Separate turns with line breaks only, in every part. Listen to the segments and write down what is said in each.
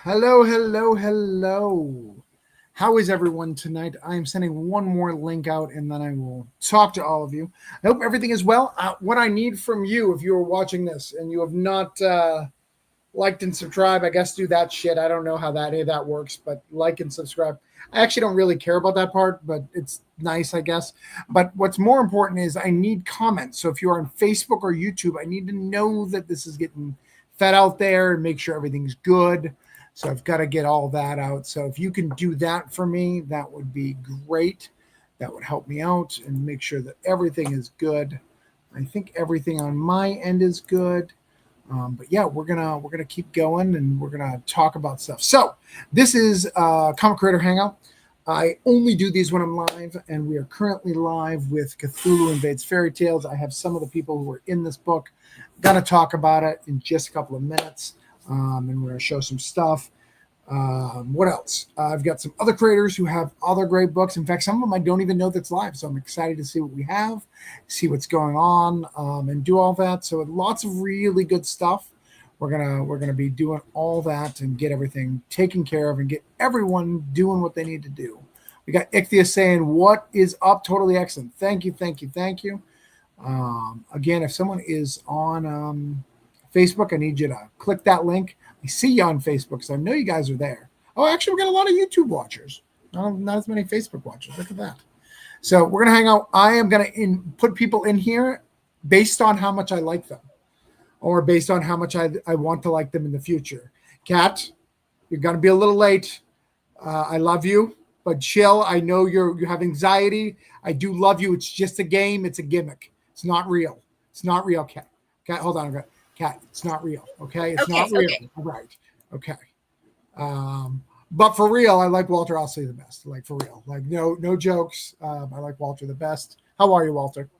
Hello, hello, hello. How is everyone tonight? I am sending one more link out and then I will talk to all of you. I hope everything is well. What I need from you, if you are watching this and you have not liked and subscribe, I guess do that shit. I don't know how that works, but like and subscribe. I actually don't really care about that part, but it's nice, I guess. But what's more important is I need comments. So if you're on Facebook or YouTube, I need to know that this is getting fed out there and make sure everything's good. So I've got to get all that out. So if you can do that for me, that would be great. That would help me out and make sure that everything is good. I think everything on my end is good. But yeah, we're gonna keep going and we're gonna talk about stuff. So this is Comic Creator Hangout. I only do these when I'm live, and we are currently live with Cthulhu Invades Fairy Tales. I have some of the people who are in this book. Gonna talk about it in just a couple of minutes, and we're gonna show some stuff. What else? I've got some other creators who have other great books. In fact, some of them I don't even know that's live. So I'm excited to see what we have, see what's going on, and do all that. So lots of really good stuff. We're gonna be doing all that and get everything taken care of and get everyone doing what they need to do. We got Ichthia saying, "What is up?" Totally excellent. Thank you, thank you, thank you. Again, if someone is on Facebook, I need you to click that link. I see you on Facebook, so I know you guys are there. Oh, actually, we got a lot of YouTube watchers. Not as many Facebook watchers. Look at that. So we're gonna hang out. I am gonna put people in here based on how much I like them, or based on how much I want to like them in the future. Kat, you're gonna be a little late. I love you, but chill. I know you have anxiety. I do love you. It's just a game. It's a gimmick. It's not real. It's not real, Kat. Kat, hold on. Kat, it's not real. Okay, it's not real. Okay. All right. Okay. But for real, I like Walter Osley the best. Like for real. Like no jokes. I like Walter the best. How are you, Walter?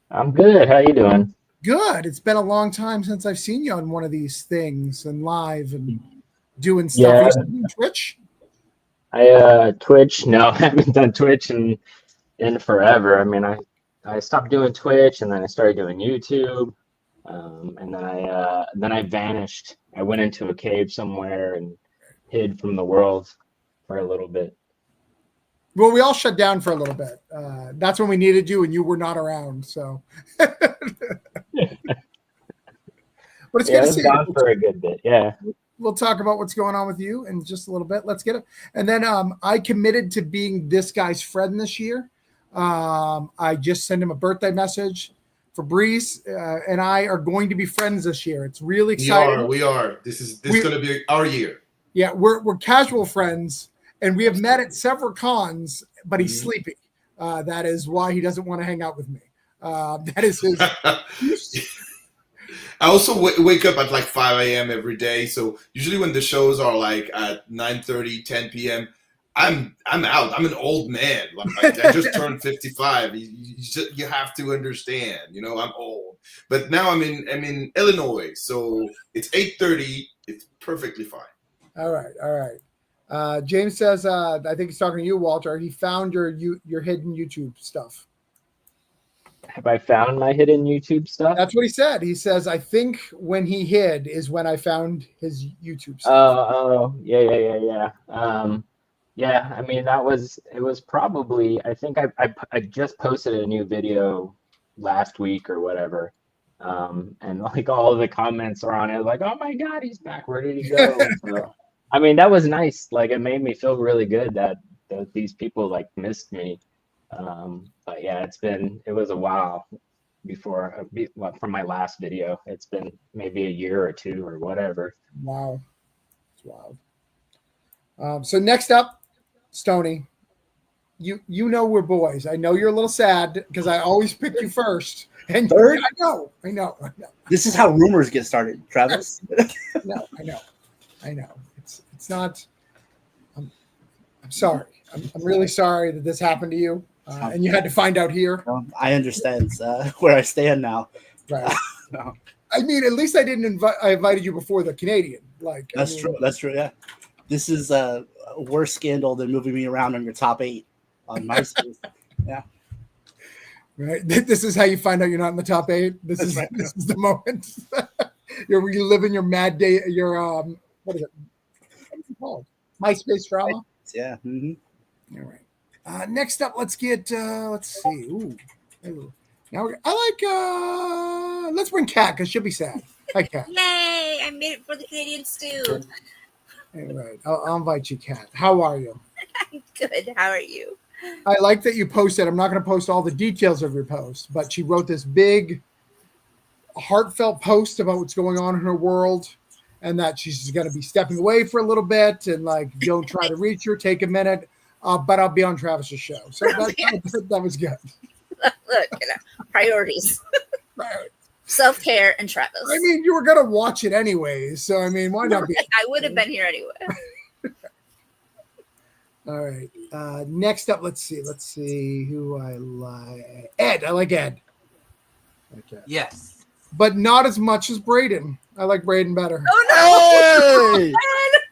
I'm good. How you doing?
Good. It's been a long time since I've seen you on one of these things and live and doing stuff. Are
Yeah,
you still on Twitch?
I Twitch. No, I haven't done Twitch in forever. I mean, I stopped doing Twitch and then I started doing YouTube. And then I vanished. I went into a cave somewhere and hid from the world for a little bit.
Well, we all shut down for a little bit. That's when we needed you, and you were not around. So, but it's good
Yeah, I
to
was
see
gone
you.
for a good bit. Yeah.
We'll talk about what's going on with you in just a little bit. Let's get it. And then I committed to being this guy's friend this year. I just sent him a birthday message. Fabrice and I are going to be friends this year. It's really exciting.
We are. This is going to be our year.
Yeah, we're casual friends, and we have met at several cons. But he's sleepy. That is why he doesn't want to hang out with me. That is his.
I also wake up at like 5 a.m. every day. So usually when the shows are like at 9:30, 10 p.m., I'm out. I'm an old man. Like I just turned 55. You have to understand. I'm old. But now I'm in Illinois, so it's 8:30. It's perfectly fine.
All right. James says, I think he's talking to you, Walter. He found your hidden YouTube stuff.
Have I found my hidden YouTube stuff?
That's what he said. He says, I think when he hid is when I found his YouTube stuff.
Oh, yeah. Yeah, I mean, it was probably, I think I just posted a new video last week or whatever. And like all of the comments are on it, like, oh my God, he's back. Where did he go? So, I mean, that was nice. Like, it made me feel really good that these people like missed me. But yeah, it was a while from my last video. It's been maybe a year or two or whatever.
Wow. It's wild. So next up, Stony, you know we're boys. I know you're a little sad because I always pick you first. And
Third?
I know.
This is how rumors get started, Travis.
No, I know. It's not. I'm sorry. I'm really sorry that this happened to you, and you had to find out here.
I understand where I stand now.
Right.
No.
I mean, at least I didn't invite. I invited you before the Canadian. Like
That's true. That's true. Yeah. This is a worse scandal than moving me around on your top 8 on MySpace. Yeah.
Right. This is how you find out you're not in the top 8. This is the moment. You're reliving your mad day. Your what is it? called? MySpace drama.
Yeah. Mhm.
All right. Next up, let's get. Let's see. Ooh. Now let's bring Kat because she'll be sad. Hi, Kat.
Yay! I made it for the Canadians too.
All right. I'll invite you, Kat. How are you?
I'm good. How are you?
I like that you posted. I'm not going to post all the details of your post, but she wrote this big, heartfelt post about what's going on in her world, and that she's going to be stepping away for a little bit, and like don't try to reach her, take a minute, but I'll be on Travis's show. So that was good.
Look, priorities. Self-care and Travis.
I mean, you were going to watch it anyways, so I mean, why not be?
I would have been here anyway.
All right. Next up, let's see who I like. Ed. I like Ed. Okay.
Yes.
But not as much as Braden. I like Braden better.
Oh
Hey!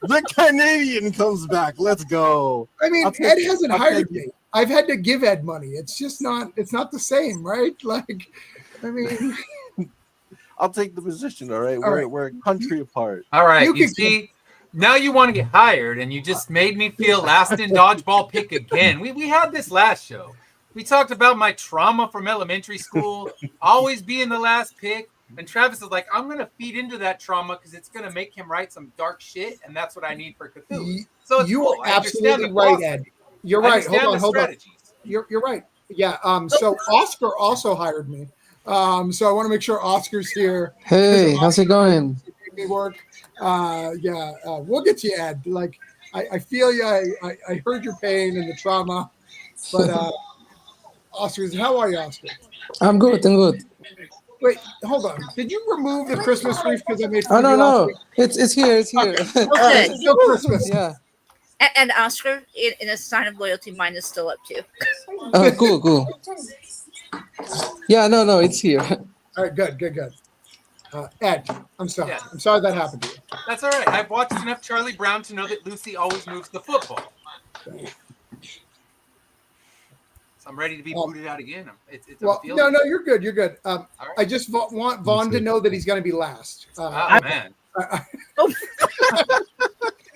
The Canadian comes back. Let's go.
I mean,
I'll take
Ed
it.
hasn't
I'll
hired
take
me. I've had to give Ed money. It's just not. It's not the same, right? Like, I mean,
I'll take the position. All right.
All right.
We're a country apart.
All right,
You
you
can-
see, now you want to get hired, and you just made me feel last in dodgeball pick again. We had this last show. We talked about my trauma from elementary school, always being the last pick. And Travis is like, I'm going to feed into that trauma because it's going to make him write some dark shit, and that's what I need for Cthulhu. So it's
you
cool.
are
I understand
absolutely
the
right,
philosophy.
Ed. You're
I
right.
understand
Hold
the
on.
strategies.
You're right. Yeah. So Oscar also hired me. So I want to make sure Oscar's here.
Hey, how's it going?
Make me work. We'll get you, Ed. Like, I feel you. I heard your pain and the trauma, but Oscar, how are you, Oscar?
I'm good. I'm good.
Wait, hold on. Did you remove the Christmas wreath because I made?
Oh
fun of you
no,
last
no,
week?
it's here. It's here.
Okay, it's still Christmas.
Yeah.
And Oscar, in a sign of loyalty, mine is still up too.
Cool. Yeah, no, it's here.
All right, good. Ed, I'm sorry.
Yeah.
I'm sorry that happened to you.
That's all right. I've watched enough Charlie Brown to know that Lucy always moves the football. So I'm ready to be booted out again. It's
Well,
a
no, you're good. You're good.
All right.
I just want Vaughn to know that he's going to be last.
Oh, man.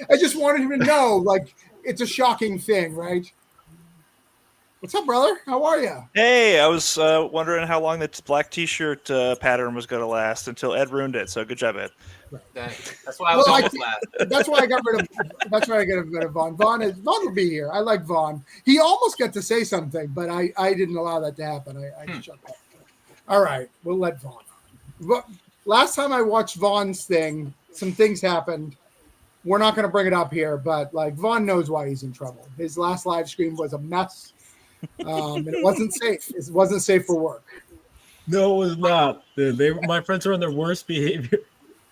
I just wanted him to know, like, it's a shocking thing, right? What's up, brother? How are you?
Hey, I was wondering how long that black T-shirt pattern was going to last until Ed ruined it. So good job, Ed.
That's why I was
Well,
almost last.
That's why I got rid of. That's why I got rid of Vaughn. Vaughn will be here. I like Vaughn. He almost got to say something, but I didn't allow that to happen. I shut that. All right, we'll let Vaughn. But last time I watched Vaughn's thing, some things happened. We're not going to bring it up here, but like Vaughn knows why he's in trouble. His last live stream was a mess. And it wasn't safe. It wasn't safe for work.
No, it was not. My friends are on their worst behavior,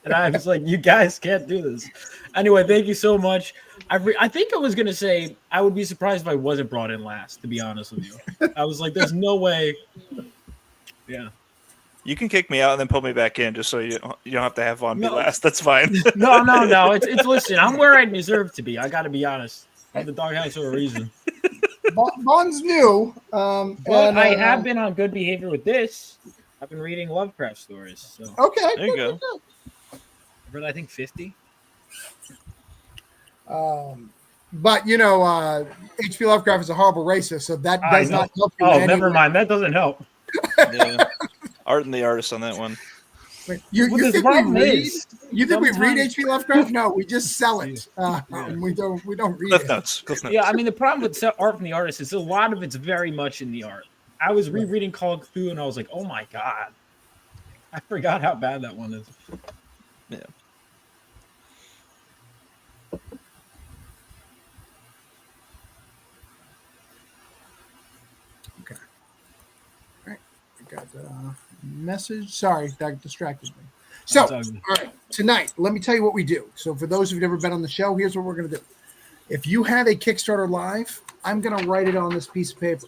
and I was like, "You guys can't do this." Anyway, thank you so much. I think I was gonna say I would be surprised if I wasn't brought in last. To be honest with you, I was like, "There's no way." Yeah.
You can kick me out and then pull me back in, just so you don't have to have Vaughn be
No.
last. That's fine.
No. It's listen. I'm where I deserve to be. I got to be honest. I'm the doghouse for a reason.
Vaughn's new.
But I have been on good behavior with this. I've been reading Lovecraft stories. So
Okay.
There you go.
good.
I've read, I think, 50.
But you know, H.P. Lovecraft is a horrible racist, so that
I
does
know.
not help you.
Oh,
in any
never
way.
mind. That doesn't help.
Yeah. Art and the artist on that one.
You
Well, the
think we
problem
read?
is,
You think we read
sometimes-
H.P. Lovecraft? No, we just sell it. We don't read
Cliff
it.
notes. Cliff notes.
Yeah, I mean, the problem with art from the artist is a lot of it's very much in the art. I was rereading Call of Cthulhu and I was like, oh my God. I forgot how bad that one is.
Yeah.
I got a message. Sorry, that distracted me. So, all right, tonight, let me tell you what we do. So, for those who've never been on the show, here's what we're going to do. If you have a Kickstarter live, I'm going to write it on this piece of paper.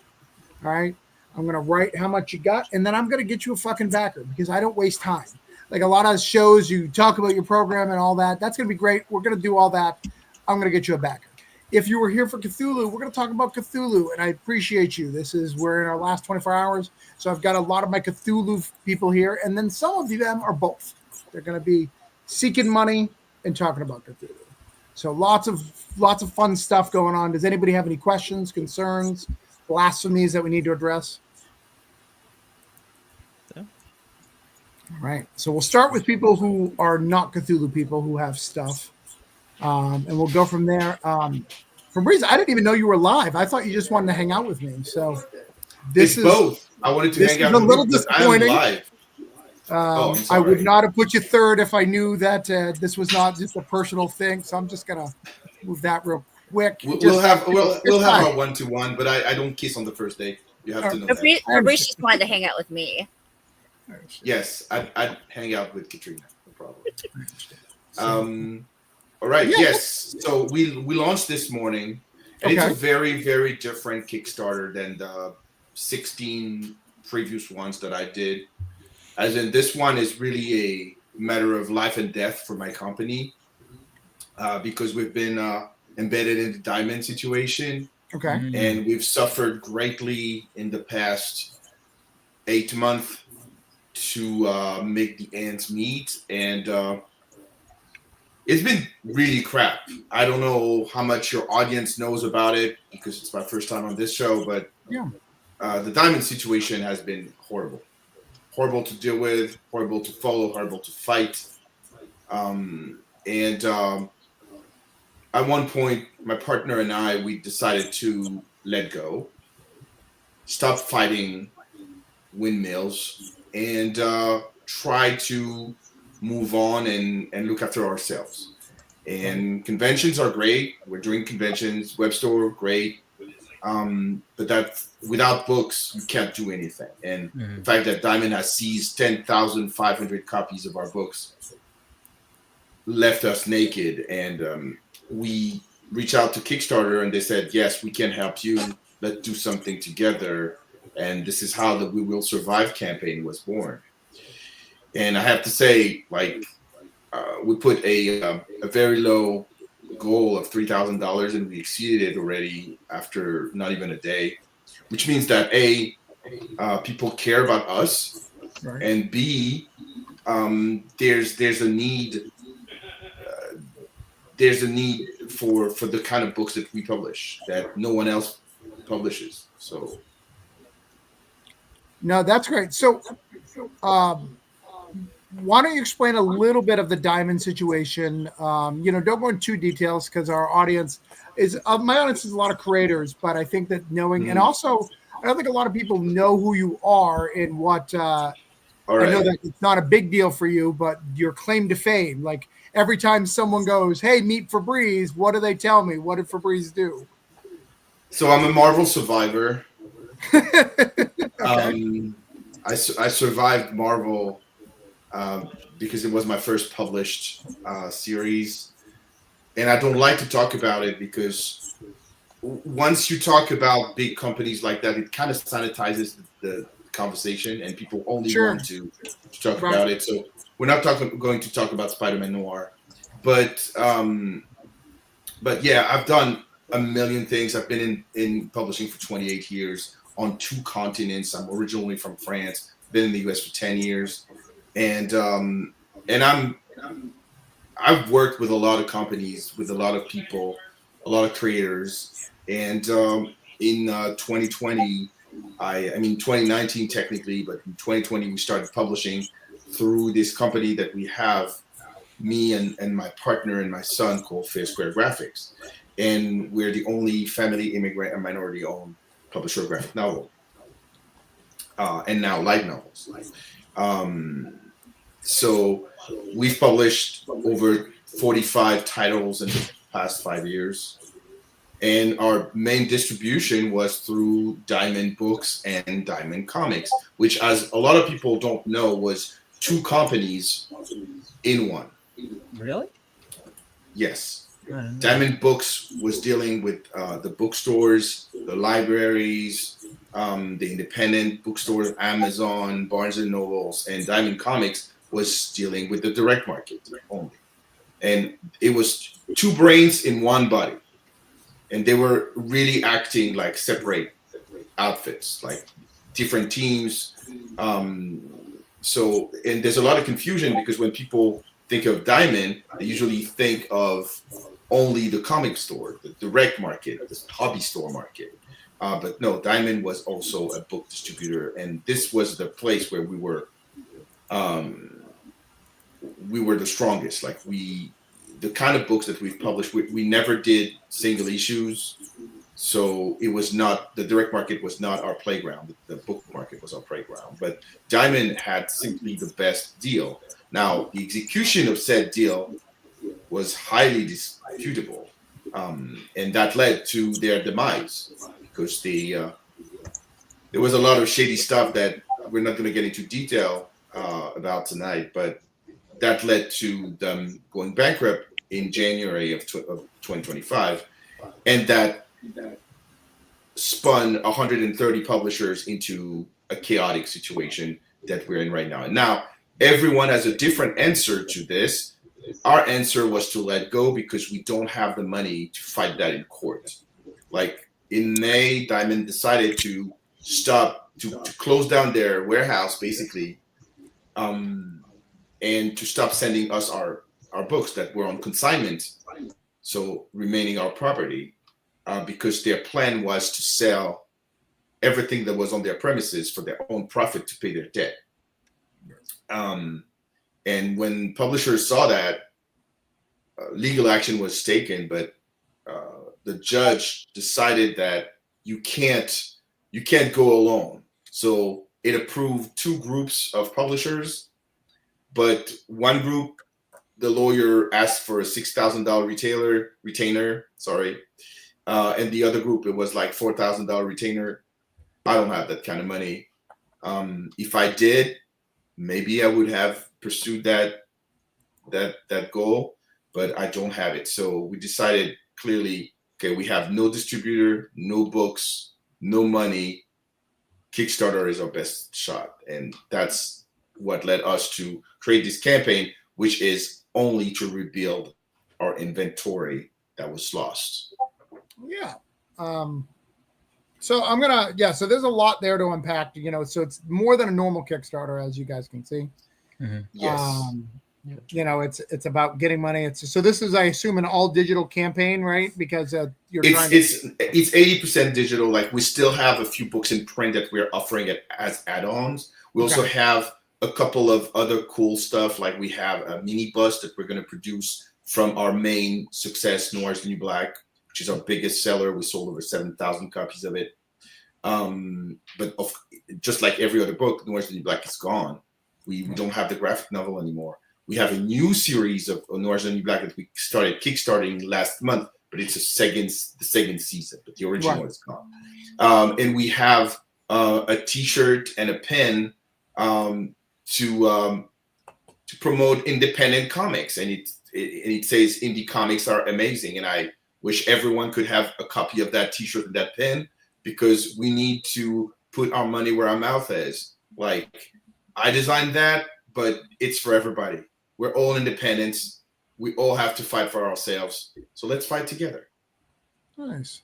All right? I'm going to write how much you got, and then I'm going to get you a fucking backer because I don't waste time. Like a lot of shows, you talk about your program and all that. That's going to be great. We're going to do all that. I'm going to get you a backer. If you were here for Cthulhu, we're going to talk about Cthulhu, and I appreciate you. We're in our last 24 hours, so I've got a lot of my Cthulhu people here, and then some of them are both. They're going to be seeking money and talking about Cthulhu. So lots of fun stuff going on. Does anybody have any questions, concerns, blasphemies that we need to address?
Yeah.
All right. So we'll start with people who are not Cthulhu people who have stuff, and we'll go from there. Fabrice, I didn't even know you were live. I thought you just wanted to hang out with me. So
It's both. I wanted to hang out
a
with
little
you because I'm
disappointing.
live. I'm
I
sorry.
would not have put you third if I knew that this was not just a personal thing. So I'm just gonna move that real quick.
We'll have
it's
our
fine.
1-to-1, but I don't kiss on the first date. You have to know that.
Fabrice just wanted to hang out with me.
Yes, I'd hang out with Katrina. No problem. All right. Yes. So we launched this morning, and it's a very, very different Kickstarter than the 16 previous ones that I did. As in, this one is really a matter of life and death for my company, because we've been embedded in the diamond situation.
Okay.
And we've suffered greatly in the past 8 months to make the ends meet. And it's been really crap. I don't know how much your audience knows about it because it's my first time on this show, but the diamond situation has been horrible. Horrible to deal with, horrible to follow, horrible to fight. At one point, my partner and I, we decided to let go, stop fighting windmills, and try to move on and look after ourselves. And conventions are great. We're doing conventions, web store, great. But that without books, you can't do anything. And the fact that Diamond has seized 10,500 copies of our books left us naked. And we reached out to Kickstarter and they said, yes, we can help you. Let's do something together. And this is how the We Will Survive campaign was born. And I have to say, like, we put a very low goal of $3,000 and we exceeded it already after not even a day, which means that A, people care about us, and B, there's a need for the kind of books that we publish that no one else publishes. So
no, that's great. So why don't you explain a little bit of the diamond situation? Don't go into details because our audience is my audience is a lot of creators, but I think that knowing and also I don't think a lot of people know who you are and what I know that it's not a big deal for you, but your claim to fame. Like every time someone goes, "Hey, meet Fabrice," what do they tell me? What did Fabrice do?
So I'm a Marvel survivor. I survived Marvel because it was my first published series. And I don't like to talk about it because once you talk about big companies like that, it kind of sanitizes the conversation and people only want to talk about it. So we're not going to talk about Spider-Man Noir. But yeah, I've done a million things. I've been in publishing for 28 years on 2 continents. I'm originally from France, been in the US for 10 years. And I've worked with a lot of companies, with a lot of people, a lot of creators. And in 2020, 2019 technically, but in 2020 we started publishing through this company that we have, me and my partner and my son, called Fair Square Graphics. And we're the only family, immigrant, and minority-owned publisher of graphic novel. And now light novels. So we've published over 45 titles in the past 5 years. And our main distribution was through Diamond Books and Diamond Comics, which, as a lot of people don't know, was 2 companies in one.
Really?
Yes. Diamond Books was dealing with the bookstores, the libraries, the independent bookstores, Amazon, Barnes and Nobles, and Diamond Comics was dealing with the direct market only. And it was 2 brains in one body. And they were really acting like separate outfits, like different teams. And there's a lot of confusion because when people think of Diamond, they usually think of only the comic store, the direct market, the hobby store market. But no, Diamond was also a book distributor, and this was the place where we were the strongest. Like the kind of books that we've published, we never did single issues. So it was not, the direct market was not our playground. The book market was our playground. But Diamond had simply the best deal. Now, the execution of said deal was highly disputable. And that led to their demise because there was a lot of shady stuff that we're not going to get into detail about tonight, but that led to them going bankrupt in January of 2025. And that spun 130 publishers into a chaotic situation that we're in right now. And now everyone has a different answer to this. Our answer was to let go because we don't have the money to fight that in court. Like in May, Diamond decided to stop, to close down their warehouse basically, and to stop sending us our books that were on consignment, so remaining our property, because their plan was to sell everything that was on their premises for their own profit to pay their debt. And when publishers saw that, legal action was taken, but the judge decided that you can't go alone. So it approved 2 groups of publishers, but one group, the lawyer asked for a $6,000 retainer, and the other group, it was like $4,000 retainer. I don't have that kind of money. If I did, maybe I would have pursued that goal, but I don't have it. So we decided clearly, okay, we have no distributor, no books, no money. Kickstarter is our best shot. And that's what led us to create this campaign, which is only to rebuild our inventory that was lost.
Yeah. So so there's a lot there to unpack, so it's more than a normal Kickstarter, as you guys can see.
Yes.
It's about getting money. So this is, I assume, an all digital campaign, right? Because
it's 80% digital. Like we still have a few books in print that we're offering it as add-ons. We also have a couple of other cool stuff. Like we have a mini bust that we're going to produce from our main success, Noir is the New Black, which is our biggest seller. We sold over 7,000 copies of it. But just like every other book, Noir is the New Black is gone. We don't have the graphic novel anymore. We have a new series of Noir is the New Black that we started kickstarting last month, but it's the second season, but the original is gone. And we have a T-shirt and a pen to promote independent comics, and it says indie comics are amazing. And I wish everyone could have a copy of that T-shirt and that pen, because we need to put our money where our mouth is. Like I designed that, but it's for everybody. We're all independents. We all have to fight for ourselves. So let's fight together.
Nice.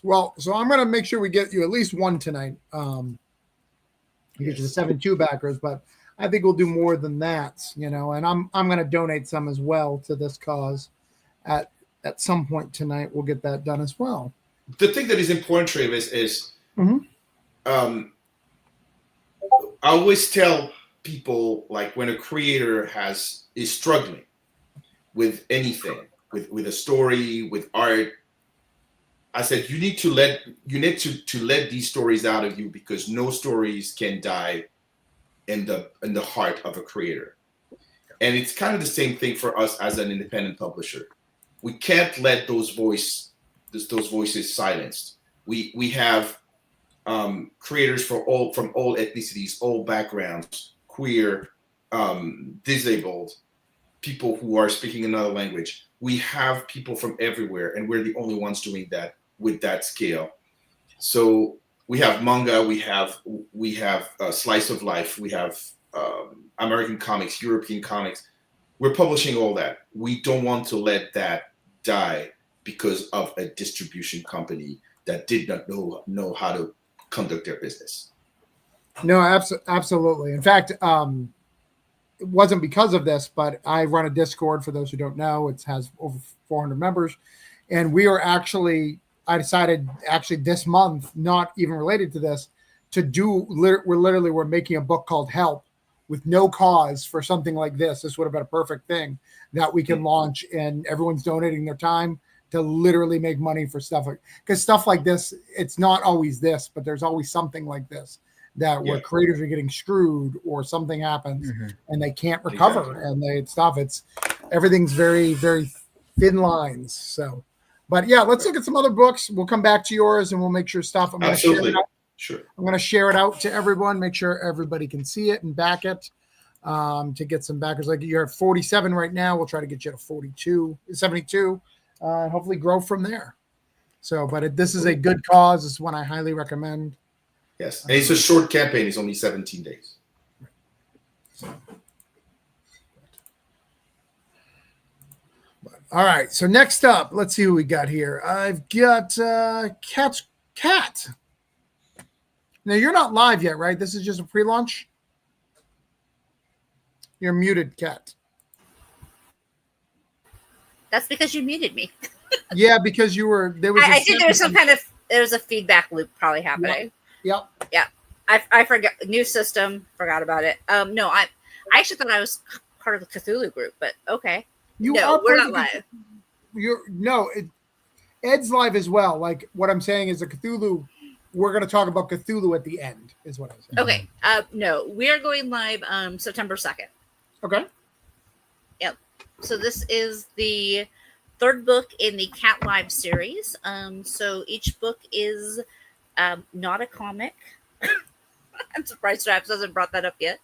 Well, so I'm going to make sure we get you at least one tonight. We get you the 7-2 backers, but I think we'll do more than that, and I'm going to donate some as well to this cause at some point tonight. We'll get that done as well.
The thing that is important, Travis, is I always tell people, like when a creator is struggling with anything, with a story, with art, I said you need to let these stories out of you, because no stories can die in the heart of a creator. And it's kind of the same thing for us as an independent publisher. We can't let those voices silenced. We have creators from all ethnicities, all backgrounds, queer, disabled, people who are speaking another language. We have people from everywhere, and we're the only ones doing that with that scale. So we have manga, we have a slice of life, we have American comics, European comics. We're publishing all that. We don't want to let that die because of a distribution company that did not know how to conduct their business.
No, absolutely. In fact, it wasn't because of this, but I run a Discord. For those who don't know, it has over 400 members, and I decided actually this month, not even related to this, to do. We're making a book called Help with no cause for something like this. This would have been a perfect thing that we can launch, and everyone's donating their time to literally make money for stuff because stuff like this, it's not always this, but there's always something like this where creators are getting screwed or something happens and they can't recover it's everything's very, very thin lines. So, but yeah, let's look at some other books. We'll come back to yours and we'll make sure stuff. I'm going to share it out.
Sure.
I'm going to share it out to everyone, make sure everybody can see it and back it to get some backers. Like you're at 47 right now. We'll try to get you to 72, and hopefully grow from there. So, but this is a good cause. It's one I highly recommend.
Yes. And it's a short campaign. It's only 17 days.
All right. So next up, let's see who we got here. I've got Cat. Now, you're not live yet, right? This is just a pre-launch? You're muted, Kat.
That's because you muted me.
Yeah, because you were there was.
I think there was a feedback loop probably happening.
Yep.
Yeah. I forgot new system. Forgot about it. No, I actually thought I was part of the Cthulhu group, but okay. We're not live.
Ed's live as well. Like what I'm saying is the Cthulhu. We're going to talk about Cthulhu at the end, is what I'm saying.
Okay. No, we are going live September 2nd.
Okay.
Yep. So this is the third book in the Cat Live series. So each book is not a comic. I'm surprised Straps hasn't brought that up yet.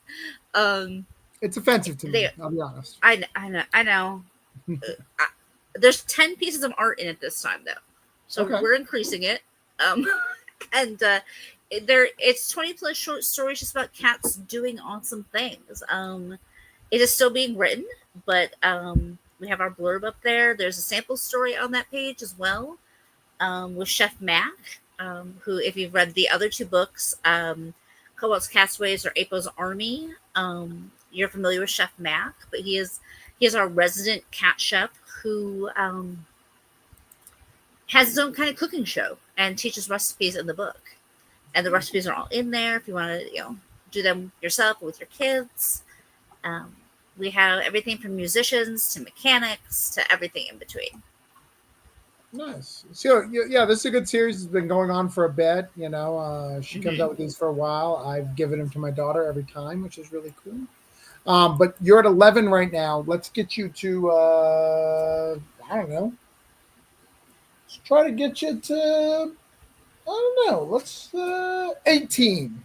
It's offensive to me, I'll be honest.
I know. There's 10 pieces of art in it this time, though. So we're increasing it. And it's 20 plus short stories just about cats doing awesome things. It is still being written, but we have our blurb up there. There's a sample story on that page as well with Chef Mac, who, if you've read the other two books, Cobalt's Castaways or Apo's Army, you're familiar with Chef Mac, but he is our resident cat chef who has his own kind of cooking show and teaches recipes in the book. And the recipes are all in there if you want to, do them yourself or with your kids. We have everything from musicians to mechanics to everything in between.
Nice. So yeah, this is a good series. It's been going on for a bit. She comes out with these for a while. I've given them to my daughter every time, which is really cool. But you're at 11 right now. Let's get you to I don't know. Let's try to get you to Let's 18.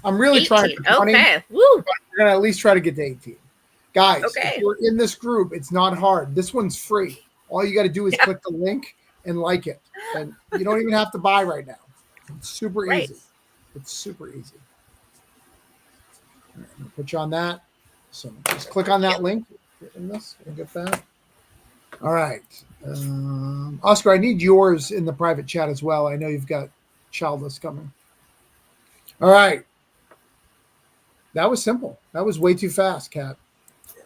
I'm really
18.
trying for 20.
Okay. Woo.
We're gonna at least try to get to 18. Guys,
Okay.
if you're in this group, it's not hard. This one's free. All you got to do is click the link and like it. And you don't even have to buy right now. It's super easy. It's super easy. All right, I'm gonna put you on that. So just click on that link in this and get that. All right. Oscar, I need yours in the private chat as well. I know you've got Childless coming. All right. That was simple. That was way too fast, Kat.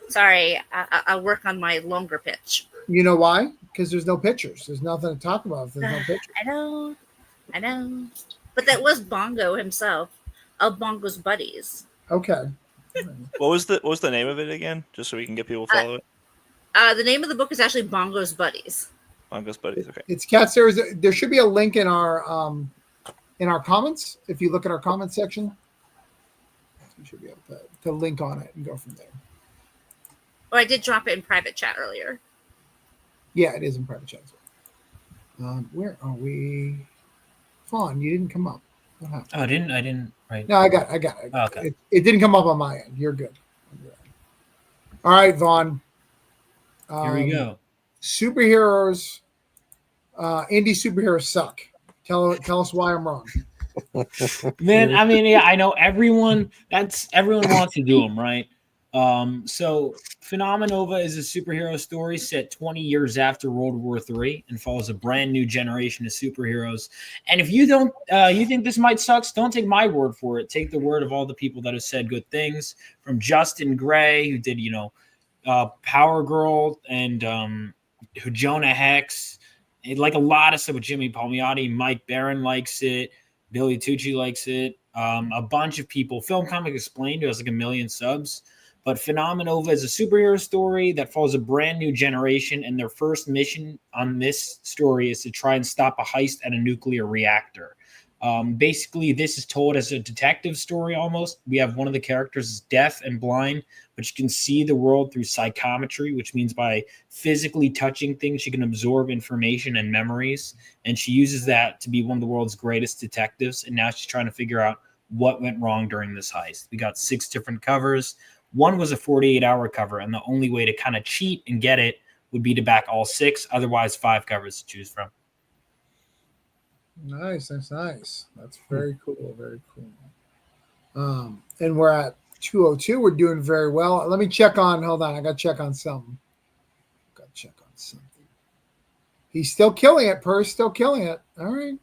Sorry, I'll work on my longer pitch.
You know why? Because there's no pictures. There's nothing to talk about if there's no pictures.
I know. But that was Bongo himself, of Bongo's Buddies.
Okay.
What was the name of it again? Just so we can get people to follow it.
The name of the book is actually Bongo's Buddies.
Bongo's Buddies. Okay.
It's Cat Series. There should be a link in our comments. If you look at our comment section, you should be able to link on it and go from there.
Oh, I did drop it in private chat earlier.
Yeah, it is in private chat as well. Where are we? Fawn, you didn't come up. What happened?
Oh, I didn't. Right.
No, I got it.
Oh, okay.
It didn't come up on my end. You're good. All right, Vaughn.
Here we go.
Superheroes, indie superheroes suck. Tell us why I'm wrong.
Man, I mean, yeah, I know everyone wants to do them, right? So Phenomenova is a superhero story set 20 years after World War III and follows a brand new generation of superheroes. And if you don't, you think this might suck, don't take my word for it. Take the word of all the people that have said good things, from Justin Gray, who did, Power Girl, and who Jonah Hex, like a lot of stuff with Jimmy Palmiotti. Mike Barron likes it. Billy Tucci likes it. A bunch of people. Film Comic Explained, who has like 1 million subs. But Phenomenova is a superhero story that follows a brand new generation, and their first mission on this story is to try and stop a heist at a nuclear reactor. Basically, this is told as a detective story almost. We have one of the characters is deaf and blind, but she can see the world through psychometry, which means by physically touching things, she can absorb information and memories. And she uses that to be one of the world's greatest detectives. And now she's trying to figure out what went wrong during this heist. We got 6 different covers. One was a 48-hour cover, and the only way to kind of cheat and get it would be to back all 6. Otherwise, 5 covers to choose from.
Nice. That's very cool. Very cool. And we're at 202. We're doing very well. Let me check on. Hold on. I got to check on something. He's still killing it. Purr's still killing it. All right.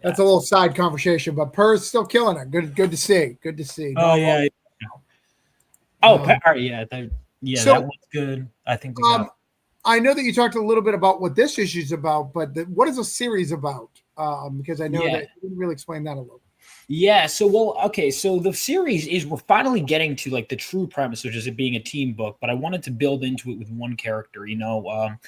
That's a little side conversation, but Purr's still killing it. Good to see. Good to see.
Oh, yeah. Oh, yeah. That one's good. I think we got.
I know that you talked a little bit about what this issue is about, but what is the series about? Because I know that you didn't really explain that a little.
Yeah. So the series is, we're finally getting to like the true premise, which is it being a team book, but I wanted to build into it with one character, kind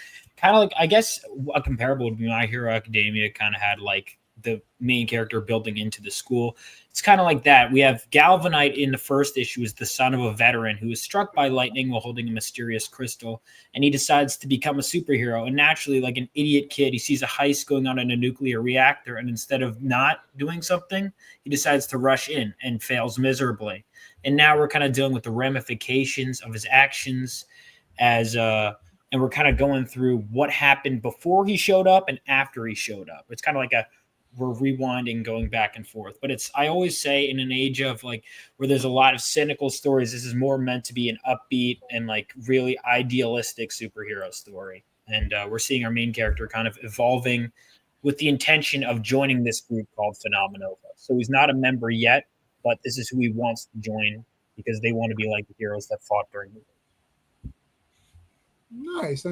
of like, I guess a comparable would be My Hero Academia kind of had like the main character building into the school. It's kind of like that. We have Galvanite in the first issue is the son of a veteran who is struck by lightning while holding a mysterious crystal, and he decides to become a superhero. And naturally, like an idiot kid, he sees a heist going on in a nuclear reactor, and instead of not doing something, he decides to rush in and fails miserably. And now we're kind of dealing with the ramifications of his actions and we're kind of going through what happened before he showed up and after he showed up. It's kind of like we're rewinding, going back and forth. But I always say, in an age of like where there's a lot of cynical stories, this is more meant to be an upbeat and like really idealistic superhero story. And we're seeing our main character kind of evolving with the intention of joining this group called Phenomenova. So he's not a member yet, but this is who he wants to join because they want to be like the heroes that fought during the war.
Nice.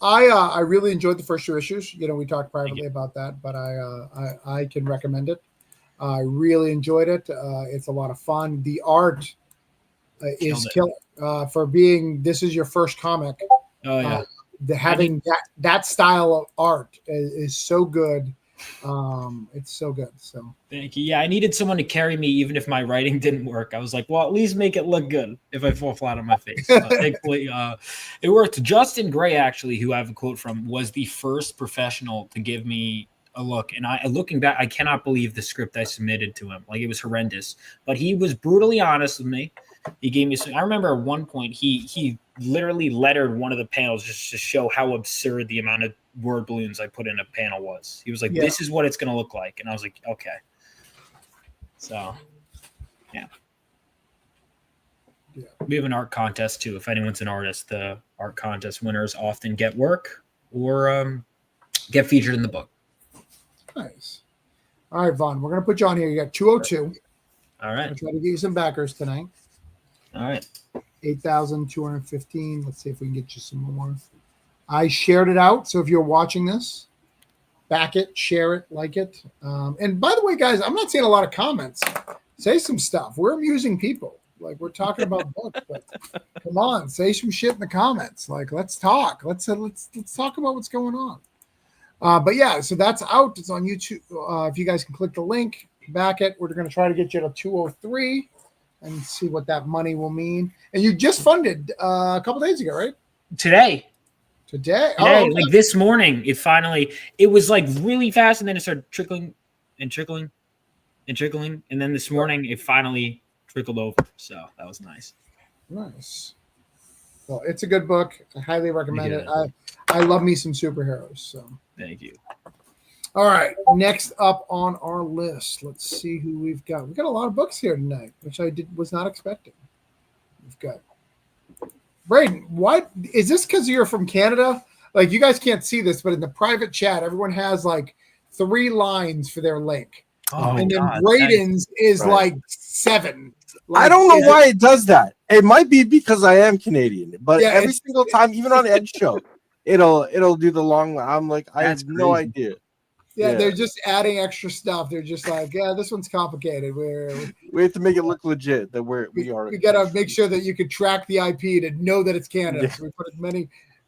I really enjoyed the first 2 issues. We talked privately about that, but I can recommend it. I really enjoyed it. It's a lot of fun. The art is killer for being. This is your first comic.
Oh yeah.
Having that style of art is so good. It's so good. So
thank you. Yeah, I needed someone to carry me even if my writing didn't work. I was like, well, at least make it look good if I fall flat on my face. Thankfully, it worked. Justin Gray, actually, who I have a quote from, was the first professional to give me a look. And looking back, I cannot believe the script I submitted to him. Like, it was horrendous. But he was brutally honest with me. He gave me some. I remember at one point he literally lettered one of the panels just to show how absurd the amount of word balloons I put in a panel was. He was like, "This is what it's going to look like," and I was like, "Okay." So, yeah. We have an art contest too. If anyone's an artist, the art contest winners often get work or get featured in the book.
Nice. All right, Vaughn, we're going to put you on here. You got 202.
All right.
I'm trying to get you some backers tonight.
All right.
8,215. Let's see if we can get you some more. I shared it out. So if you're watching this, back it, share it, like it. And by the way, guys, I'm not seeing a lot of comments. Say some stuff. We're amusing people. Like, we're talking about books, but come on, say some shit in the comments. Like, let's talk. Let's talk about what's going on. But yeah, so that's out. It's on YouTube. If you guys can click the link, back it. We're going to try to get you to 203 and see what that money will mean. And you just funded a couple days ago, right?
Today.
Oh, okay.
Like this morning, it was like really fast, and then it started trickling and trickling and trickling, and then this morning it finally trickled over. So that was nice.
Nice. Well, it's a good book. I highly recommend it. I love me some superheroes. So
thank you.
All right. Next up on our list, let's see who we've got. We've got a lot of books here tonight, which I was not expecting. Good. Braden, what is this? Because you're from Canada? Like, you guys can't see this, but in the private chat, everyone has like 3 lines for their link.
Oh,
and then
God,
Braden's is
Right.
like 7. Like,
I don't know why it does that. It might be because I am Canadian, but
Yeah,
every
it's-
single time, even on Edge show, it'll do the long. I'm like, I
That's
have no
crazy.
idea.
Yeah,
Yeah.
they're just adding extra stuff. They're just like, yeah, this one's complicated.
We have to make it look legit that we are.
We gotta make sure that you can track the IP to know that it's Canada.
Yeah.
So we put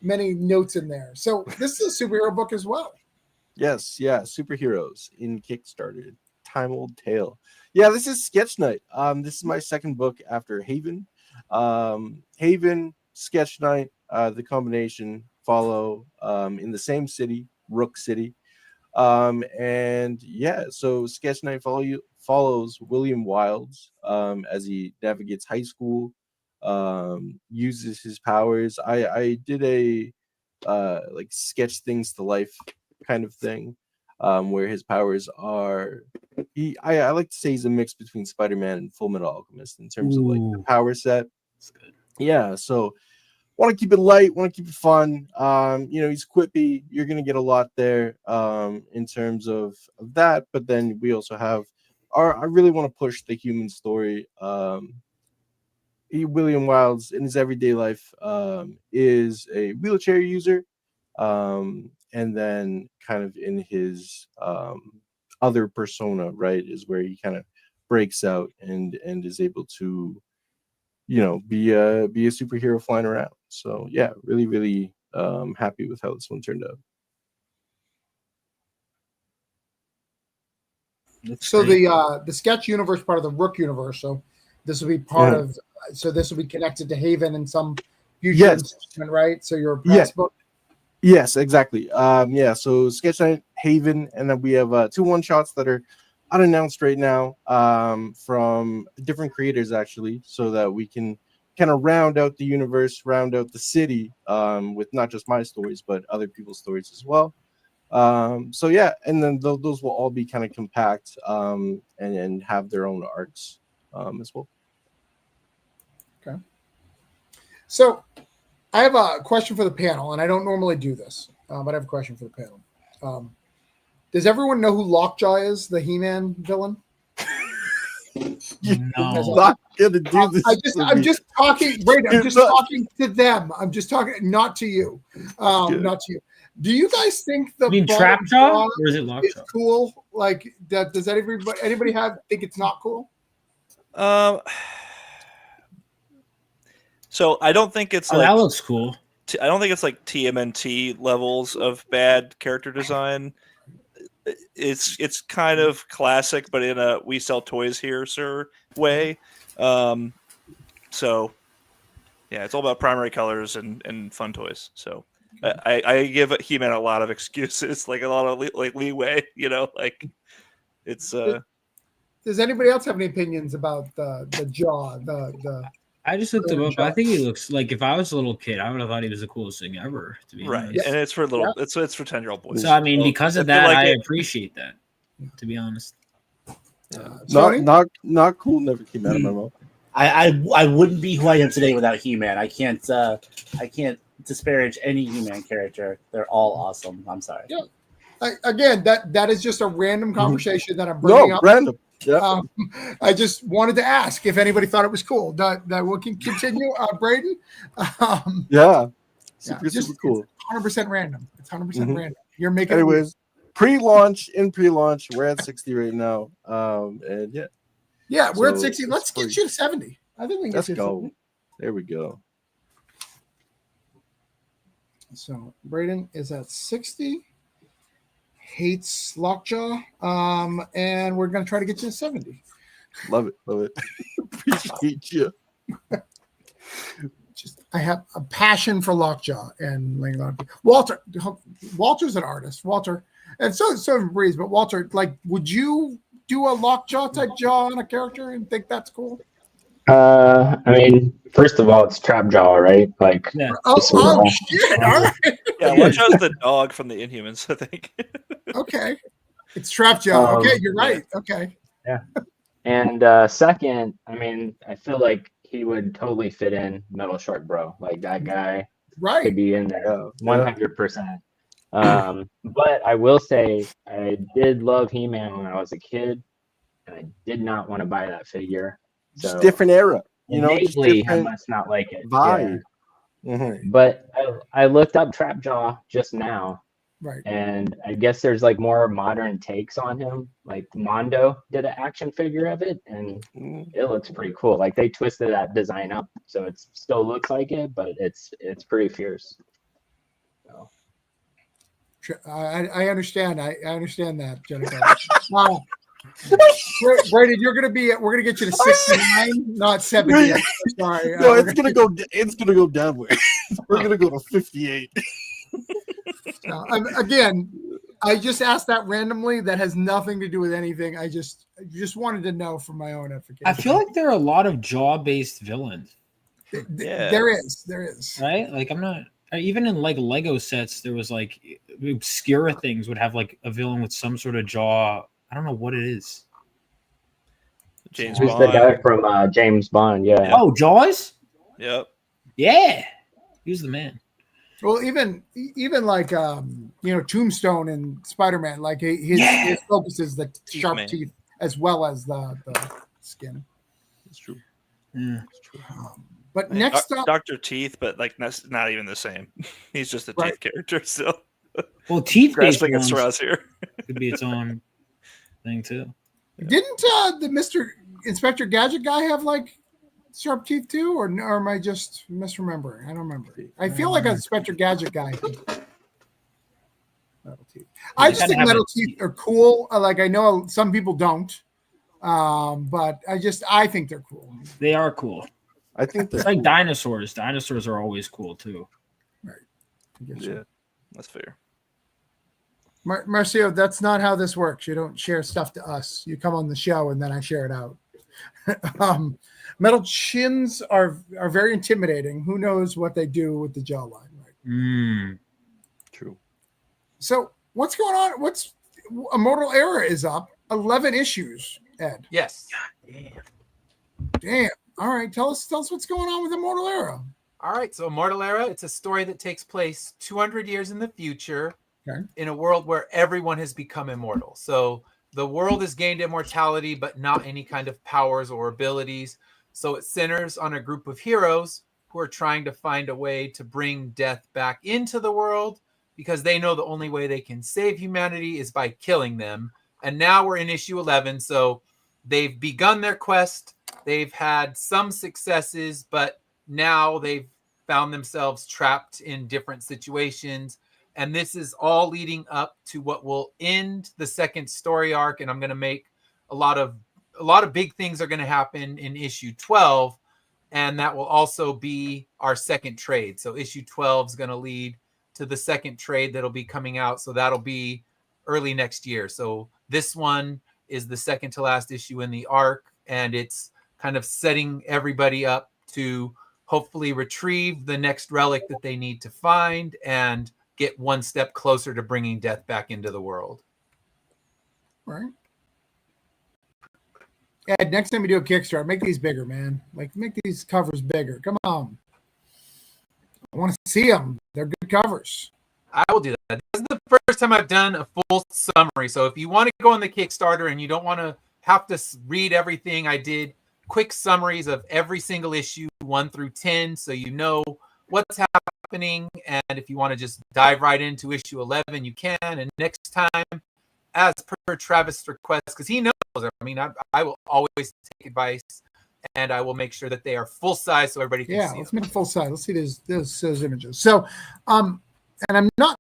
many notes in there. So this is a superhero book as well.
Yes, yeah, superheroes in Kickstarter, time old tale. Yeah, this is Sketch Night. This is my second book after Haven. Haven, Sketch Night, the combination follow in the same city, Rook City. And yeah, so Sketch Night follows William Wilds as he navigates high school, uses his powers. I did a like sketch things to life kind of thing, where his powers are I like to say he's a mix between Spider-Man and Full Metal Alchemist in terms of like the
Ooh.
power set.
That's good.
Yeah, so want to keep it light, want to keep it fun. He's quippy. You're gonna get a lot there in terms of that, but then we also have I really want to push the human story. William Wilds in his everyday life is a wheelchair user, and then kind of in his other persona, right, is where he kind of breaks out and is able to, be a superhero flying around. So yeah, really, really happy with how this one turned out.
That's
So
great.
the sketch universe part of the Rook universe. So this will be part of. So this will be connected to Haven in some future
Yes.
installment, right? So your
Yeah.
press book.
Yes, exactly. So Sketch Night, Haven, and then we have 2 one-shots that are unannounced right now from different creators, actually, so that we can kind of round out the universe, round out the city with not just my stories, but other people's stories as well. So yeah, and then those will all be kind of compact and have their own arcs as well.
So I have a question for the panel, and I don't normally do this, but I have a question for the panel. Does everyone know who Lockjaw is, the He-Man villain?
No.
Not gonna do this.
I'm just talking, Brady. I'm just talking to them. I'm just talking, not to you. Not to you. Do you guys think the
You mean
bottom
Trapjaw
jaw
or is it
is
Lockjaw?
cool? Like that? Does anybody think it's not cool?
So I don't think it's
Oh,
like
that looks cool.
I don't think it's like TMNT levels of bad character design. It's kind of classic, but in a we sell toys here, sir way. So yeah, it's all about primary colors and fun toys. So I give He-Man a lot of excuses, like a lot of leeway. Like it's.
Does anybody else have any opinions about the jaw? The
I just looked him up. I think he looks like if I was a little kid, I would have thought he was the coolest thing ever. To be
right,
honest.
and it's for little. It's for 10-year-old boys.
So I mean, because of
I feel
that,
like
I
it-
appreciate that. To be honest.
Not cool. Never came out of my mouth.
I wouldn't be who I am today without He-Man. I can't disparage any He-Man character. They're all awesome. I'm sorry.
Yeah. Again, that is just a random conversation that I'm bringing up.
Random. Yeah.
I just wanted to ask if anybody thought it was cool. That we can continue, Braden.
Yeah.
Super
Cool.
It's 100% random. It's 100%
Mhm.
random. You're making
Anyways, pre-launch, we're at 60 right now. And yeah.
Yeah, we're at
So
60. Let's
it's
get
free.
you to 70. I think we can
Let's
get you to
go.
70.
There we go.
So Braden is at 60. Hates Lockjaw. And we're gonna try to get you to 70.
Love it. Appreciate you.
I have a passion for Lockjaw and like a lot of people. Walter's an artist. Walter, and so Breeze, but Walter, like, would you do a Lockjaw type jaw on a character and think that's cool?
I mean, first of all, it's Trapjaw, right? Like,
Yeah.
Oh shit! All right.
Yeah, Lockjaw's the dog from the Inhumans, I think.
Okay, it's Trapjaw. Okay, you're
yeah.
right. Okay.
And second, I mean, I feel like he would totally fit in Metal Shark Bro. Like that guy could
Right.
be in there
Yeah.
100%. But I will say I did love He-Man when I was a kid, and I did not want to buy that figure.
Just
So
different era, you know, just
innately, I
different
must not like it.
vibe.
Yeah.
Mhm.
But I looked up Trapjaw just now,
Right.
and I guess there's like more modern takes on him. Like Mondo did an action figure of it, and
Mm.
it looks pretty cool. Like they twisted that design up, so it still looks like it, but it's pretty fierce. So,
I understand. I understand that, Jennifer. Brady, we're gonna get you to 69, not 70. Sorry.
No, it's gonna go downward. We're gonna go to 58.
Again, I just asked that randomly. That has nothing to do with anything. I just wanted to know for my own edification.
I feel like there are a lot of jaw-based villains,
Yeah.
There is.
right? Like I'm not even in like Lego sets. There was like obscure things would have like a villain with some sort of jaw. I don't know what it is.
James
who's
Bond.
the guy from James Bond? Yeah.
Oh, Jaws.
Yep.
Yeah, he's the man.
Well, even like Tombstone and Spider-Man, like his focus is the sharp
man.
teeth as well as the skin.
It's true.
Yeah.
It's true.
But next up,
Dr. Teeth, but like that's not even the same. He's just a
Right.
teeth character still.
Well, teeth-based
Grasping at
ones
straws here.
could be its own thing too.
didn't the Mr. Inspector Gadget guy have like sharp teeth too, or am I just misremembering? I don't remember. I feel like an Inspector Gadget guy. Metal teeth. I just think metal teeth are cool. Like I know some people don't, but I think they're cool.
They are cool.
I think
It's like dinosaurs. Dinosaurs are always cool too.
yeah.
That's fair.
Marcio, that's not how this works. You don't share stuff to us. You come on the show and then I share it out. Metal chins are very intimidating. Who knows what they do with the jawline, right?
True.
So what's going on? What's Immortal Era is up 11 issues, Ed.
Yes.
Damn. All right. Tell us what's going on with Immortal Era.
All right. So Immortal Era, it's a story that takes place 200 years in the future
Okay.
in a world where everyone has become immortal. So the world has gained immortality, but not any kind of powers or abilities. So it centers on a group of heroes who are trying to find a way to bring death back into the world because they know the only way they can save humanity is by killing them. And now we're in issue 11. So they've begun their quest. They've had some successes, but now they've found themselves trapped in different situations. And this is all leading up to what will end the second story arc. And I'm going to make a lot of big things are going to happen in issue 12. And that will also be our second trade. So issue 12 is going to lead to the second trade that'll be coming out. So that'll be early next year. So this one is the second to last issue in the arc. And it's kind of setting everybody up to hopefully retrieve the next relic that they need to find and get one step closer to bringing death back into the world.
Right. Ed, next time you do a Kickstarter, make these bigger, man. Like, make these covers bigger. Come on. I want to see them. They're good covers.
I will do that. This is the first time I've done a full summary. So if you want to go on the Kickstarter and you don't want to have to read everything, I did quick summaries of every single issue 1 through 10. So you know what's happening. And if you want to just dive right into issue 11, you can. And next time, as per Travis' request, because he knows, I mean, I will always take advice and I will make sure that they are full size so everybody can see
Let's
them.
make it full size. Let's see those images. So, and I'm not,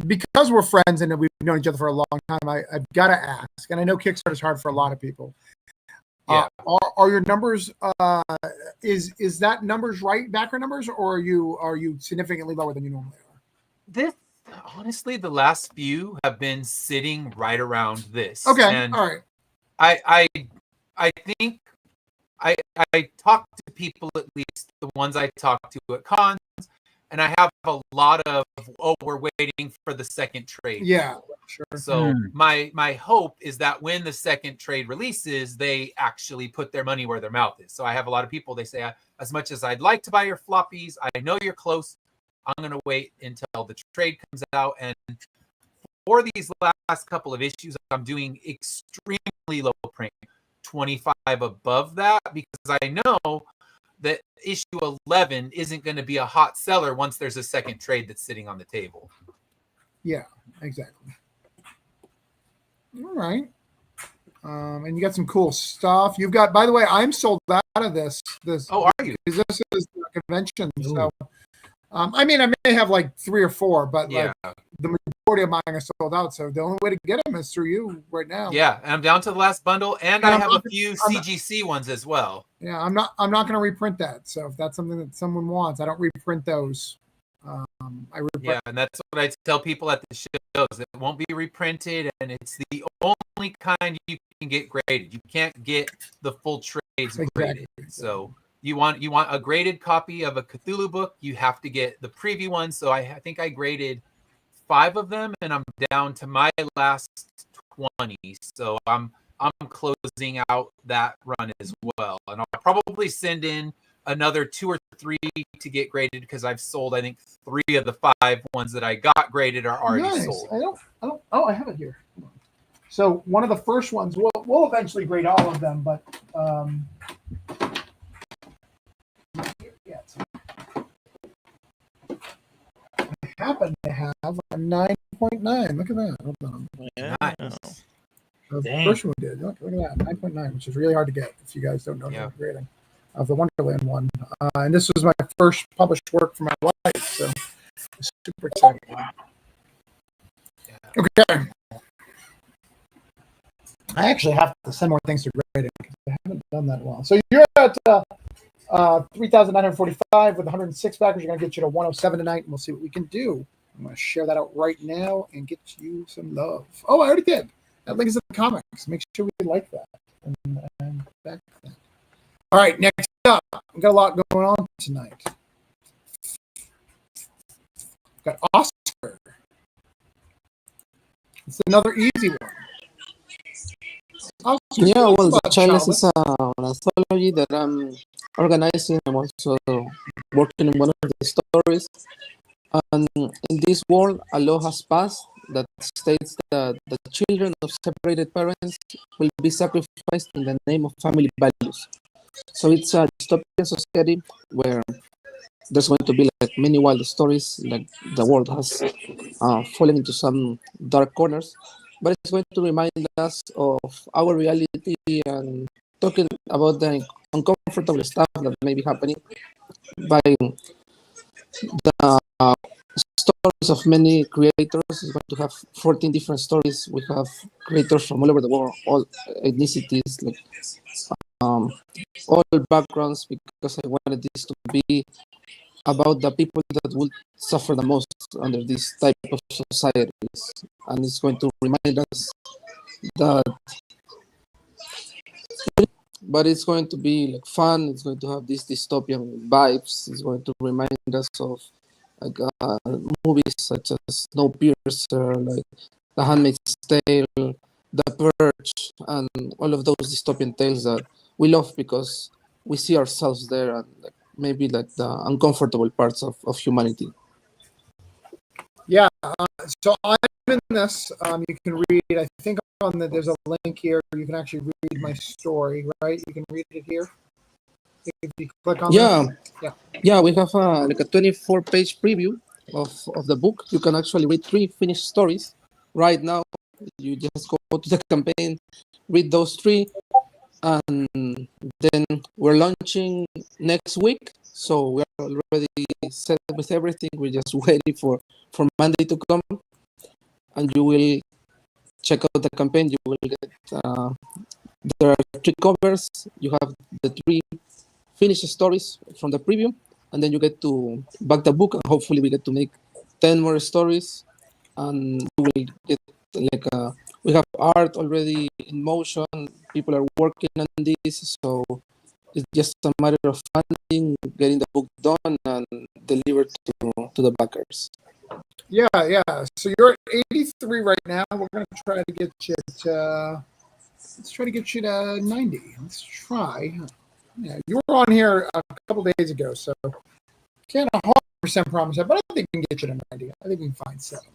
because we're friends and we've known each other for a long time, I've got to ask, and I know Kickstarter is hard for a lot of people.
Yeah.
Are your numbers, is that numbers right, backer numbers, or are you significantly lower than you normally are?
This, honestly, the last few have been sitting right around this.
Okay.
And
All right.
I think I talk to people, at least the ones I talk to at cons, and I have a lot of, we're waiting for the second trade.
Yeah. Sure.
So my hope is that when the second trade releases, they actually put their money where their mouth is. So I have a lot of people, they say, as much as I'd like to buy your floppies, I know you're close. I'm going to wait until the trade comes out. And for these last couple of issues, I'm doing extremely low print, 25 above that, because I know that issue 11 isn't going to be a hot seller once there's a second trade that's sitting on the table.
Yeah, exactly. All right. And you got some cool stuff. You've got, by the way, I'm sold out of this.
Oh, are you?
This is the convention. So, I mean, I may have like 3 or 4, but like the majority of mine are sold out. So the only way to get them is through you right now.
Yeah, and I'm down to the last bundle, and I have a few CGC ones as well.
Yeah, I'm not going to reprint that. So if that's something that someone wants, I don't reprint those.
Yeah, and that's what I tell people at the shows. It won't be reprinted, and it's the only kind you can get graded. You can't get the full trades graded. So you want a graded copy of a Cthulhu book, you have to get the preview one. So I think I graded 5 of them, and I'm down to my last 20. So I'm closing out that run as well, and I'll probably send in another 2 or 3 to get graded, because I've sold, I think, 3 of the 5 ones that I got graded are already sold.
I don't. Oh, I have it here. So one of the first ones, we'll eventually grade all of them, but I happen to have a 9.9. Look at that. Hold on.
Yeah.
Nice.
The first one we did. Look at that. 9.9, which is really hard to get if you guys don't know the grading of the Wonderland one. And this was my first published work for my life, so I'm super excited. Okay. I actually have to send more things to grading because I haven't done that in a while. So you're at 3,945 with 106 backers. You're going to get you to 107 tonight, and we'll see what we can do. I'm going to share that out right now and get you some love. Oh, I already did. That link is in the comics. Make sure we like that. And back to that. All right, next up, we've got a lot going on tonight. We've got Oscar. It's another easy one. Oscar,
Yeah, well, the
Childless.
Childless is an anthology that I'm organizing. I'm also working on one of the stories. And in this world, a law has passed that states that the children of separated parents will be sacrificed in the name of family values. So it's a dystopian society where there's going to be like many wild stories, like the world has fallen into some dark corners, but it's going to remind us of our reality and talking about the uncomfortable stuff that may be happening by the stories of many creators. Is going to have 14 different stories. We have creators from all over the world, all ethnicities, like all backgrounds, because I wanted this to be about the people that will suffer the most under this type of societies. And it's going to remind us that, but it's going to be like fun. It's going to have these dystopian vibes. It's going to remind us of like movies such as Snowpiercer, like The Handmaid's Tale, The Purge, and all of those dystopian tales that we love because we see ourselves there, and like, maybe like the uncomfortable parts of humanity.
Yeah, so I'm in this. You can read, I think there's a link here. You can actually read my story, right? You can read it here. If you click on
Yeah, we have like a 24-page preview of the book. You can actually read 3 finished stories right now. You just go to the campaign, read those 3, and then we're launching next week. So we're already set with everything. We're just waiting for Monday to come, and you will check out the campaign. You will get there are 3 covers. You have the 3 finished stories from the preview, and then you get to back the book, and hopefully we get to make 10 more stories, and we will get like we have art already in motion. People are working on this, so it's just a matter of funding, getting the book done, and delivered to the backers.
Yeah, yeah. So you're at 83 right now. We're gonna try to get you to. Let's try to get you to 90. Let's try. Yeah, you were on here a couple days ago, so can't 100% promise that, but I think we can get you to 90. I think we can find 7.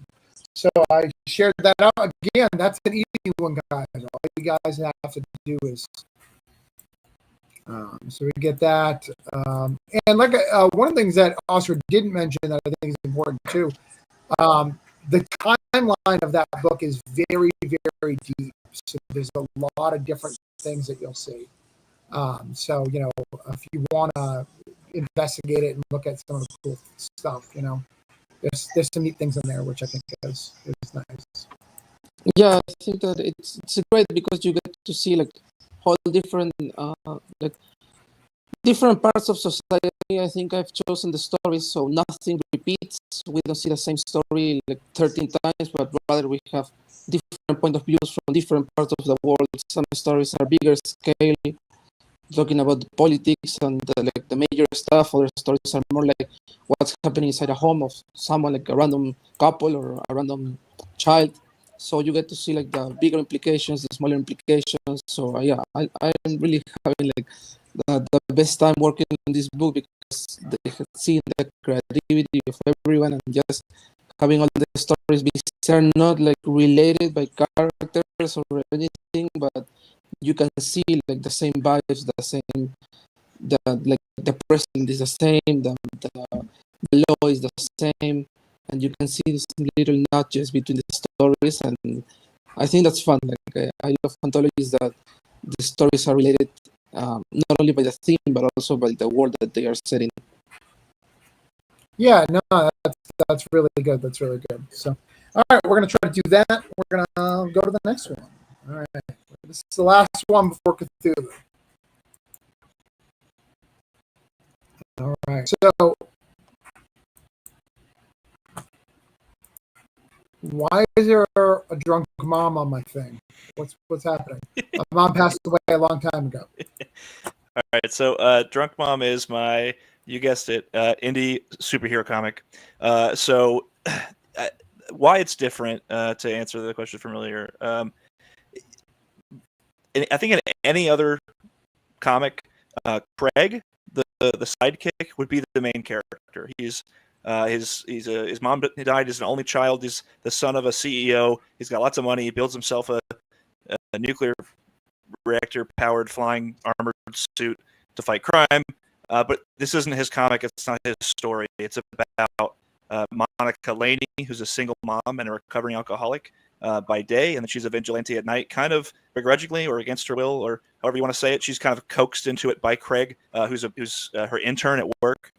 So I shared that out again. That's an easy one, guys. All you guys have to do is so we get that. And like one of the things that Oscar didn't mention that I think is important too. The timeline of that book is very, very deep. So there's a lot of different things that you'll see. So, you know, if you want to investigate it and look at some of the cool stuff, you know, there's some neat things in there, which I think is nice.
Yeah, I think that it's great because you get to see like all different like different parts of society. I think I've chosen the stories so nothing repeats. We don't see the same story like 13 times, but rather we have different point of views from different parts of the world. Some stories are bigger scale, talking about the politics and like the major stuff. Other stories are more like what's happening inside a home of someone, like a random couple or a random child. So you get to see like the bigger implications, the smaller implications. So yeah, I'm really having like the best time working on this book because they have seen the creativity of everyone and just having all the stories be they're not like related by characters or anything, but you can see like the same vibes, the same, like the president is the same, the law is the same, and you can see these little notches between the stories, and I think that's fun. Like I love anthologies that the stories are related not only by the theme but also by the world that they are setting.
Yeah, no, that's really good. That's really good. So, all right, we're gonna try to do that. We're gonna go to the next one. All right, this is the last one before Cthulhu. All right, so why is there a drunk mom on my thing? What's happening? My mom passed away a long time ago.
All right, so Drunk Mom is my, you guessed it, indie superhero comic. So why it's different, to answer the question from earlier, I think in any other comic, Craig, the sidekick, would be the main character. He's his mom died as an only child. He's the son of a CEO. He's got lots of money. He builds himself a nuclear reactor-powered flying armored suit to fight crime. But this isn't his comic. It's not his story. It's about Monica Laney, who's a single mom and a recovering alcoholic by day, and then she's a vigilante at night, kind of begrudgingly or against her will, or however you want to say it. She's kind of coaxed into it by Craig, who's her intern at work.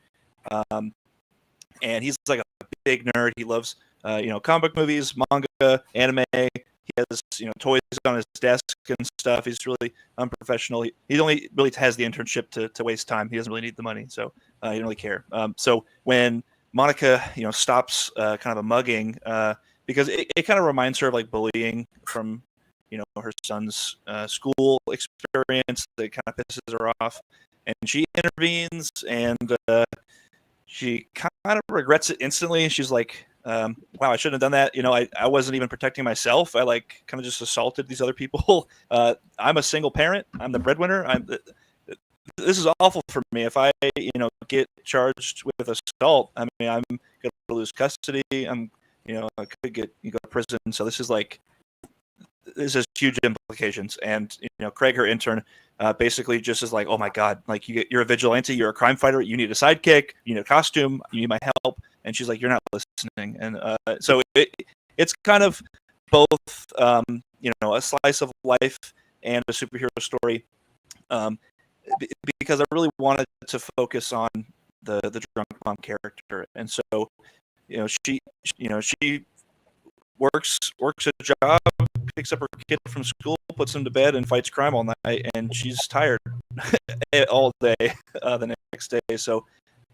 And he's like a big nerd. He loves, comic book movies, manga, anime. He has, toys on his desk and stuff. He's really unprofessional. He only really has the internship to waste time. He doesn't really need the money, so he doesn't really care. So when Monica, stops kind of a mugging, because it kind of reminds her of like bullying from, her son's school experience. That kind of pisses her off, and she intervenes, and she kind of regrets it instantly. She's like, wow, I shouldn't have done that. I wasn't even protecting myself. I like kind of just assaulted these other people. I'm a single parent. I'm the breadwinner. This is awful for me. If I, get charged with assault, I mean, I'm going to lose custody. I could go to prison. So this has huge implications. And, Craig, her intern, basically just is like, oh my God, like you're a vigilante, you're a crime fighter, you need a sidekick, you need a costume, you need my help. And she's like, you're not listening. And so it's kind of both, a slice of life and a superhero story, because I really wanted to focus on the drunk mom character. And so, she works a job, picks up her kid from school, puts him to bed, and fights crime all night. And she's tired all day the next day. So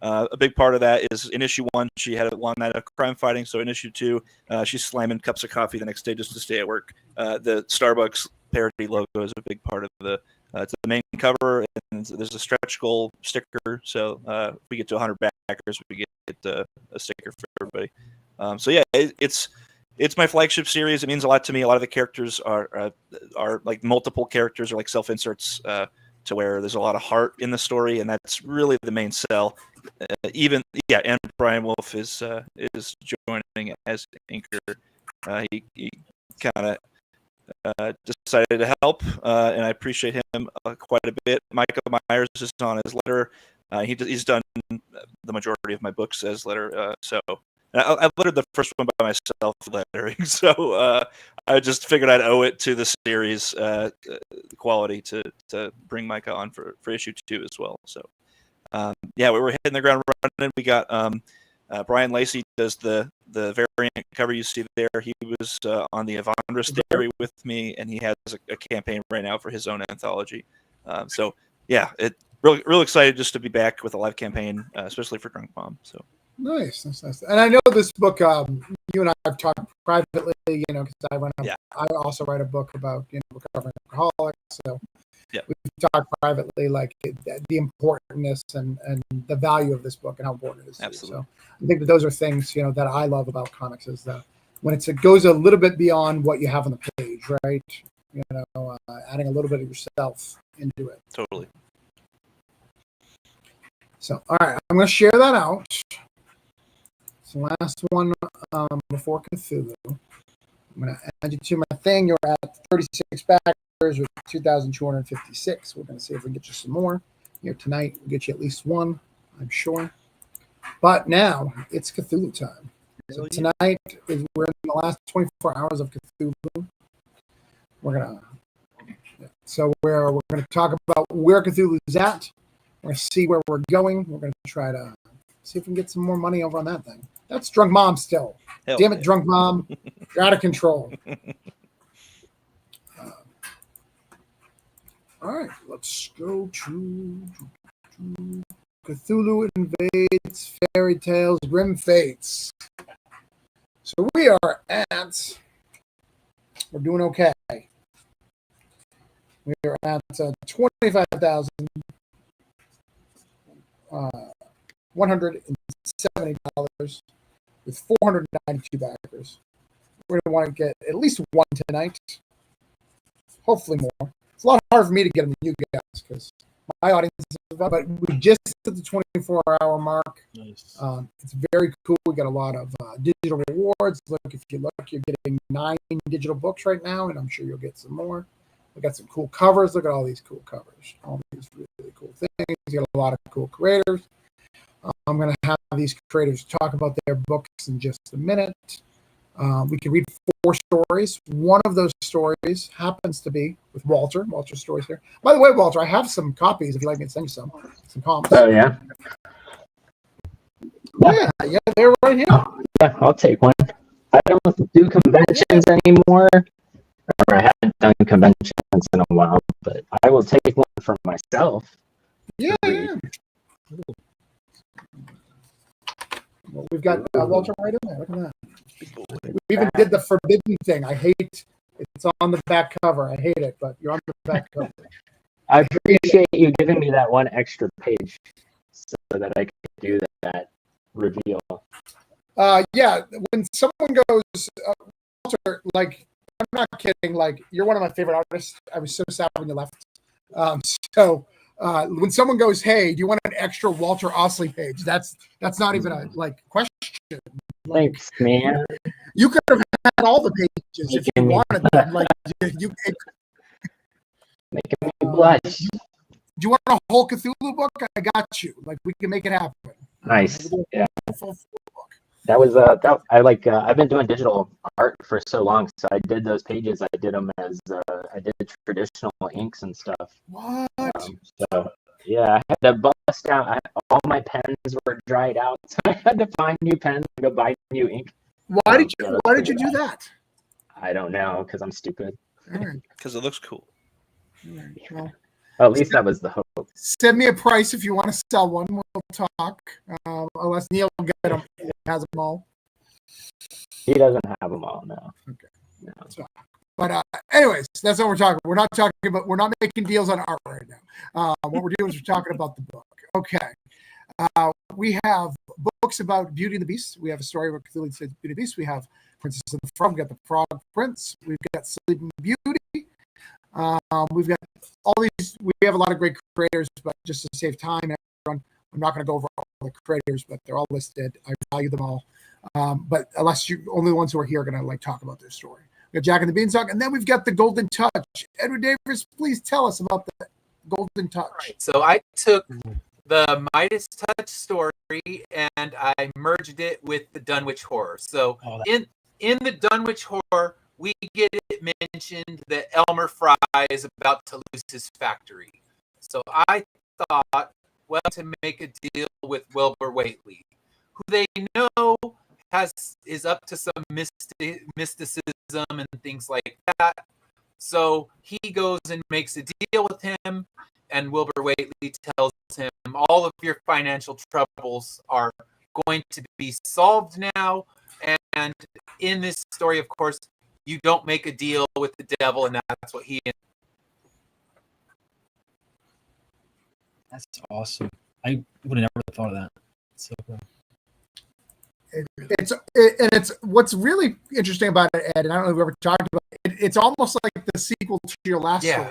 a big part of that is in issue 1, she had a long night of crime fighting. So in issue 2, she's slamming cups of coffee the next day just to stay at work. The Starbucks parody logo is a big part of it's the main cover, and there's a stretch goal sticker. So if we get to 100 backers, we get a sticker for everybody. So yeah, it's my flagship series. It means a lot to me. A lot of the characters are like multiple characters or like self inserts to where there's a lot of heart in the story, and that's really the main sell. And Brian Wolf is joining as inker. He kind of decided to help, and I appreciate him quite a bit. Michael Myers is on his letter. He's done the majority of my books as letter. I lettered the first one by myself lettering, so I just figured I'd owe it to the series quality to bring Micah on for issue 2 as well. So we were hitting the ground running. We got Brian Lacey does the variant cover you see there. He was on the Evandris theory with me, and he has a campaign right now for his own anthology. It real excited just to be back with a live campaign, especially for Drunk Mom. So.
Nice. And I know this book, you and I have talked privately, because I also write a book about, recovering alcoholics. So we've talked privately, like the importance and the value of this book and how important it is.
Absolutely.
So I think that those are things, that I love about comics is that when it goes a little bit beyond what you have on the page, right? Adding a little bit of yourself into it.
Totally.
So, all right, I'm going to share that out. So last one before Cthulhu. I'm going to add you to my thing. You're at 36 backers with 2,256. We're going to see if we can get you some more here tonight. We'll get you at least one, I'm sure. But now it's Cthulhu time. So tonight we're in the last 24 hours of Cthulhu. We're going to talk about where Cthulhu's at. We're going to see where we're going. We're going to try to see if we can get some more money over on that thing. That's Drunk Mom still. Damn it, Drunk Mom. You're out of control. All right, let's go to Cthulhu Invades Fairy Tales Grim Fates. So we are we're doing okay. We are at $25,170 with 492 backers. We're going to want to get at least one tonight. Hopefully more. It's a lot harder for me to get them than you guys because my audience is fun, but we just hit the 24-hour mark.
Nice.
It's very cool. We got a lot of digital rewards. Look, if you look, you're getting 9 digital books right now, and I'm sure you'll get some more. We got some cool covers. Look at all these cool covers. All these really cool things. You got a lot of cool creators. I'm going to have these creators talk about their books in just a minute. We can read 4 stories. One of those stories happens to be with Walter. Walter's stories here. By the way, Walter, I have some copies if you'd like me to send you some comps.
Oh, yeah?
Yeah, they're right here.
Yeah, I'll take one. I don't do conventions anymore. Or I haven't done conventions in a while, but I will take one for myself.
Yeah. Well, we've got Walter right in there. Look at that. We even did the forbidden thing. I hate it's on the back cover. I hate it, but you're on the back cover.
I appreciate you giving me that one extra page so that I could do that reveal.
Yeah, when someone goes, Walter, like, I'm not kidding, like, you're one of my favorite artists. I was so sad when you left. When someone goes, hey, do you want an extra Walter Osley page? That's not even a question.
Thanks, man.
You could have had all the pages if you wanted them. Like you
making me blush.
Do you want a whole Cthulhu book? I got you. Like we can make it happen.
Nice. Yeah. That was I've been doing digital art for so long, so I did those pages. I did them as I did traditional inks and stuff.
What?
So yeah, I had to bust out. All my pens were dried out, so I had to find new pens and go buy new ink.
Why did you do that?
I don't know, because I'm stupid.
Because it looks cool.
Well,
at least that was the hope.
Send me a price if you want to sell one. We'll talk. Unless Neil will get them. He has them all.
He doesn't have them all, no.
Okay. No. But anyways, that's what we're talking. We're not talking about. We're not making deals on art right now. What we're doing is we're talking about the book. Okay. we have books about Beauty and the Beast. We have a story about Cthulhu Beauty and the Beast. We have Princess and the Frog. We've got the Frog Prince. We've got Sleeping Beauty. We've got all these. We have a lot of great creators, but just to save time, everyone, I'm not going to go over all the creators, but they're all listed. I value them all. But unless you only the ones who are here are going to like talk about their story. We got Jack and the Beanstalk, and then we've got the Golden Touch. Edward Davis, please tell us about the Golden Touch.
Right, so I took the Midas Touch story and I merged it with the Dunwich Horror. So in the Dunwich Horror, we get it mentioned that Elmer Fry is about to lose his factory. So I thought, well, to make a deal with Wilbur Whately, who they know is up to some mysticism and things like that. So he goes and makes a deal with him, and Wilbur Whately tells him all of your financial troubles are going to be solved now. And in this story, of course, you don't make a deal with the devil, and that's what he.
That's awesome. I would have never thought of that. So cool.
It's what's really interesting about it, Ed, and I don't know if we ever talked about it. It's almost like the sequel to your last story,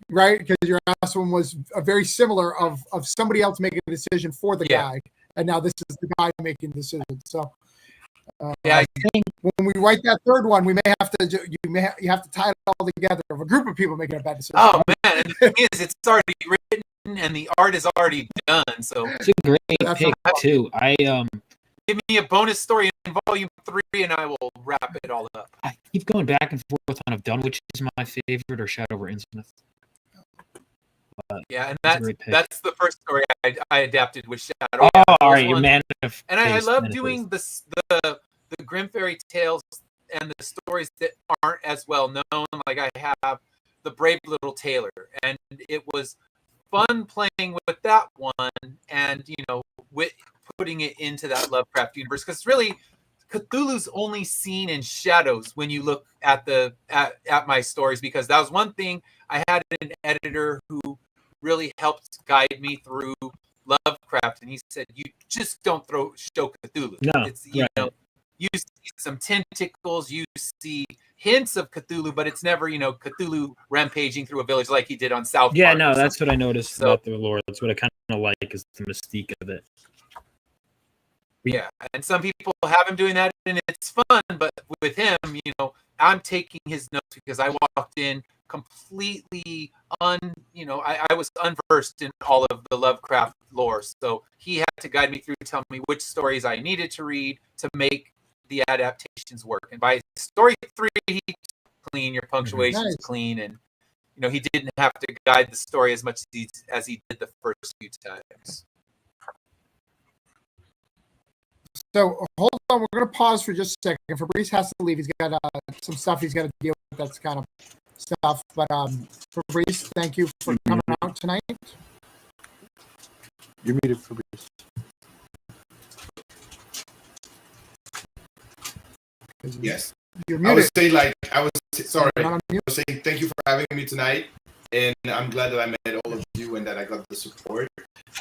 right? Because your last one was a very similar of somebody else making a decision for the guy, and now this is the guy making the decision. So, I think when we write that third one, we may have to you have to tie it all together of a group of people making a bad decision.
Oh man, and the thing is, it's already written and the art is already done. So
it's a great pick too.
Give me a bonus story in volume 3 and I will wrap it all up.
I keep going back and forth on if Dunwich is my favorite or Shadow over Innsmouth.
And that's the first story I adapted with Shadow.
Oh, all right, you're man of
and I love doing the Grim Fairy Tales and the stories that aren't as well known. Like I have the Brave Little Tailor, and it was fun playing with that one, and with putting it into that Lovecraft universe, because really Cthulhu's only seen in shadows when you look at at my stories, because that was one thing. I had an editor who really helped guide me through Lovecraft, and he said, you just don't show Cthulhu.
No,
it's you see some tentacles, you see hints of Cthulhu, but it's never Cthulhu rampaging through a village like he did on South Park.
No, that's what I noticed about the lore. That's what I kind of like, is the mystique of it.
Yeah, and some people have him doing that, and it's fun. But with him, I'm taking his notes because I walked in completely I was unversed in all of the Lovecraft lore. So he had to guide me through, tell me which stories I needed to read to make the adaptations work. And by story 3, he clean, your punctuation's clean, and he didn't have to guide the story as much as he did the first few times.
So hold on, we're going to pause for just a second. Fabrice has to leave. He's got some stuff he's got to deal with. That's kind of stuff. But Fabrice, thank you for coming out tonight.
You're muted, Fabrice.
Yes.
You're
I
muted.
was saying, I was saying thank you for having me tonight, and I'm glad that I met all of you and that I got the support.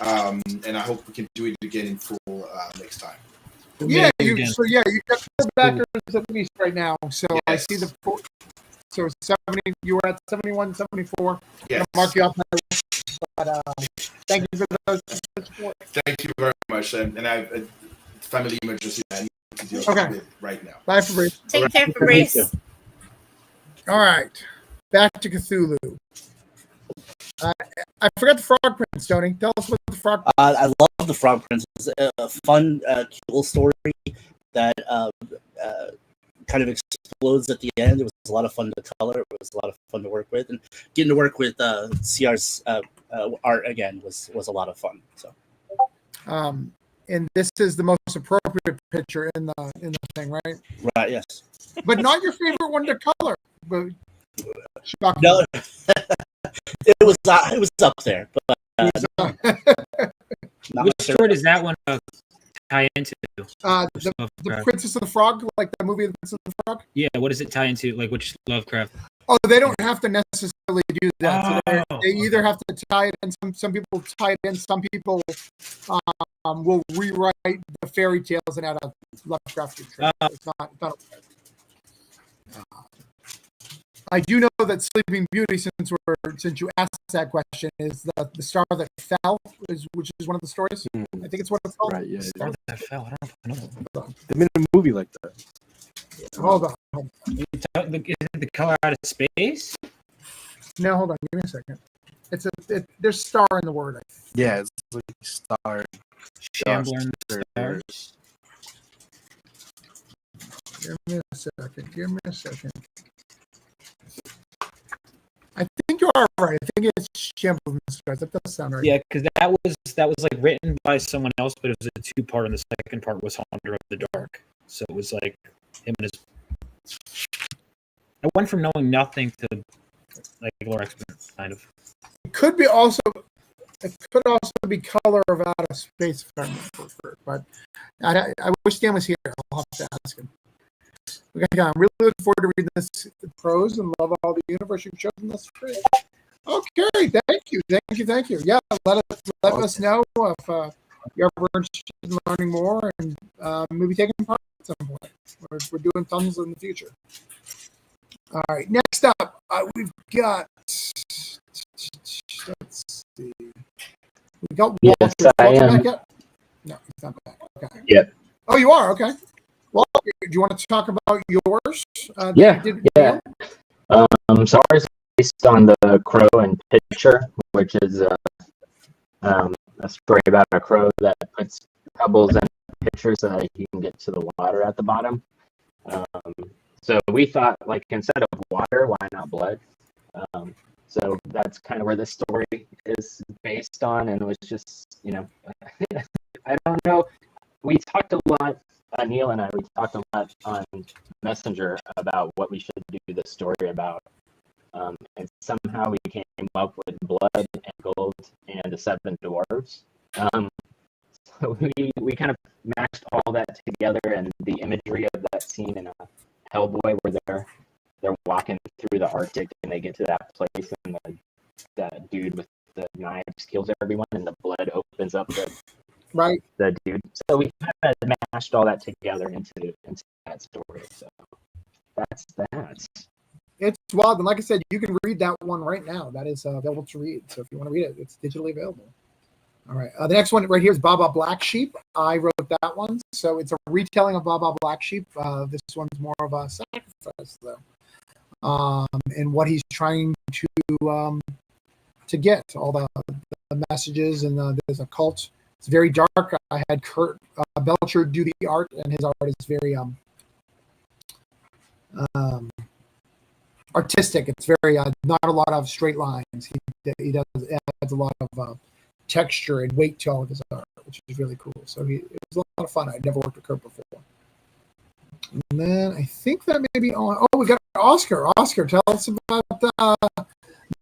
And I hope we can do it again in full next time.
Yeah, you got 4 backers at least right now. So
yes.
I see the 4. So 70, you were at 71, 74.
Yes.
I'll mark you off my list. But thank you for those support.
Thank you very much. And I have a family emergency I need to deal with right now.
Bye, Fabrice.
Take care, Fabrice.
All right. Back to Cthulhu. I forgot the Frog Prince, Tony. Tell us what the Frog Prince
I love the Frog Prince. It's a fun, cool story that kind of explodes at the end. It was a lot of fun to color. It was a lot of fun to work with, and getting to work with CR's art again was a lot of fun. So,
and this is the most appropriate picture in the thing, right?
Right. Yes.
But not your favorite one to color. But
no, it was up there, but
which story does that one tie into?
The Princess of the Frog, like the movie The Princess of the Frog.
Yeah, what does it tie into? Like which Lovecraft?
Oh, they don't have to necessarily do that. So
Oh.
they either have to tie it in. Some people tie it in. Some people will rewrite the fairy tales and add a Lovecraftian treatment. It's not I do know that Sleeping Beauty, since you asked that question, is the star that fell, which is one of the stories. I think it's what it's called.
Right, yeah.
Star that fell. I don't know.
They made a movie like that.
Hold on.
Is it the color out of space?
No, hold on. Give me a second. There's star in the word.
Yeah, it's like Star.
Shambler stars.
Give me a second. I think you are right. I think it's Shambling Stars. That does sound right.
Yeah, because that was like written by someone else, but it was a two-part, and the second part was Haunter of the Dark. So it was like him and his. I went from knowing nothing to like lore expert, kind of.
It could also be Color of Outer Space, if I remember, but I wish Dan was here. I'll have to ask him. I'm really looking forward to reading this prose and love all the universe you've chosen this for. Okay, thank you. Yeah, let us know if you're ever interested in learning more and maybe taking part at some point. We're doing tons in the future. All right, next up, we've got. Let's see. We got Walter.
Yes, I am.
Back yet? No, he's not back. Okay.
Yep.
Oh, you are? Okay. Well, do you want to talk about yours?
Yeah. So ours is based on the Crow and Pitcher, which is a story about a crow that puts pebbles in a pitcher so that he can get to the water at the bottom. So we thought, like, instead of water, why not blood? So that's kind of where the story is based on, and it was just, I don't know. We talked a lot, Neil and I, we talked a lot on Messenger about what we should do the story about. And somehow we came up with blood and gold and the seven dwarves. So we kind of mashed all that together, and the imagery of that scene in Hellboy where they're walking through the Arctic and they get to that place and that dude with the knives kills everyone and the blood opens up the dude. So we kind of mashed all that together into that story. So that's that.
It's wild, and like I said, you can read that one right now. That is available to read. So if you want to read it, it's digitally available. All right. The next one right here is Baba Black Sheep. I wrote that one, so it's a retelling of Baba Black Sheep. This one's more of a sacrifice, though, and what he's trying to get all the messages, and there's a cult. It's very dark. I had Kurt Belcher do the art, and his art is very artistic. It's very not a lot of straight lines. He adds a lot of texture and weight to all of his art, which is really cool. So it was a lot of fun. I'd never worked with Kurt before. And then I think that may be on. Oh, we got Oscar. Oscar, tell us about the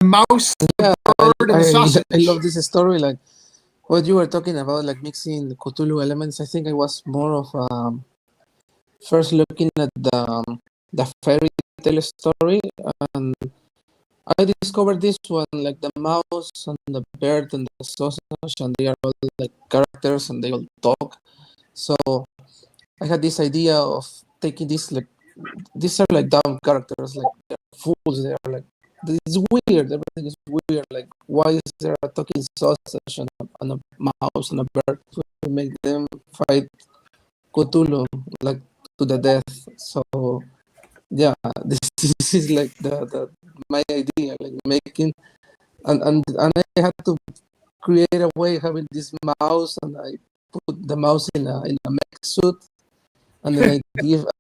mouse, the bird, and the sausage.
I love this story. Like what you were talking about, like mixing the Cthulhu elements. I think I was more of first looking at the fairy tale story, and I discovered this one, like the mouse and the bird and the sausage, and they are all like characters and they all talk. So I had this idea of taking this, like, these are like dumb characters, like they're fools. They are like, it's weird. Everything is weird. Like, why is there a talking sausage and a mouse and a bird to make them fight Cthulhu like to the death? So yeah, this is like the my idea, like making, and I had to create a way having this mouse, and I put the mouse in a mech suit, and then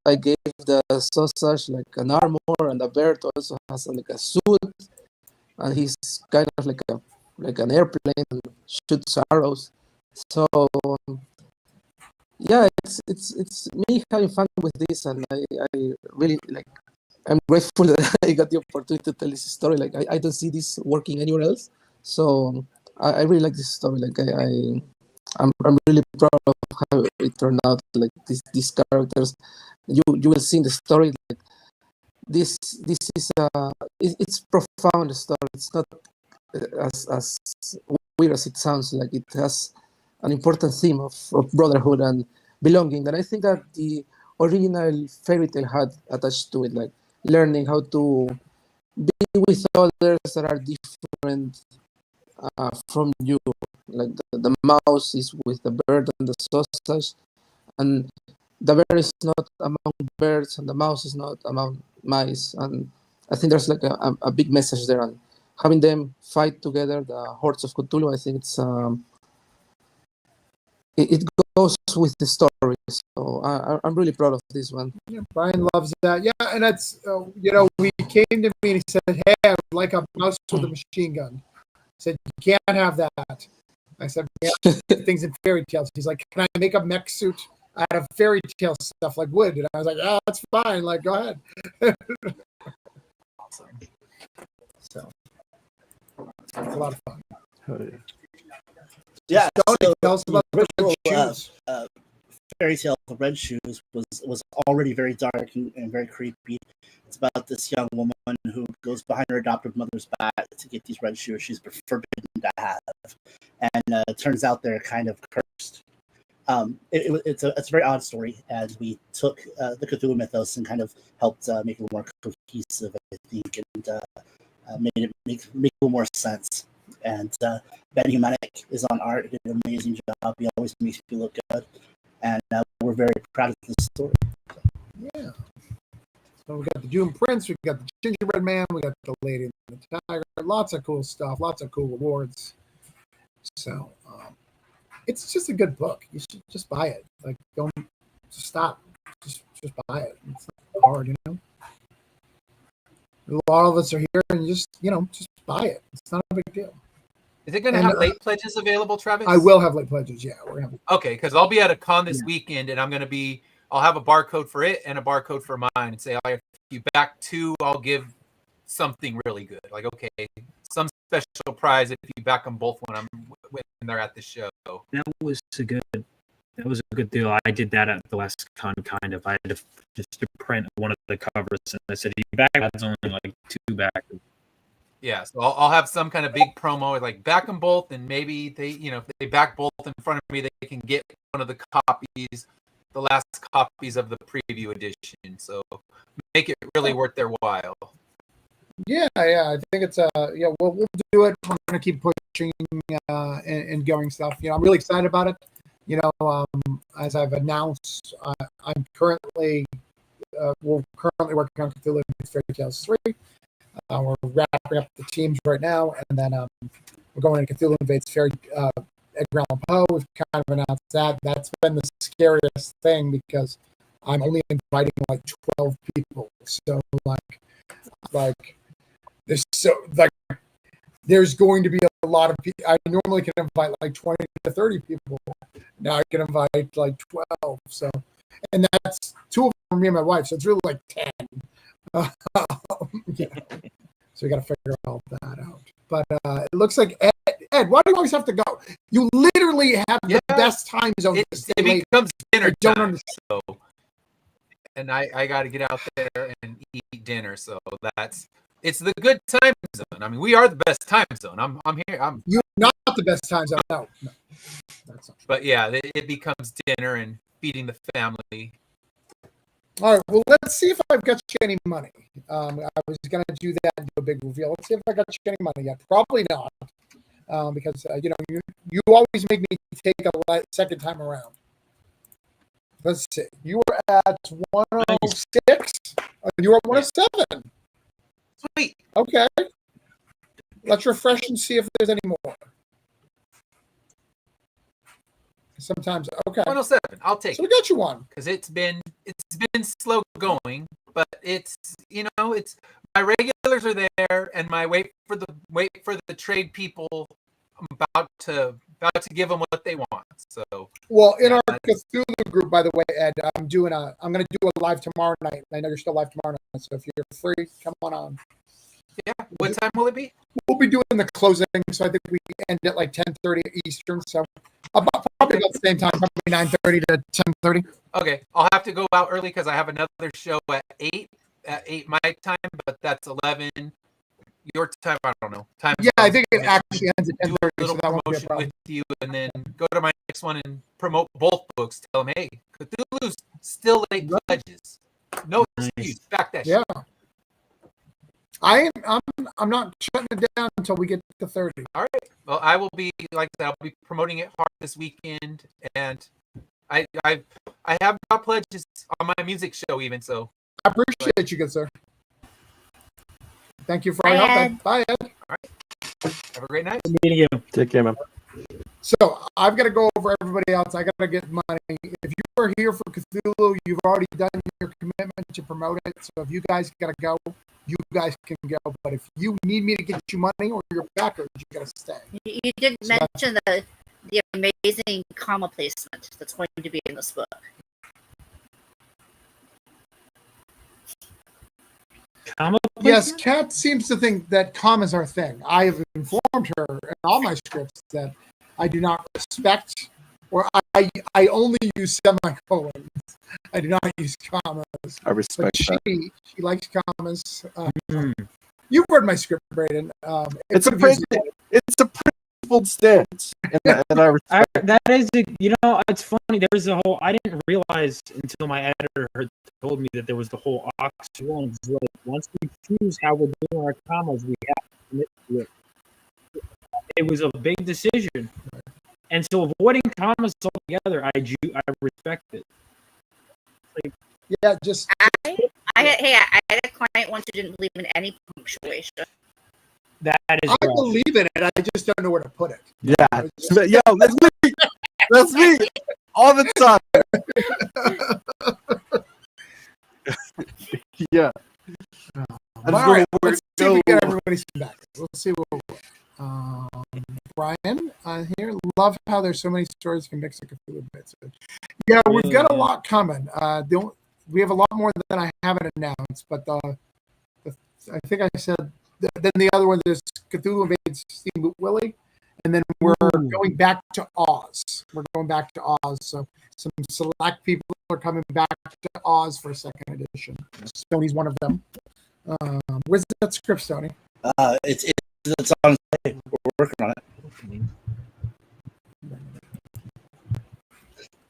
I gave the sausage like an armor, and the bird also has like a suit, and he's kind of like an airplane and shoots arrows. So yeah, it's me having fun with this, and I really like. I'm grateful that I got the opportunity to tell this story. Like I don't see this working anywhere else, so I really like this story. Like I'm really proud of how it turned out. Like these characters, you will see in the story. Like this is it's profound story. It's not as weird as it sounds. Like, it has an important theme of brotherhood and belonging, and I think that the original fairy tale had attached to it, like learning how to be with others that are different from you. Like the mouse is with the bird and the sausage, and the bear is not among birds, and the mouse is not among mice. And I think there's like a big message there, and having them fight together, the hordes of Cthulhu. I think it goes with the story. So I'm really proud of this one.
Yeah, Brian loves that. Yeah, and that's he came to me and he said, "Hey, I would like a mouse with a machine gun." I said, "You can't have that." I said, "Yeah, things in fairy tales." He's like, "Can I make a mech suit out of fairy tale stuff like wood?" And I was like, "Yeah, that's fine. Like, go ahead." Awesome. So it's a lot of fun.
Oh, yeah.
Yeah,
Tony, tell us about the
original,
Red Shoes.
fairy tale of Red Shoes was already very dark and very creepy. It's about this young woman who goes behind her adoptive mother's back to get these red shoes she's forbidden to have, and it turns out they're kind of cursed. It's a very odd story, as we took the Cthulhu mythos and kind of helped make it more cohesive, I think, and made it make a little more sense. And Ben Humanek is on art, did an amazing job. He always makes me look good, and we're very proud of this story.
Yeah. So we got the Doom Prince, we got the Gingerbread Man, we got the Lady and the Tiger. Lots of cool stuff, lots of cool awards. So it's just a good book. You should just buy it. Like, don't just stop. Just buy it. It's not hard, A lot of us are here, and just buy it. It's not a big deal.
Is it going to have late pledges available, Travis?
I will have late pledges. Yeah, we're gonna have.
Okay, because I'll be at a con this weekend, and I'll have a barcode for it and a barcode for mine, and say, if you back 2, I'll give something really good. Like, okay, some special prize if you back them both when they're at the show.
That was a good deal. I did that at the last con, kind of. I had to just print one of the covers, and I said, "You back? That's only like 2 back."
Yeah, so I'll have some kind of big promo, like back them both, and maybe they, if they back both in front of me, they can get one of the copies, the last copies of the preview edition. So make it really worth their while.
Yeah, I think it's we'll do it. We're gonna keep pushing and going stuff. I'm really excited about it. As I've announced, I'm currently we're currently working on Cthulhu Fairy Tales 3. We're wrapping up the teams right now, and then we're going to Cthulhu Invades Fairy Edgar Allan Poe. We've kind of announced that. That's been the scariest thing, because I'm only inviting like 12 people. So there's going to be a lot of people. I normally can invite like 20 to 30 people. Now I can invite like 12. So, and that's 2 of them for me and my wife. So it's really like 10. Yeah. So we got to figure all that out. But it looks like Ed, why do you always have to go? You literally have the best time zone.
It becomes dinner.
I don't
time,
understand.
so, and I got to get out there and eat dinner. So it's the good time zone. I mean, we are the best time zone. I'm here.
You're not the best time zone. No, that's not true.
But yeah, it becomes dinner and feeding the family.
All right, well, let's see if I've got you any money. I was going to do that and do a big reveal. Let's see if I got you any money yet. Probably not, because, you always make me take a second time around. Let's see. You were at 106, and you were at 107.
Sweet.
Okay. Let's refresh and see if there's any more. Sometimes, okay.
107. I'll take
So we got you one.
because it's been slow going, but it's my regulars are there, and my wait for the trade people. I'm about to give them what they want. So
Well, in our Cthulhu group, by the way, Ed, I'm going to do a live tomorrow night. I know you're still live tomorrow night, so if you're free, come on.
yeah, what time will it be?
We'll be doing the closing, so I think we end at like 10:30 Eastern. So probably about the same time, probably 9:30 to 10:30.
Okay, I'll have to go out early because I have another show at 8, at 8 my time, but that's 11 your time. I don't know. Time.
Yeah, I think it actually ends at
do a
10:30,
little
so that won't be a
promotion
problem.
with you, and then go to my next one and promote both books. Tell them, hey, Cthulhu's still late pledges. No excuse. Back that shit.
Yeah. I'm not shutting it down until we get to 30.
All right. Well, I will be like that. I'll be promoting it hard this weekend, and I have got pledges on my music show even. So
I appreciate you, good sir. Thank you for all your
Bye,
help.
Ed.
Ed. Bye, Ed.
have a great night.
Good meeting you.
Take care, man.
So I've got to go over everybody else. I got to get money. If you are here for Cthulhu, you've already done your commitment to promote it. So if you guys got to go, you guys can go. But if you need me to get you money or your backers, you got to stay.
You didn't
So
mention the amazing comma placement that's going to be in this book.
Comma
Yes,
placement?
Kat seems to think that commas are a thing. I have informed her in all my scripts that I do not respect, or I only use semicolons. I do not use commas.
I
But
respect that.
she likes commas.
Hmm.
You've read my script, Braden.
It's a
could have used
it's a principled stance, and I respect.
That is, it's funny. There's a whole. I didn't realize until my editor had told me that there was the whole oxymoron. Like, once we choose how we're doing our commas, we have to commit to it. It was a big decision, and so avoiding commas altogether, I respect it.
Yeah, just
I had a client once who didn't believe in any punctuation.
That is.
I
rough.
believe in it. I just don't know where to put it.
Yeah, yo, that's me. That's me all the time. Yeah. I just
All
don't
right,
know where
let's
to
see if we
go.
get everybody's back. Let's see what Brian here. Love how there's so many stories you can mix a Cthulhu bits. Yeah, we've got a lot coming. We have a lot more than I haven't announced, but I think I said then the other one is Cthulhu Invades Steamboat Willie, and then we're going back to Oz. We're going back to Oz, so some select people are coming back to Oz for a second edition. Stoney's one of them. Where's that script, Stoney?
It's on its way. We're working on it.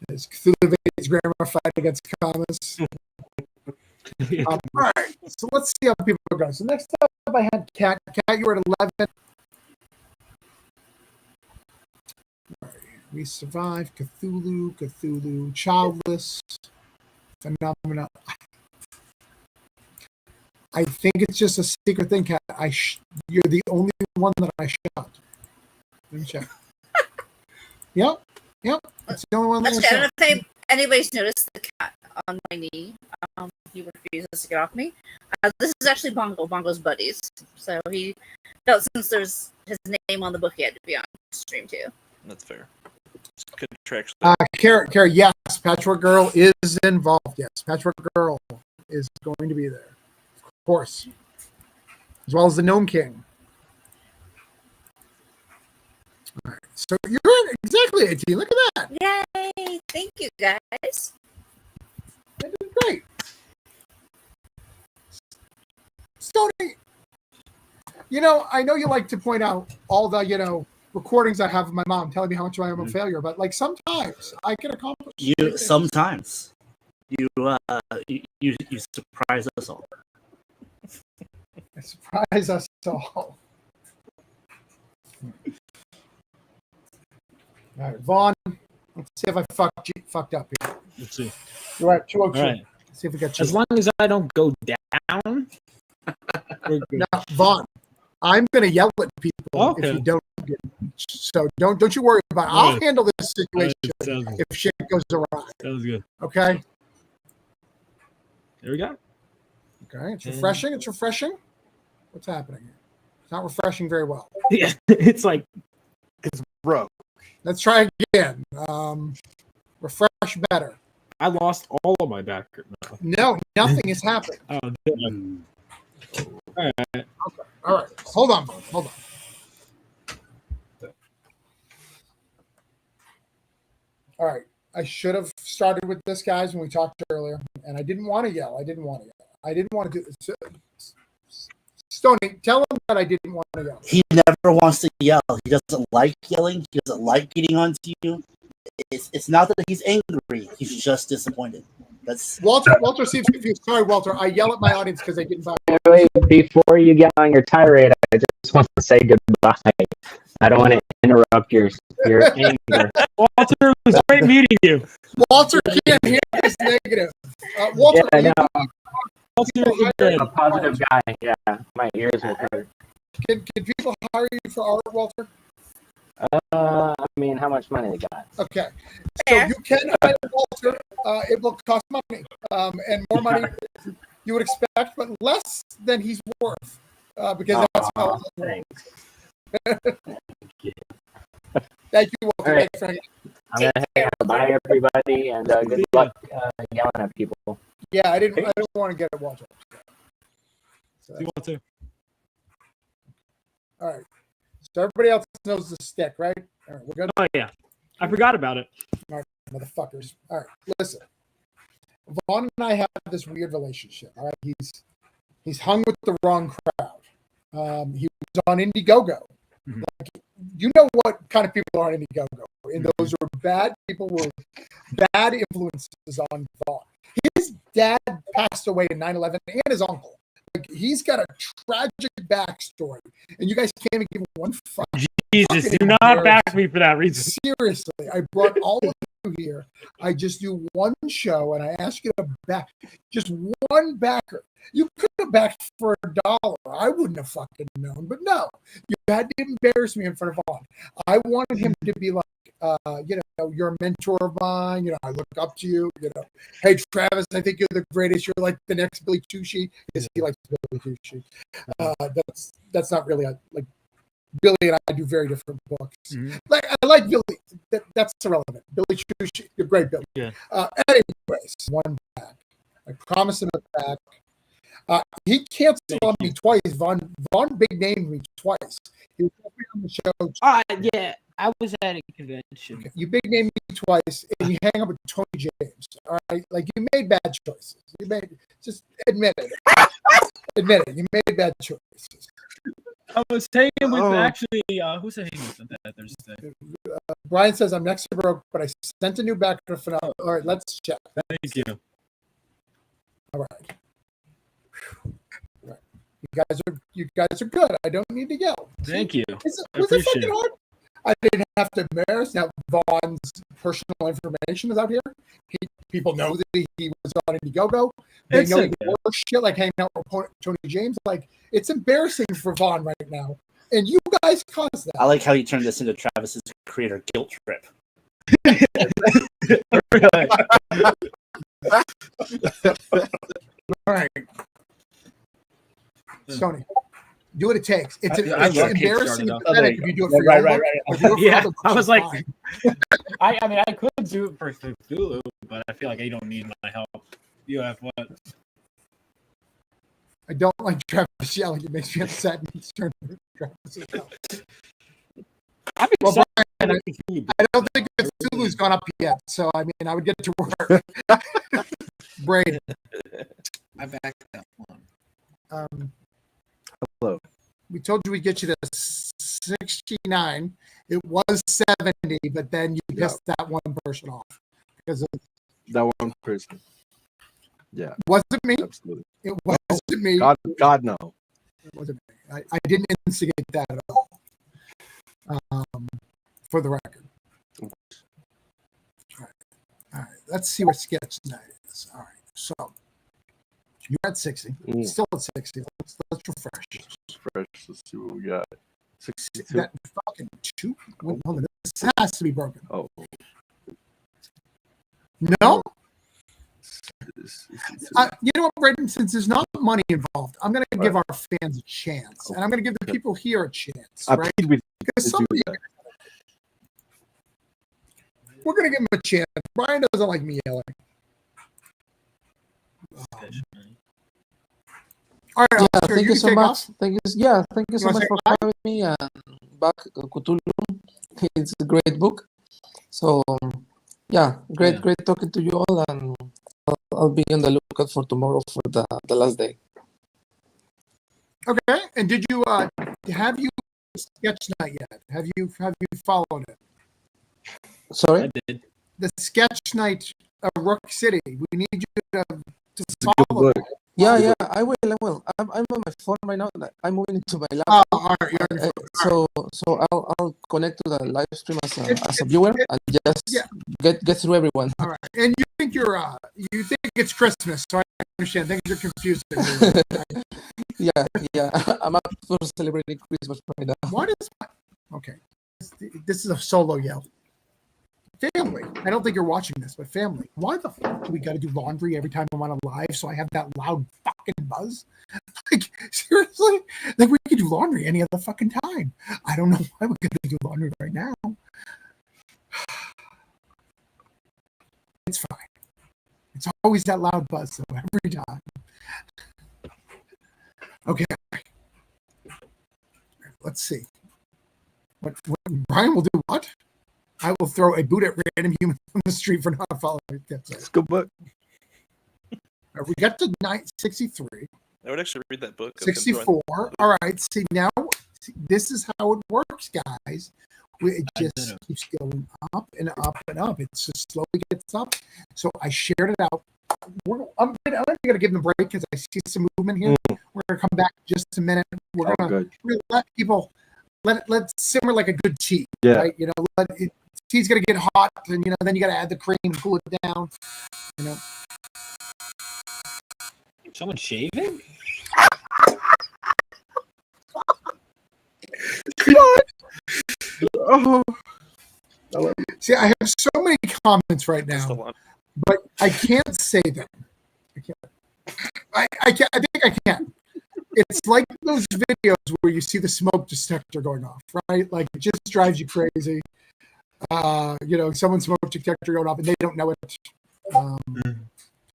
Is Cthulhu Invades Grammar Fight Against Commas. All right, so let's see how people are going. So next up, I had Cat. Cat, you were at 11. All right, we survived Cthulhu, Childless, Phenomena. I think it's just a secret thing, Cat. You're the only one that I shot. Let me check. Yep. That's the only one that I
That's good. I
shot.
don't know if anybody's noticed the cat on my knee. He refuses to get off me. This is actually Bongo's buddies. So he felt since there's his name on the book, he had to be on stream too.
That's fair. It's contractually.
Kara, yes, Patchwork Girl is involved. Yes, Patchwork Girl is going to be there, of course, as well as the Gnome King. All right, so you're in exactly 18. Look at that.
Yay! Thank you guys.
That did great. Stoney, I know you like to point out all the, recordings I have of my mom telling me how much I am a failure, but like sometimes I can accomplish.
Sometimes you surprise us all.
Surprise us all. All right, Vaughn. Let's see if I fucked up here.
Let's see.
You're at 202.
All right.
Let's see if we got
As long as I don't go down. We're good.
Now, Vaughn, I'm going to yell at people
Okay.
if you don't get. So don't you worry about it. I'll
Right.
handle this situation
Sounds good.
if shit goes awry.
Sounds good.
Okay.
There we go.
Okay. It's refreshing. It's refreshing. What's happening here? It's not refreshing very well.
Yeah, it's like
It's broke.
Let's try again. Refresh better.
I lost all of my back.
No, nothing is happening.
Oh, good. All right.
All right. Hold on. All right. I should have started with this, guys, when we talked earlier, and I didn't want to yell. I didn't want to do this. Stoney, tell him that I didn't want to yell.
He never wants to yell. He doesn't like yelling. He doesn't like getting onto you. It's not that he's angry. He's just disappointed. That's
Walter seems confused. Sorry, Walter. I yell at my audience because they didn't buy.
Wait, before you get on your tirade, I just want to say goodbye. I don't want to interrupt your anger.
Walter, it was great meeting you.
Walter can't hear this negative. Walter,
Yeah, I know.
Walter,
I'm a positive guy. Yeah, my ears will hurt.
can people hire you for art, Walter?
I mean, how much money they got?
Okay. So you can hire Walter. It will cost money, and more money you would expect, but less than he's worth, because that's how.
Thanks.
Thank you, Walter.
All right.
Thanks, Frank.
I'm gonna hang out. Bye, everybody, and good luck yelling at people.
Yeah, I don't want to get it, Walter. So,
you want to?
all right. So everybody else knows the stick, right? All right, we're good.
Oh yeah, I forgot about it.
All right, motherfuckers. All right, listen. Vaughn and I have this weird relationship. All right, he's hung with the wrong crowd. He was on Indiegogo.
Mhm.
Like, you know what kind of people are on Indiegogo, and those are bad people with bad influences on Vaughn. His dad passed away in 9/11, and his uncle. Like, he's got a tragic backstory, and you guys can't even give him one fuck.
Jesus, do not back me for that reason.
Seriously, I brought all of you here. I just do one show, and I ask you to back just one backer. You could have backed for $1. I wouldn't have fucking known, but no, you had to embarrass me in front of Vaughn. I wanted him to be like, you're a mentor of mine. You know, I look up to you. You know, hey Travis, I think you're the greatest. You're like the next Billy Tucci. Because he likes Billy Tucci. That's not really like. Billy and I do very different books.
Mhm.
Like, I like Billy. That's irrelevant. Billy Tucci, you're great, Billy.
Yeah.
Anyways, one back. I promised him a back. He canceled on me twice. Vaughn big named me twice. He was on the show.
Yeah, I was at a convention.
You big named me twice, and you hang up with Tony James. All right, like, you made bad choices. Just admit it. Admit it. You made bad choices.
I was hanging with actually. Who's I hanging with on that Thursday?
Brian says I'm next to broke, but I sent a new back to Finale. All right, let's check.
Thank you.
All right. Right. You guys are good. I don't need to yell.
Thank you.
Was it
appreciate
fucking
it.
hard? I didn't have to embarrass. Now Vaughn's personal information is out here. People know that he was on Indiegogo. They
It's
know
okay.
the worst shit, like hanging out with Tony James. Like, it's embarrassing for Vaughn right now, and you guys caused that.
I like how you turned this into Travis's creator guilt trip.
All right, Tony, do what it takes. It's
I love
embarrassing
Kickstarter,
and
though.
pathetic if you do it for your
Right.
book, or do it for
Yeah,
other books,
I was
it's
like,
fine.
I mean, I could do it for Cthulhu, but I feel like you don't need my help. You have what?
I don't like Travis yelling. It makes me upset and concerned.
I'm
Well,
excited.
Brian,
about Cthulhu,
I don't think Cthulhu's gone up yet, so I mean, I would get to work. Braid.
I backed that one.
Hello.
We told you we'd get you to 69. It was 70, but then you pissed that one person off because it
That one person. Yeah,
wasn't me.
absolutely.
It wasn't me.
God no.
It wasn't me. I didn't instigate that at all. For the record. All right. Let's see what sketch tonight is. All right. So you're at 60. Still at 60. Let's refresh.
Fresh. Let's see what we got. 62.
That fucking two. Hold on. This has to be broken.
Oh.
No?
It's-
You know what, Braden? Since there's not money involved, I'm going to give our fans a chance, and I'm going to give the people here a chance,
I
right?
plead with
Because
you
some
to
of
do
you,
that.
we're going to give them a chance. Brian doesn't like me yelling. All right,
Yeah,
Oscar,
thank you
can
so
take
much.
off.
Thank you so
wanna
much
say
for
bye?
having me. And back Cthulhu, it's a great book. So yeah, great talking to you all, and I'll be on the lookout for tomorrow for the last day.
Okay. And did you have you sketch night yet? Have you followed it?
Sorry.
I did.
The sketch night of Rook City. We need you to
It's a good
follow.
book.
Yeah, I will. I'm on my phone right now. I'm moving into my
Oh,
laptop.
all right. You're on your phone.
So I'll connect to the live stream as a
It's-
viewer
it-
and just
yeah.
get through everyone.
All right. And you think you think it's Christmas, so I understand. Things are confusing.
Yeah. I'm up for celebrating Christmas right now.
What is okay? This is a solo yell. Family. I don't think you're watching this, but family. Why the fuck do we got to do laundry every time I'm on a live? So I have that loud fucking buzz. Like seriously, like we could do laundry any other fucking time. I don't know why we're gonna do laundry right now. It's fine. It's always that loud buzz though every time. Okay. Let's see. What Brian will do what? I will throw a boot at random human on the street for not following it.
It's a good book.
We got to 63,
I would actually read that book. I've been throwing-
64. All right. See, now this is how it works, guys. It just keeps going up and up and up. It just slowly gets up. So I shared it out. I'm gonna give them a break because I see some movement here. We're gonna come back in just a minute. We're gonna let people let it simmer like a good tea.
Yeah.
Right. You know, tea's gonna get hot, and then you gotta add the cream and cool it down. You know.
Someone shaving?
Oh. See, I have so many comments right
That's the
now,
one.
but I can't say them. I can't. I can't. I think I can. It's like those videos where you see the smoke detector going off, right? Like it just drives you crazy. Someone's smoke detector going off and they don't know it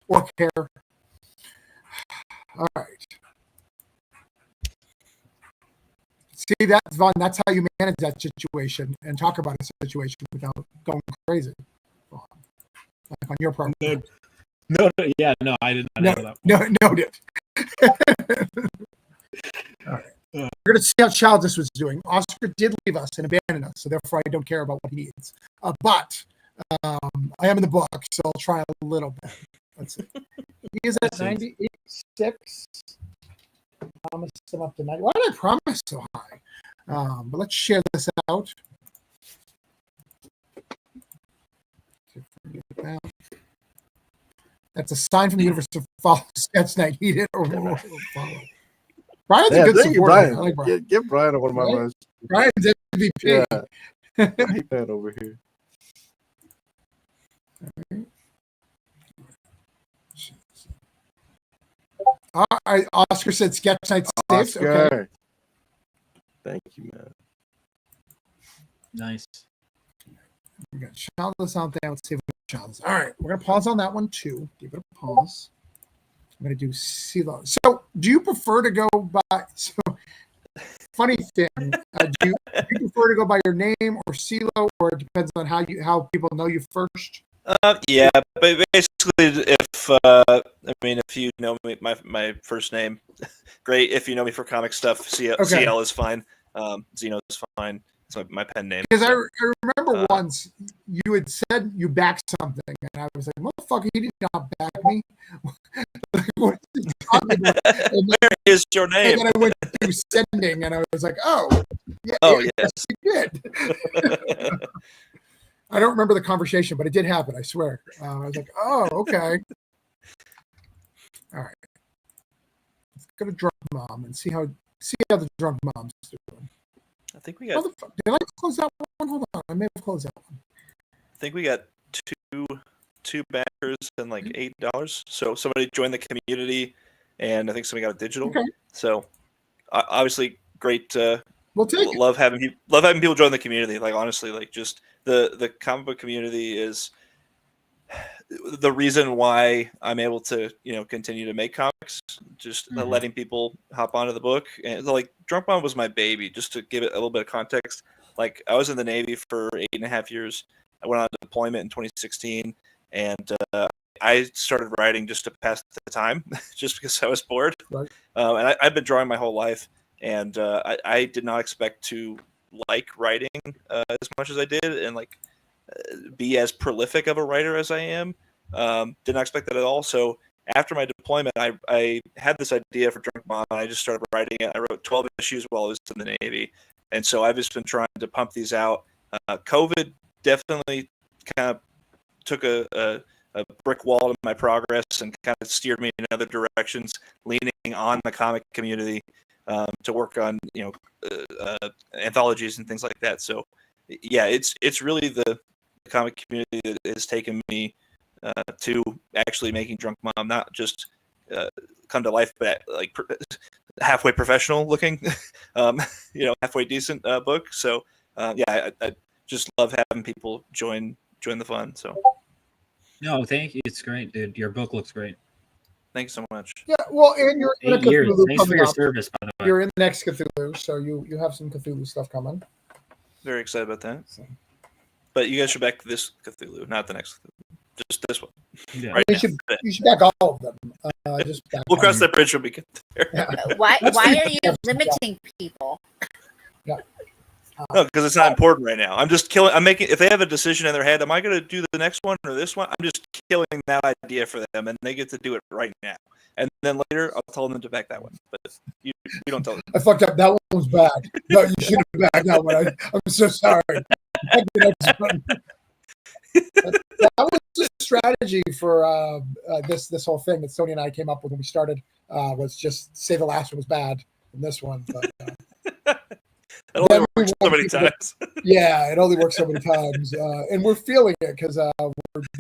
or care. All right. See that, Vaughn? That's how you manage that situation and talk about a situation without going crazy. Vaughn. Like on your program.
No, I did not know that.
No, noted. All right. We're going to see how Childish was doing. Oscar did leave us and abandon us, so therefore I don't care about what he needs. But I am in the book, so I'll try a little bit. Let's see. He is at 98.6. Promise him up to 90. Why did I promise so high? But let's share this out. That's a sign from the universe to follow sketch night. Eat it or follow. Brian's a good supporter.
Brian.
I like Brian.
Get Brian on one of my
Right?
lines.
Brian's MVP.
Yeah. I hate that over here.
All right, Oscar said sketch night safe. Okay.
Oscar. Thank you, man.
Nice.
We got Childless out there. Let's see if we got Childless. All right, we're gonna pause on that one too. Give it a pause. I'm gonna do CeeLo. So, do you prefer to go by? So, funny thing. Do you prefer to go by your name or CeeLo, or it depends on how people know you first?
Yeah, but basically, if you know me, my first name, great. If you know me for comic stuff, CL is fine. Zeno is fine. It's my pen name.
Because I remember once you had said you backed something, and I was like, "Motherfucker, he did not back me." What is he talking about?
Where is your name?
And then I went to sending, and I was like, "Oh, yeah,
yes,
you did." I don't remember the conversation, but it did happen. I swear. I was like, "Oh, okay." All right. Let's go to Drunk Mom and see how the Drunk Mom's doing.
I think we got.
Did I close that one? Hold on, I may have closed that one.
I think we got two backers and like $8. So somebody joined the community, and I think somebody got a digital.
Okay.
So obviously, great.
We'll take it.
Love having people join the community. Like honestly, like just the comic book community is the reason why I'm able to continue to make comics. Just letting people hop onto the book, and like Drunk Mom was my baby. Just to give it a little bit of context, like I was in the Navy for 8.5 years. I went on deployment in 2016, and I I started writing just to pass the time, just because I was bored.
Right.
And I've been drawing my whole life, and I did not expect to like writing as much as I did, and like be as prolific of a writer as I am. Did not expect that at all. So after my deployment, I had this idea for Drunk Mom, and I just started writing it. I wrote 12 issues while I was in the Navy, and so I've just been trying to pump these out. COVID definitely kind of took a brick wall to my progress and kind of steered me in other directions, leaning on the comic community to work on anthologies and things like that. So yeah, it's really the comic community that has taken me to actually making Drunk Mom not just come to life, but like halfway professional looking, halfway decent book. So I just love having people join the fun. So
No, thank you. It's great, dude. Your book looks great.
thank you so much.
Yeah, well, and you're in a
8 years.
Cthulhu
Thanks for
coming
your
up.
service, by the way.
You're in the next Cthulhu, so you have some Cthulhu stuff coming.
Very excited about that. But you guys should back this Cthulhu, not the next Cthulhu. Just this one.
Yeah.
Right
You
now.
should back all of them. Just back
We'll cross
one.
that bridge when we get there.
Why
That's
are
the-
you limiting people?
No, because it's not important right now. I'm just killing. I'm making. If they have a decision in their head, am I going to do the next one or this one? I'm just killing that idea for them, and they get to do it right now. And then later, I'll tell them to back that one. But you don't tell them.
I fucked up. That one was bad. No, you should have backed that one. I'm so sorry. Back the next one. That was the strategy for this whole thing that Sony and I came up with when we started. Was just say the last one was bad and this one. But,
It only
then we
works so
want
many
people to-
times.
yeah, it only works so many times, and we're feeling it because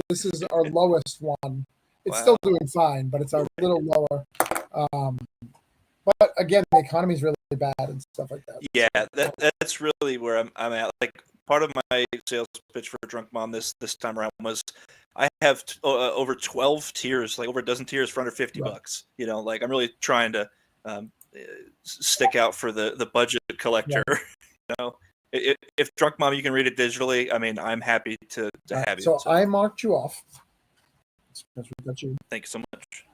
this is our lowest one. It's
Wow.
still doing fine, but it's a little lower. But again, the economy's really bad and stuff like that.
Yeah, that's really where I'm at. Like part of my sales pitch for Drunk Mom this time around was I have over 12 tiers, like over a dozen tiers for under $50.
Right.
Like I'm really trying to stick out for the budget collector. If Drunk Mom you can read it digitally, I mean I'm happy to have you.
So I marked you off. Because we got you.
Thank you so much.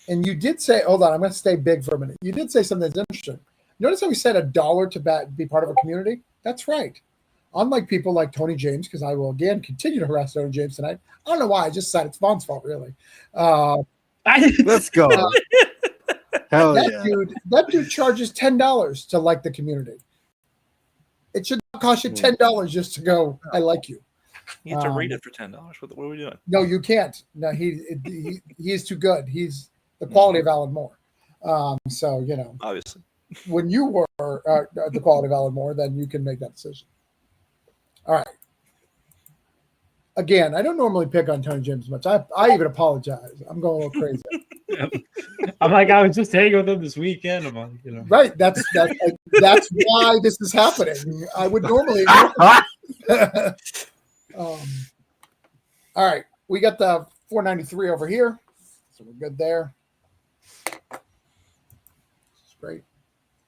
And you did say, hold on, I'm going to stay big for a minute. You did say something that's interesting. Notice how we said $1 to be part of a community? That's right. Unlike people like Tony James, because I will again continue to harass Tony James tonight. I don't know why. I just said it's Vaughn's fault, really.
Let's go. Hell yeah.
That dude charges $10 to like the community. It should not cost you $10 just to go, I like you.
You have to read it for $10. What are we doing?
No, you can't. No, he is too good. He's the quality of Alan Moore. So,
Obviously.
when you were the quality of Alan Moore, then you can make that decision. All right. Again, I don't normally pick on Tony James much. I even apologize. I'm going a little crazy.
I'm like, I was just hanging with him this weekend. I'm like,
Right. That's why this is happening. I would normally. All right. We got the 493 over here. So we're good there. That's great.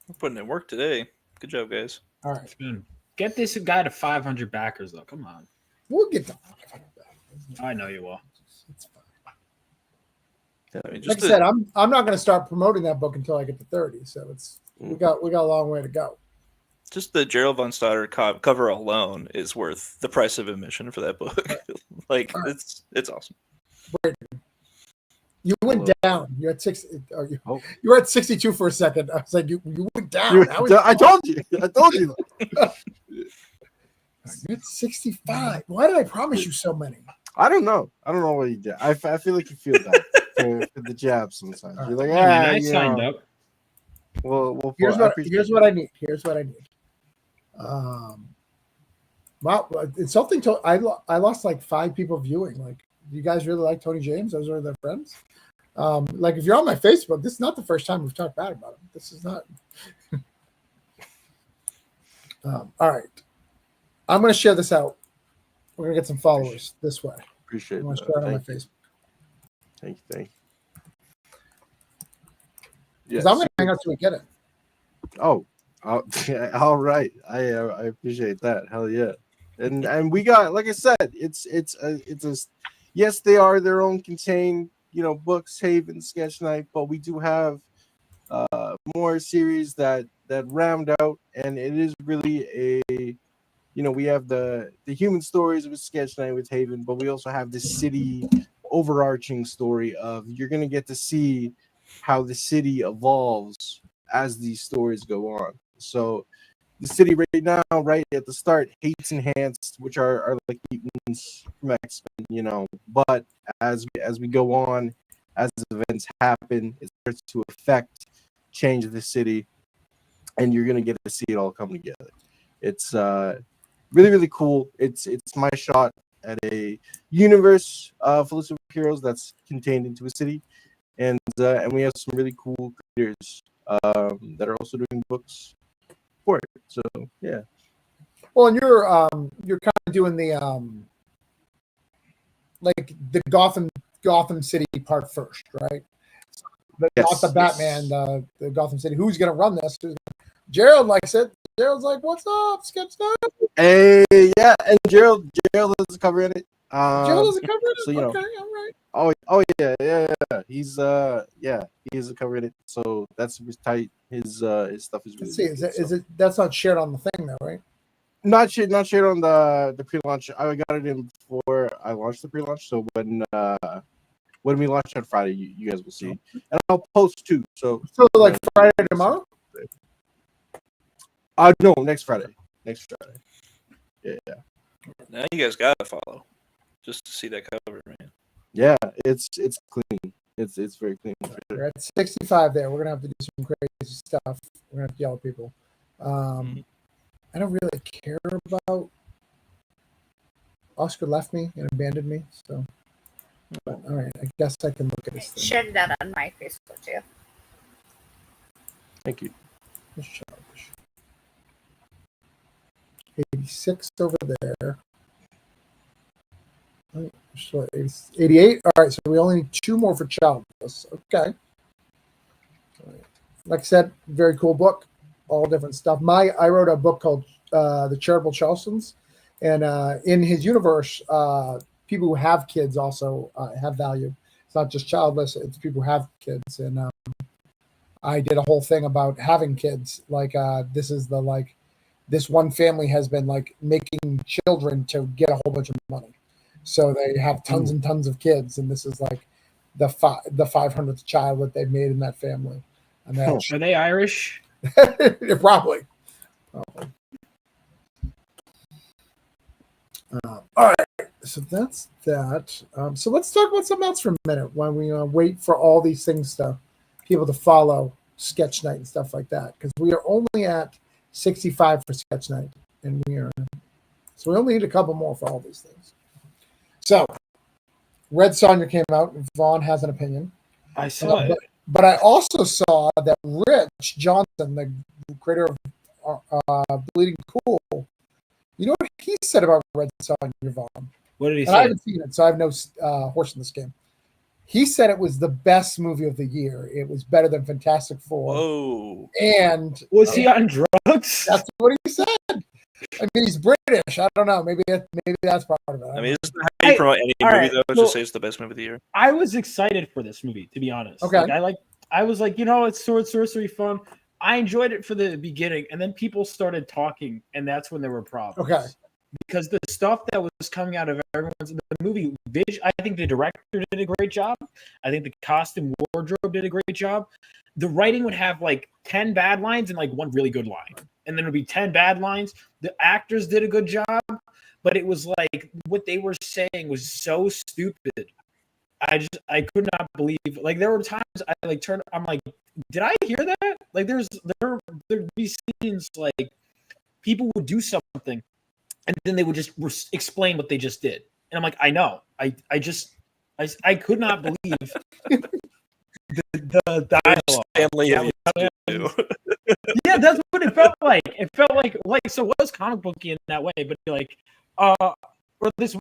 We're putting in work today. Good job, guys.
All right.
get this guy to 500 backers, though. Come on.
We'll get to 500 backers.
I know you will.
It's fine.
Yeah, I mean,
Like I said, I'm not going to start promoting that book until I get to 30. So we got a long way to go.
Just the Gerald von Stoddard cover alone is worth the price of admission for that book. Like it's awesome.
You went down. You're at 6. You were at 62 for a second. I was like, you went down.
I told you. I told you.
You're at 65. Why did I promise you so many?
I don't know. I don't know what you did. I feel like you feel that for the jab sometimes. You're like,
I signed up.
Well,
here's what I need. Wow, it's something to I lost like 5 people viewing. Like, you guys really like Tony James? Those are their friends. Like, if you're on my Facebook, this is not the first time we've talked bad about him. This is not. All right, I'm going to share this out. We're going to get some followers this way.
Appreciate
I'm going to
that.
share it on my
Thank you.
Facebook.
Thank you.
Because I'm going to hang out till we get it.
Oh, yeah, all right. I appreciate that. Hell yeah. And we got, like I said, it's a yes, they are their own contained, books, Haven, Sketch Night, but we do have more series that round out, and it is really we have the human stories with Sketch Night with Haven, but we also have the city overarching story of you're going to get to see how the city evolves as these stories go on. So the city right now, right at the start, hates enhanced, which are like mutants from X-Men, but as we go on, as events happen, it starts to affect, change the city, and you're gonna get to see it all come together. It's really, really cool. It's my shot at a universe full of superheroes that's contained into a city, and we have some really cool creators that are also doing books for it. So yeah.
Well, and you're kind of doing the like the Gotham City part first, right? But
Yes,
not the Batman, the Gotham City. Who's going to run this? Gerald likes it. Gerald's like, "What's up, Sketch Night?"
Hey, yeah, and Gerald is covering it.
Gerald is covering it.
So
Okay, all right.
Oh yeah. He's he is covering it. So that's super tight. His stuff is really.
Let's see.
good,
Is it that's not shared on the thing though, right?
Not shared on the pre-launch. I got it in before I launched the pre-launch. So when we launch on Friday, you guys will see, and I'll post too. So
like Friday tomorrow.
No, next Friday. Yeah.
Now you guys gotta follow, just to see that cover, man.
Yeah, it's clean. It's very clean. For sure.
We're at 65 there. We're gonna have to do some crazy stuff. We're gonna have to yell at people. I don't really care about Oscar left me and abandoned me. So, but, all right, I guess I can look at this thing.
Shared that on my Facebook too.
Thank you.
86 over there. 88. All right, so we only need 2 more for Childless. Okay. Like I said, very cool book. All different stuff. I wrote a book called The Charitable Charlestons, and in his universe, people who have kids also have value. It's not just childless; it's people who have kids. And I did a whole thing about having kids. Like this one family has been like making children to get a whole bunch of money, so they have tons and tons of kids, and this is like the 500th child that they've made in that family. And
are they Irish?
Probably. All right, so that's that. So let's talk about something else for a minute while we wait for all these things people to follow Sketch Night and stuff like that, because we are only at 65 for Sketch Night, and so we only need a couple more for all these things. So Red Sonja came out. Vaughn has an opinion.
I saw it.
But I also saw that Rich Johnson, the creator of Bleeding Cool, you know what he said about Red Sonja, Vaughn?
What did he
and
say?
I haven't seen it, so I have no horse in this game. He said it was the best movie of the year. It was better than Fantastic Four.
Oh.
And
was he on drugs?
That's what he said. I mean, he's British. I don't know. Maybe that's part of it.
I mean, isn't how you promote any movie though?
Well,
Just say it's the best movie of the year.
I was excited for this movie, to be honest.
Okay.
I was like, it's sword sorcery fun. I enjoyed it for the beginning, and then people started talking, and that's when there were problems.
Okay.
Because the stuff that was coming out of everyone's the movie, I think the director did a great job. I think the costume wardrobe did a great job. The writing would have like 10 bad lines and like one really good line, and then it would be 10 bad lines. The actors did a good job, but it was like what they were saying was so stupid. I could not believe. Like there were times I like turned. I'm like, did I hear that? Like there'd be scenes like people would do something, and then they would just explain what they just did, and I'm like, I know. I could not believe the dialogue.
Stanley,
yeah, that's what it felt like. It felt like so it was comic booky in that way, but like or there's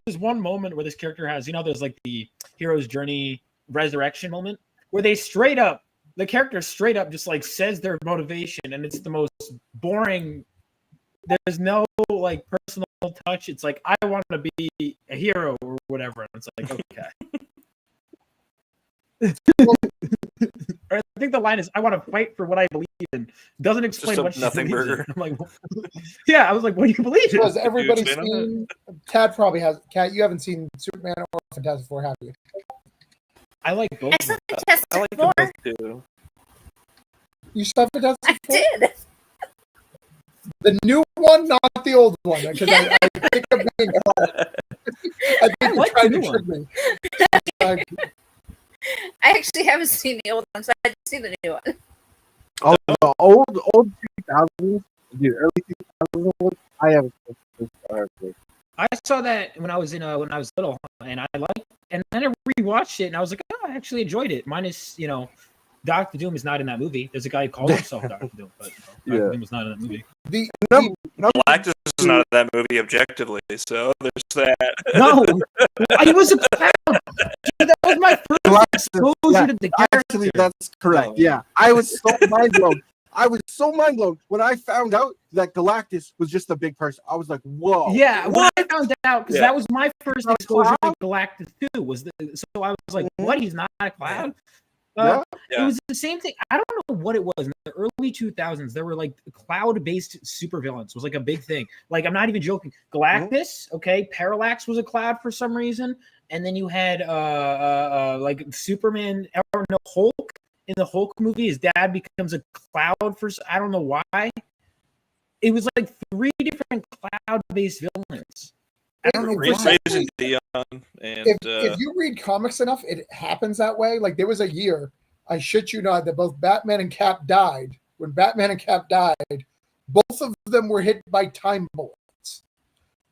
this one moment where this character has, there's like the hero's journey resurrection moment where the character straight up just like says their motivation, and it's the most boring there's no like personal touch. It's like I want to be a hero or whatever. And it's like okay. Or I think the line is I want to fight for what I believe in. Doesn't explain
Just a
what she
nothing
believes in.
burger.
I'm like, yeah, I was like, what do you believe in?
Has everybody
expand on
seen? Cat probably has. Cat, you haven't seen Superman or Fantastic Four, have you?
I like both.
I saw Fantastic
I like them
Four.
both too.
You saw Fantastic
I
Four?
did.
The new one, not the old one, because I think I'm being caught. I think you're
like
trying
the
to
new
trick me.
I actually haven't seen the old one, so I didn't see the new one.
Oh, the old 2000s, dude, early 2000s. I have.
I saw that when I was little, and I liked, and then I rewatched it, and I was like, oh, I actually enjoyed it. Minus, Doctor Doom is not in that movie. There's a guy who calls himself Doctor Doom, but Doctor Doom was not in that movie.
Galactus is not in that movie objectively, so there's that.
No, he was a clown. Dude, that was my first exposure to the character.
Actually, that's correct. Yeah, I was so mind blown. I was so mind blown when I found out that Galactus was just a big person. I was like, "Whoa!"
Yeah, when I found out, because
Yeah.
that was my first exposure to Galactus too. So I was like, "What? He's not a clown?" It was the same thing. I don't know what it was. In the early 2000s, there were like cloud-based supervillains. Was like a big thing. Like I'm not even joking. Galactus, okay, Parallax was a cloud for some reason, and then you had like Superman or no Hulk. In the Hulk movie, his dad becomes a cloud for I don't know why. It was like 3 different cloud-based villains. I don't know
Reese
why.
and Dion, and
If you read comics enough, it happens that way. Like there was a year, I shit you not, that both Batman and Cap died. When Batman and Cap died, both of them were hit by time bullets.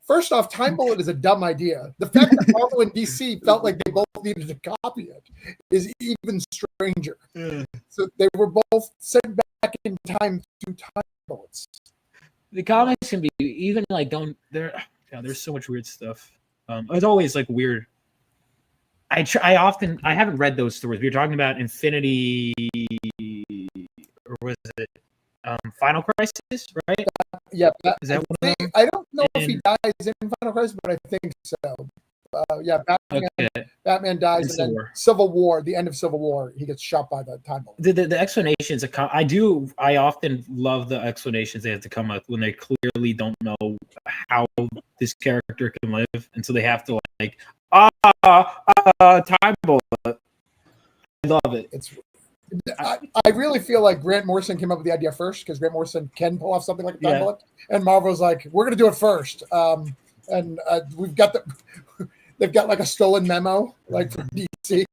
First off, time bullet is a dumb idea. The fact that Marvel and DC felt like they both needed to copy it is even stranger. So they were both sent back in time through time bullets.
The comics can be even like there's so much weird stuff. It's always like weird. I haven't read those stories. We were talking about Infinity, or was it Final Crisis, right?
Yeah,
Is that one of them?
I don't know if he dies in Final Crisis, but I think so. Batman dies, and then Civil War, the end of Civil War, he gets shot by the time bullet.
The explanations, I often love the explanations they have to come up when they clearly don't know how this character can live, and so they have to like time bullet. I love it.
I really feel like Grant Morrison came up with the idea first because Grant Morrison can pull off something like a time bullet, and Marvel's like, we're going to do it first. And we've got they've got like a stolen memo, like from DC.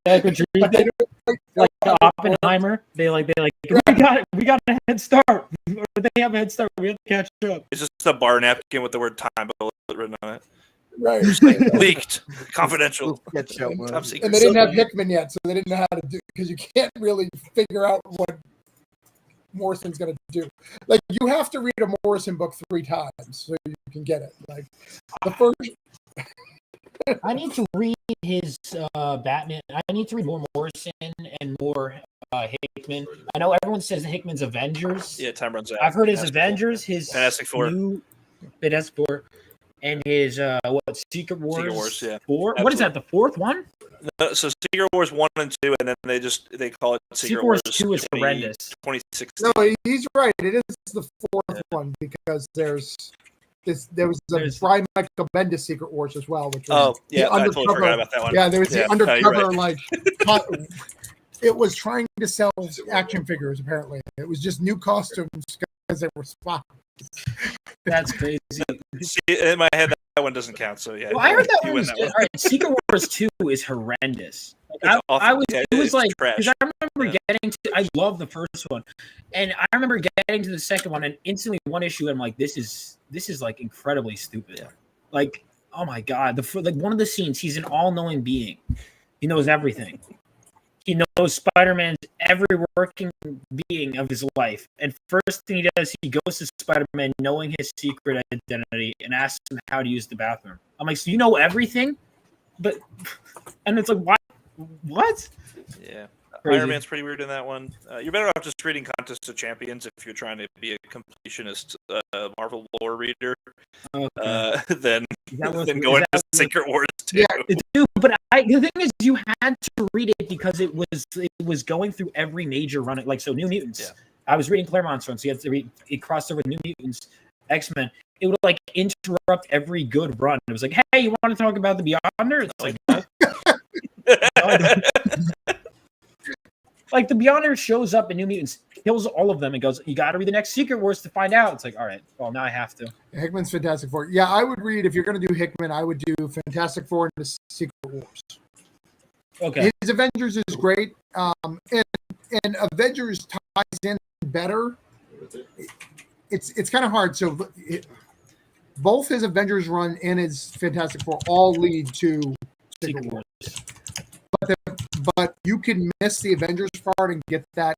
Like Oppenheimer, they we got a head start. Or they have a head start. We have to catch up.
it's just a bar napkin with the word time bullet written on it.
Right.
Leaked, confidential.
And
Top secret.
they didn't have Hickman yet, so they didn't know how to do because you can't really figure out what Morrison's going to do. Like you have to read a Morrison book 3 times so you can get it. Like the first.
I need to read his Batman. I need to read more Morrison and more Hickman. I know everyone says Hickman's Avengers.
Yeah, time runs out.
I've heard his
Fantastic
Avengers,
Four.
his
Fantastic Four.
new Fantastic Four, and his Secret Wars.
Secret Wars, yeah.
4. What is that? The 4th one?
No, so Secret Wars 1 and 2, and then they call it
Secret Wars 2 is horrendous.
2016.
No, he's right. It is the 4th one because there was a Brian Michael Bendis Secret Wars as well, which was
I totally forgot about that one.
Yeah, there was the undercover
right.
it was trying to sell action figures. Apparently, it was just new costumes because they were spies.
That's crazy.
See, in my head, that one doesn't count. So yeah,
Well, I heard that
you
one
win
was
that
good.
one.
All right, Secret Wars 2 is horrendous.
It's awful. Yeah,
It was
it's
like
trash.
because I remember getting to. I love the first one, and I remember getting to the second one, and instantly one issue, I'm like, this is like incredibly stupid. Yeah. Like, oh my god, like one of the scenes, he's an all-knowing being. He knows everything. He knows Spider-Man's every working being of his life. And first thing he does, he goes to Spider-Man knowing his secret identity and asks him how to use the bathroom. I'm like, so you know everything? And it's like, why? What?
Yeah.
Crazy.
Iron Man's pretty weird in that one. You're better off just reading Contest of Champions if you're trying to be a completionist Marvel lore reader
Okay.
than
That was-
than
is
going
that
to
what-
Secret Wars 2.
Yeah,
Dude, but the thing is, you had to read it because it was going through every major run. Like, so New Mutants.
Yeah.
I was reading Claremont's run, so you had to read. It crossed over New Mutants, X-Men. It would like interrupt every good run. It was like, hey, you want to talk about the Beyonder? It's like, no. Like the Beyonder shows up in New Mutants, kills all of them, and goes, "You got to read the next Secret Wars to find out." It's like, all right, well now I have to.
Hickman's Fantastic Four. Yeah, I would read, if you're going to do Hickman, I would do Fantastic Four and the Secret Wars.
Okay.
His Avengers is great. And Avengers ties in better. It's kind of hard. So both his Avengers run and his Fantastic Four all lead to Secret Wars. But you can miss the Avengers part and get that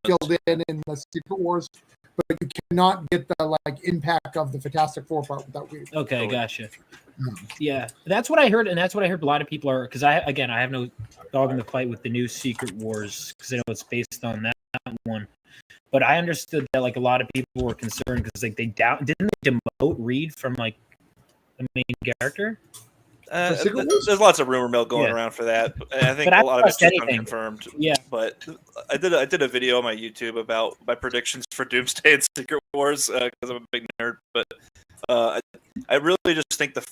filled in the Secret Wars, but you cannot get the impact of the Fantastic Four part without reading.
Okay, gotcha. Yeah, that's what I heard, and that's what I heard. A lot of people are, because I have no dog in the fight with the new Secret Wars because I know it's based on that one. But I understood that a lot of people were concerned because didn't they demote Reed from the main character.
There's lots of rumor mill going around for that, and I think
But I
a lot of it's
trust
just
anything.
unconfirmed.
Yeah.
But I did a video on my YouTube about my predictions for Doomsday and Secret Wars because I'm a big nerd. But I really just think in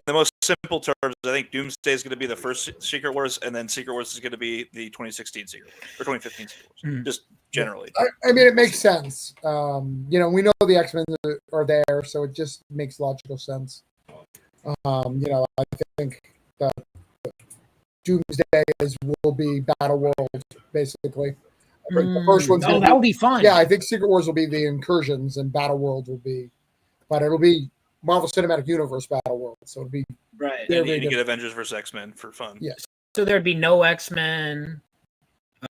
the most simple terms, I think Doomsday is going to be the first Secret Wars, and then Secret Wars is going to be the 2016 Secret Wars, or 2015 Secret Wars, just generally.
I mean, it makes sense. We know the X-Men are there, so it just makes logical sense. I think that Doomsday will be Battle World, basically. The first one's
that would be fun.
Yeah, I think Secret Wars will be the incursions, and Battle World will be, but it'll be Marvel Cinematic Universe Battle World, so it'll be
right.
And you get Avengers vs X-Men for fun.
Yeah.
So there'd be no X-Men.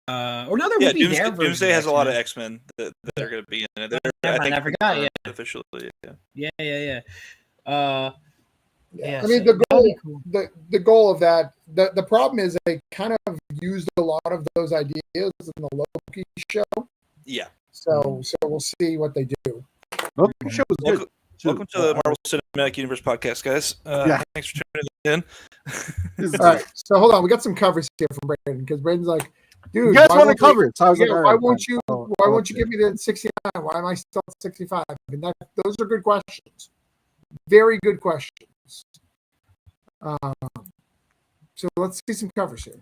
Or no, there would be their version
Doomsday
of
has a lot of
X-Men.
X-Men that are going to be in it.
I forgot. Yeah.
Officially, yeah.
Yeah. Yeah,
I mean,
so
the goal, the goal of that, the problem is they kind of used a lot of those ideas in the Loki show.
Yeah.
So we'll see what they do.
Loki show was good.
Welcome to the Marvel Cinematic Universe podcast, guys. Thanks for tuning in.
All right, so hold on, we got some covers here from Brandon because Brandon's like, dude,
You guys
why
want to
won't
cover it? So I was
yeah,
like, all
why
right,
won't
fine.
you? Why won't you give me the 69? Why am I still at 65? I mean, those are good questions. Very good questions. So let's see some covers here.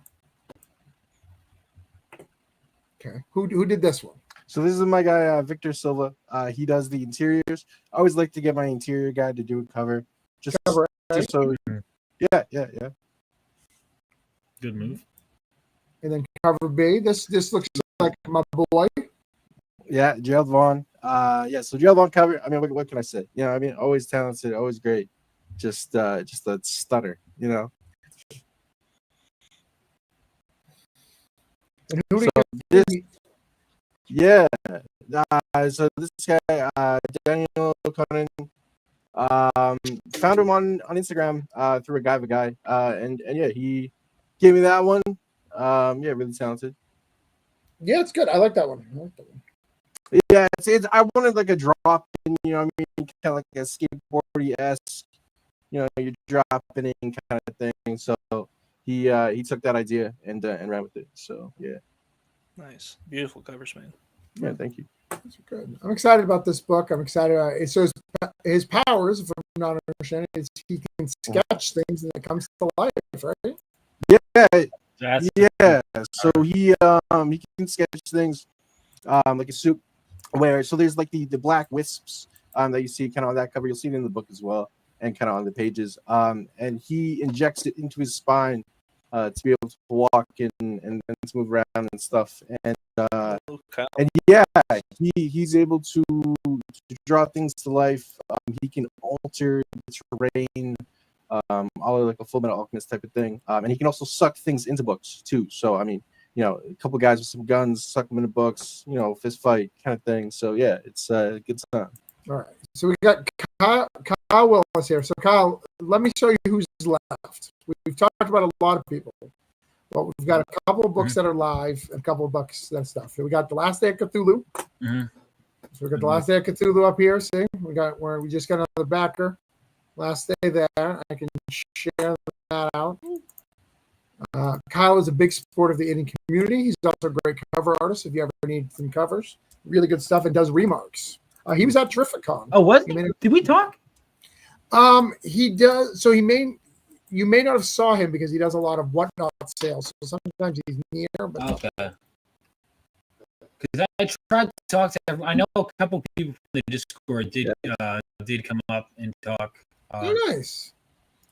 Okay, who did this one?
So this is my guy Victor Silva. He does the interiors. I always like to get my interior guy to do a cover, just so. Yeah.
Good move.
And then cover B. This looks like my boy.
Yeah, Gerald Vaughn. So Gerald Vaughn cover. I mean, what can I say? Always talented, always great. Just a stunner.
And who do
So so this guy, Daniel Conan, found him on Instagram through a guy, and he gave me that one. Really talented.
Yeah, it's good. I like that one.
Yeah, it's I wanted like a drop in, kind of like a skateboardy-esque, you're dropping in kind of thing. So he took that idea and ran with it. So yeah.
Nice, beautiful covers, man.
Yeah, thank you.
That's good. I'm excited about this book. I'm excited. So his powers, if I'm not understanding, is he can sketch things and it comes to life, right?
Yeah. So he can sketch things like a soup where there's like the black wisps that you see kind of on that cover. You'll see it in the book as well and kind of on the pages. And he injects it into his spine to be able to walk and to move around and stuff. And he's able to draw things to life. He can alter the terrain, all like a Full Metal Alchemist type of thing. And he can also suck things into books too. So I mean, a couple guys with some guns suck them into books. Fist fight kind of thing. So yeah, it's a good time.
All right. So we got Kyle Willis here. So Kyle, let me show you who's left. We've talked about a lot of people. Well, we've got a couple of books that are live and a couple of books that stuff. So we got The Last Day of Cthulhu.
Mhm.
So we got The Last Day of Cthulhu up here. See, we just got another backer. Last day there. I can share that out. Kyle is a big supporter of the indie community. He's also a great cover artist. If you ever need some covers, really good stuff, and does remarks. He was at Terrificon.
Oh, what? Did we talk?
He does. So you may not have saw him because he does a lot of whatnot sales. So sometimes he's near, but
Okay. Because I tried to talk to everyone. I know a couple people from the Discord did come up and talk.
Nice.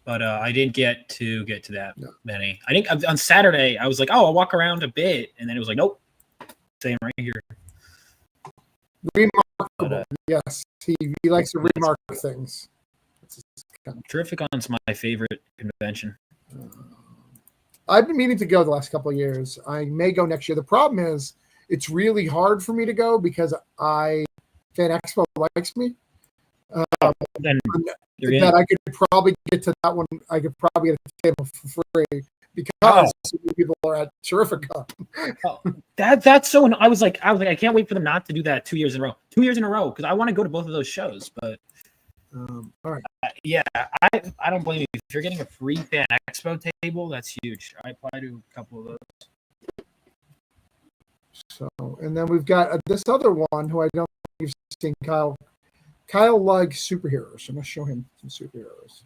But I didn't get to that many. I think on Saturday I was like, oh, I'll walk around a bit, and then it was like, nope, staying right here.
Remarkable. Yes, he likes to remark things.
Terrificon's my favorite convention.
I've been meaning to go the last couple of years. I may go next year. The problem is it's really hard for me to go because Fan Expo likes me.
Then
that I could probably get to that one. I could probably get a table for free because so many people are at Terrificon.
That's so. I was like, I can't wait for them not to do that 2 years in a row. 2 years in a row because I want to go to both of those shows. But
all right,
yeah, I don't blame you. If you're getting a free Fan Expo table, that's huge. I apply to a couple of those.
So, and then we've got this other one who I don't think you've seen, Kyle. Kyle likes superheroes. I'm going to show him some superheroes.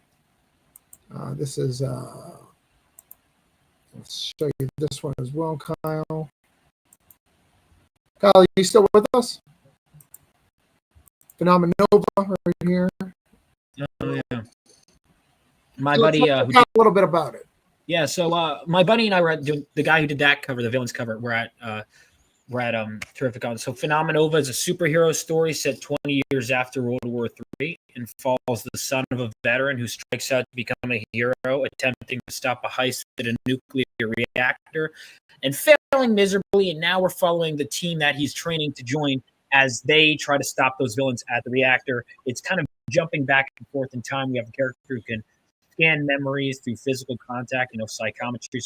This is, let's show you this one as well, Kyle. Kyle, are you still with us? Phenomenova right here.
Oh, yeah. My buddy.
Talk a little bit about it.
Yeah, so my buddy and I were doing the guy who did that cover, the villains cover. We're at Terrificon. So Phenomenova is a superhero story set 20 years after World War III and follows the son of a veteran who strikes out to become a hero, attempting to stop a heist at a nuclear reactor and failing miserably. And now we're following the team that he's training to join as they try to stop those villains at the reactor. It's kind of jumping back and forth in time. We have a character who can scan memories through physical contact, psychometry,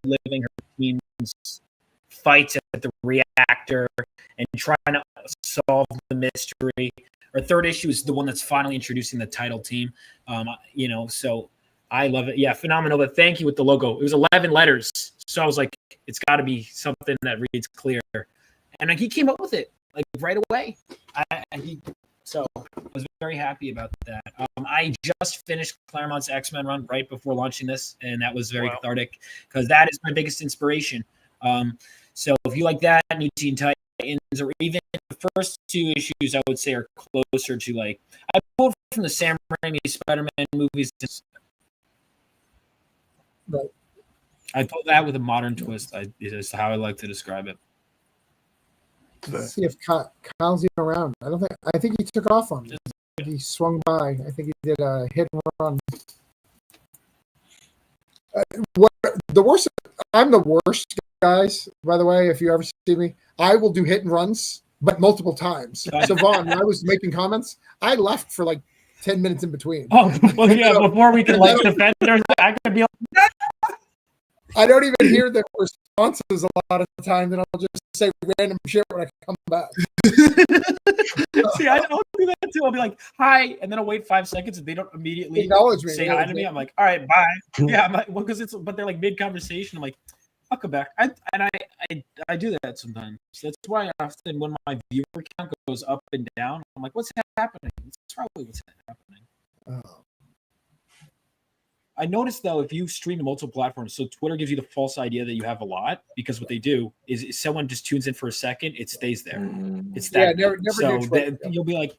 reliving her team's fights at the reactor and trying to solve the mystery. Our third issue is the one that's finally introducing the title team. So I love it. Yeah, phenomenal. But thank you with the logo. It was 11 letters. So I was like, it's got to be something that reads clear. And he came up with it like right away. So I was very happy about that. I just finished Claremont's X-Men run right before launching this, and that was very cathartic because that is my biggest inspiration. So if you like that, New Teen Titans, or even the first two issues, I would say are closer to I pulled from the Sam Raimi Spider-Man movies.
Right.
I pulled that with a modern twist. Is how I like to describe it.
Let's see if Kyle's even around. I think he took off on me. He swung by. I think he did a hit and run. The worst? I'm the worst, guys. By the way, if you ever see me, I will do hit and runs, but multiple times. So Vaughn, when I was making comments, I left for 10 minutes in between.
Oh, well, yeah. Before we can defend ourselves, I could be like,
I don't even hear the responses a lot of the time. Then I'll just say random shit when I come back.
See, I don't do that too. I'll be like, hi, and then I'll wait 5 seconds and they don't immediately
acknowledge me.
Say hi to me. I'm like, all right, bye. Yeah, I'm like, well, but they're like mid conversation. I'm like, I'll come back. I do that sometimes. That's why often when my viewer count goes up and down, I'm like, what's happening? It's probably what's happening. I noticed though, if you stream to multiple platforms, so Twitter gives you the false idea that you have a lot, because what they do is if someone just tunes in for a second, it stays there. It's that.
Yeah, never
so you'll be like,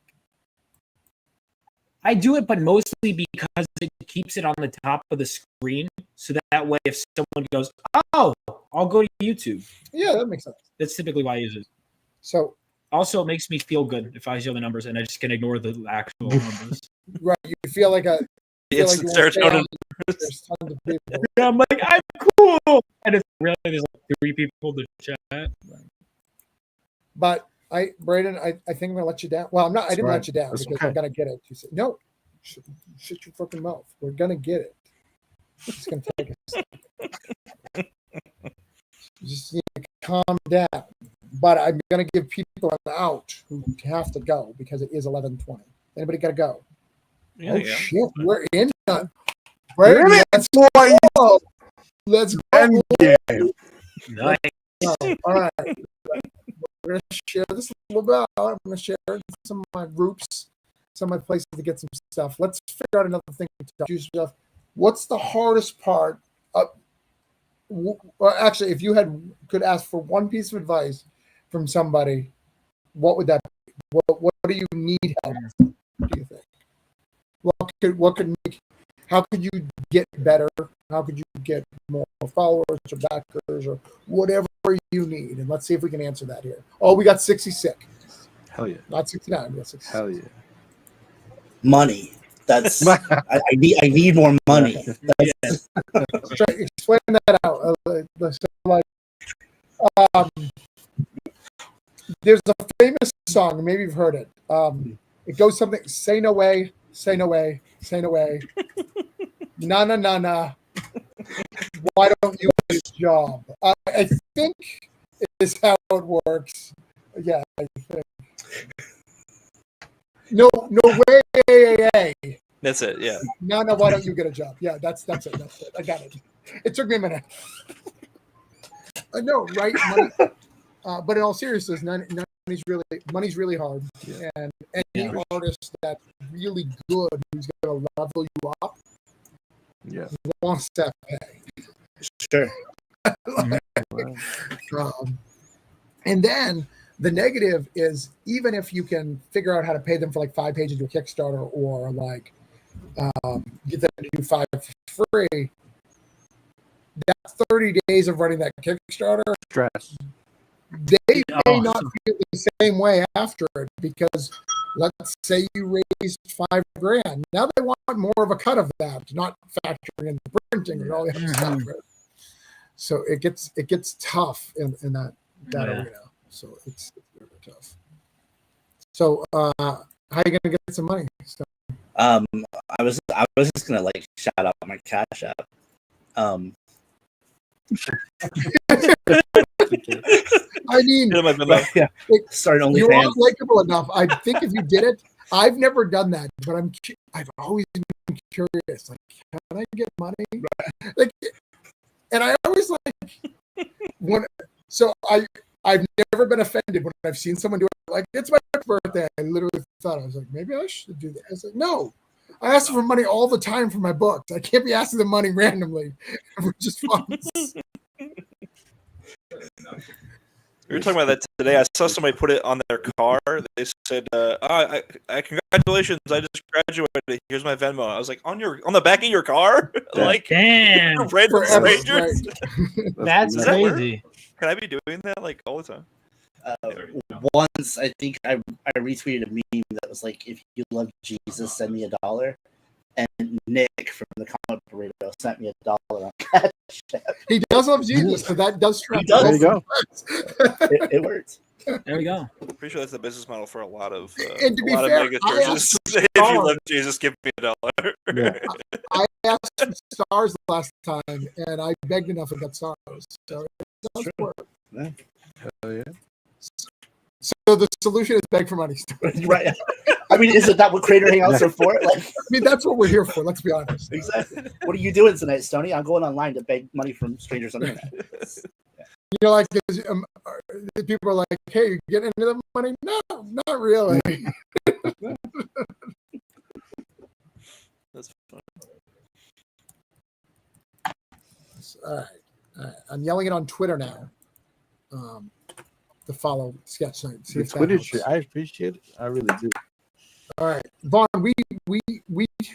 I do it, but mostly because it keeps it on the top of the screen, so that way if someone goes, oh, I'll go to YouTube.
Yeah, that makes sense.
That's typically why I use it.
So
also, it makes me feel good if I show the numbers and I just can ignore the actual numbers.
Right, you feel like a.
It's serotonin.
There's tons of people.
Yeah, I'm like, I'm cool. And it's really there's 3 people to chat. Right.
But Braden, I think I'm gonna let you down. Well, I'm not. I didn't let you down because I'm gonna get it. You said no. Shut your fucking mouth. We're gonna get it. It's gonna take us. You just need to calm down. But I'm going to give people an out who have to go because it is 11:20. Anybody got to go?
Yeah,
Oh
yeah.
shit, we're in.
We're in it,
Let's
boys.
go. Let's go.
Endgame.
Nice.
All right. We're going to share this a little bit out. I'm going to share some of my groups, some of my places to get some stuff. Let's figure out another thing to talk about. What's the hardest part? Well, actually, if you could ask for one piece of advice from somebody, what would that be? What do you need help? What do you think? What could make? How could you get better? How could you get more followers or backers or whatever you need? And let's see if we can answer that here. Oh, we got 66.
Hell yeah.
Not 69. We got 66.
Hell yeah.
Money. That's I need more money. That's,
Explain that out. There's a famous song. Maybe you've heard it. It goes something. Say no way. Say no way. Say no way. Na na na na. Why don't you get a job? I think is how it works. Yeah, I think. No way.
That's it. Yeah.
No, why don't you get a job? Yeah, that's it. I got it. It took me a minute. I know, right? Money, but in all seriousness, money's really hard.
Yeah.
And any artist that's really good who's going to level you up
Yeah.
wants that pay.
sure.
And then the negative is even if you can figure out how to pay them for like 5 pages to a Kickstarter or like get them to do 5 for free, that 30 days of running that Kickstarter,
Stress.
they may not feel the same way after it because let's say you raised $5,000. Now they want more of a cut of that, not factoring in the printing and all the other stuff. Right? So it gets tough in that arena. So it's very tough. So how are you gonna get some money? So,
I was just gonna like shout out my Cash App.
I mean,
yeah, start
you're
OnlyFans.
not likable enough. I think if you did it, I've never done that, but I've always been curious. Like, can I get money? Like, and I always like when. So I've never been offended when I've seen someone do it. Like, it's my birthday. I literally thought, I was like, maybe I should do that. I was like, no. I ask for money all the time for my books. I can't be asking them money randomly for just funds.
We were talking about that today. I saw somebody put it on their car. They said, congratulations, I just graduated. Here's my Venmo. I was like, on the back of your car? Like,
damn.
Random
Forever,
strangers?
right.
That's
Does that work?
crazy.
Can I be doing that like all the time?
Once I think I retweeted a meme that was like, if you love Jesus, send me $1. And Nick from the Comic Burrito sent me $1 on Cash App.
He does love Jesus, so that does track.
There you go.
It works.
There we go.
Pretty sure that's the business model for a lot of
And to be fair,
mega
I
churches.
asked for
If you
stars.
love Jesus, give me $1.
Yeah.
I asked for stars last time, and I begged enough and got stars. So it does work.
Hell yeah.
So the solution is beg for money.
Right. I mean, isn't that what Creator Hangouts are for? Like,
I mean, that's what we're here for. Let's be honest.
exactly. What are you doing tonight, Stoney? I'm going online to beg money from strangers on the internet.
You know, like people are like, "Hey, you getting into the money?" No, not really.
That's fun.
All right. I'm yelling it on Twitter now. To follow Sketch Night. See
The
if that
Twitter
helps.
shit, I appreciate it. I really do.
All right, Vaughn. We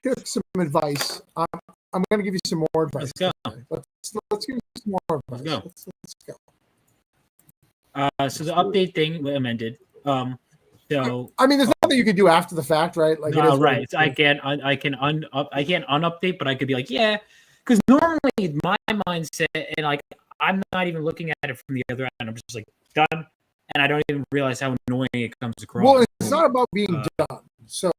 took some advice. I'm going to give you some more advice.
Let's go.
Let's give you some more advice.
Let's go.
Let's go.
So the update thing we amended. So
I mean, there's nothing you can do after the fact, right? Like, it
no,
is what
right.
it is.
So I can't unupdate, but I could be like, yeah, because normally my mindset and like I'm not even looking at it from the other end. I'm just like done, and I don't even realize how annoying it comes across.
Well, it's not about being done. So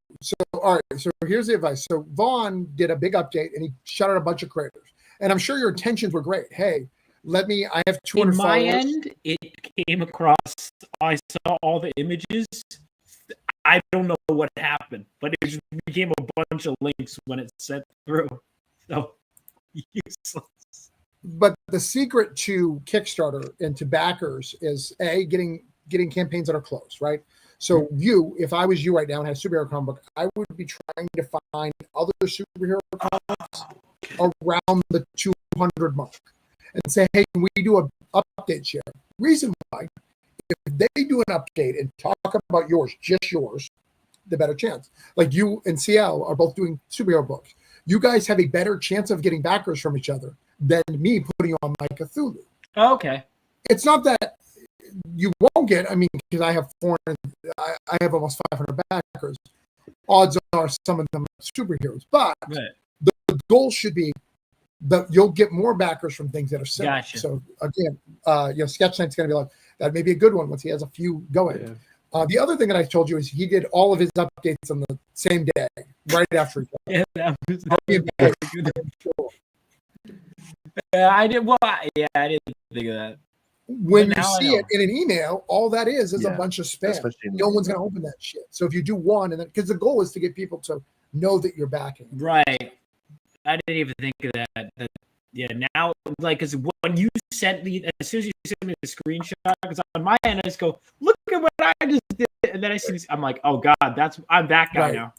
all right. So here's the advice. So Vaughn did a big update and he shut out a bunch of creators, and I'm sure your intentions were great. Hey, I have 200
In my
followers.
end, it came across. I saw all the images. I don't know what happened, but it just became a bunch of links when it sent through. So useless.
But the secret to Kickstarter and to backers is getting campaigns that are close, right? So if I was you right now and had a superhero comic book, I would be trying to find other superhero comics around the 200 mark and say, hey, can we do a update share? Reason why, if they do an update and talk about yours, just yours, the better chance. Like you and CL are both doing superhero books. You guys have a better chance of getting backers from each other than me putting on my Cthulhu.
Okay.
It's not that you won't get, I mean, because I have almost 500 backers. Odds are some of them are superheroes, but the goal should be that you'll get more backers from things that are similar.
Gotcha.
So again, Sketch Night's going to be like, that may be a good one once he has a few going.
Yeah.
The other thing that I told you is he did all of his updates on the same day, right after each other.
Yeah, that was I did. Well, I didn't think of that.
When
But
you
now I
see
know.
it in an email, all that is a
Yeah,
bunch of spam.
especially in
No
the-
one's going to open that shit. So if you do one, and because the goal is to get people to know that you're backing.
Right. I didn't even think of that. Yeah, now, like, because when you sent me, as soon as you sent me the screenshot, because on my end, I just go, look at what I just did. And then I see this, I'm like, oh, God, I'm that guy
Right.
now.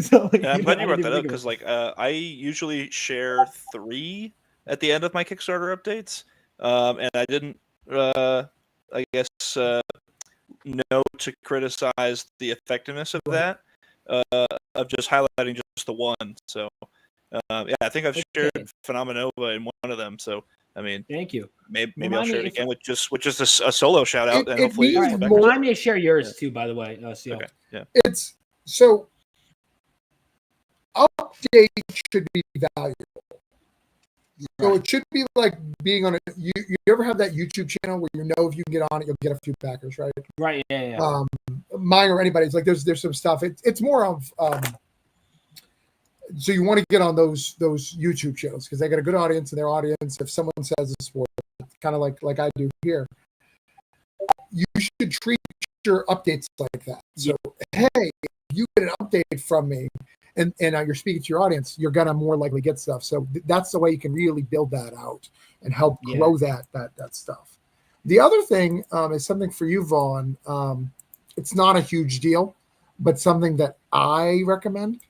So, like,
Yeah, I'm glad
I
you brought
didn't
that up
think of
because, like, I usually share 3 at the end of my Kickstarter updates, and I didn't, I guess, know to criticize the effectiveness of that, of just highlighting just the one. So, yeah, I think I've shared
Okay.
Phenomenova in one of them. So, I mean,
Thank you.
maybe I'll
Remind me
share it
if-
again with just a solo shout out,
It-
and
it
hopefully
means
it's
All right,
more-
remind me to share yours too, by the way. CL.
Okay, yeah.
It's so updates should be valuable. So it should be like being on a. You ever have that YouTube channel where you know if you can get on it, you'll get a few backers, right?
Right. Yeah.
Mine or anybody's like there's some stuff. It's more of so you want to get on those YouTube channels because they got a good audience, and their audience, if someone says it's sport, kind of like I do here, you should treat your updates like that. So hey, if you get an update from me and you're speaking to your audience, you're gonna more likely get stuff. So that's the way you can really build that out and help grow that stuff. The other thing is something for you, Vaughn. It's not a huge deal, but something that I recommend.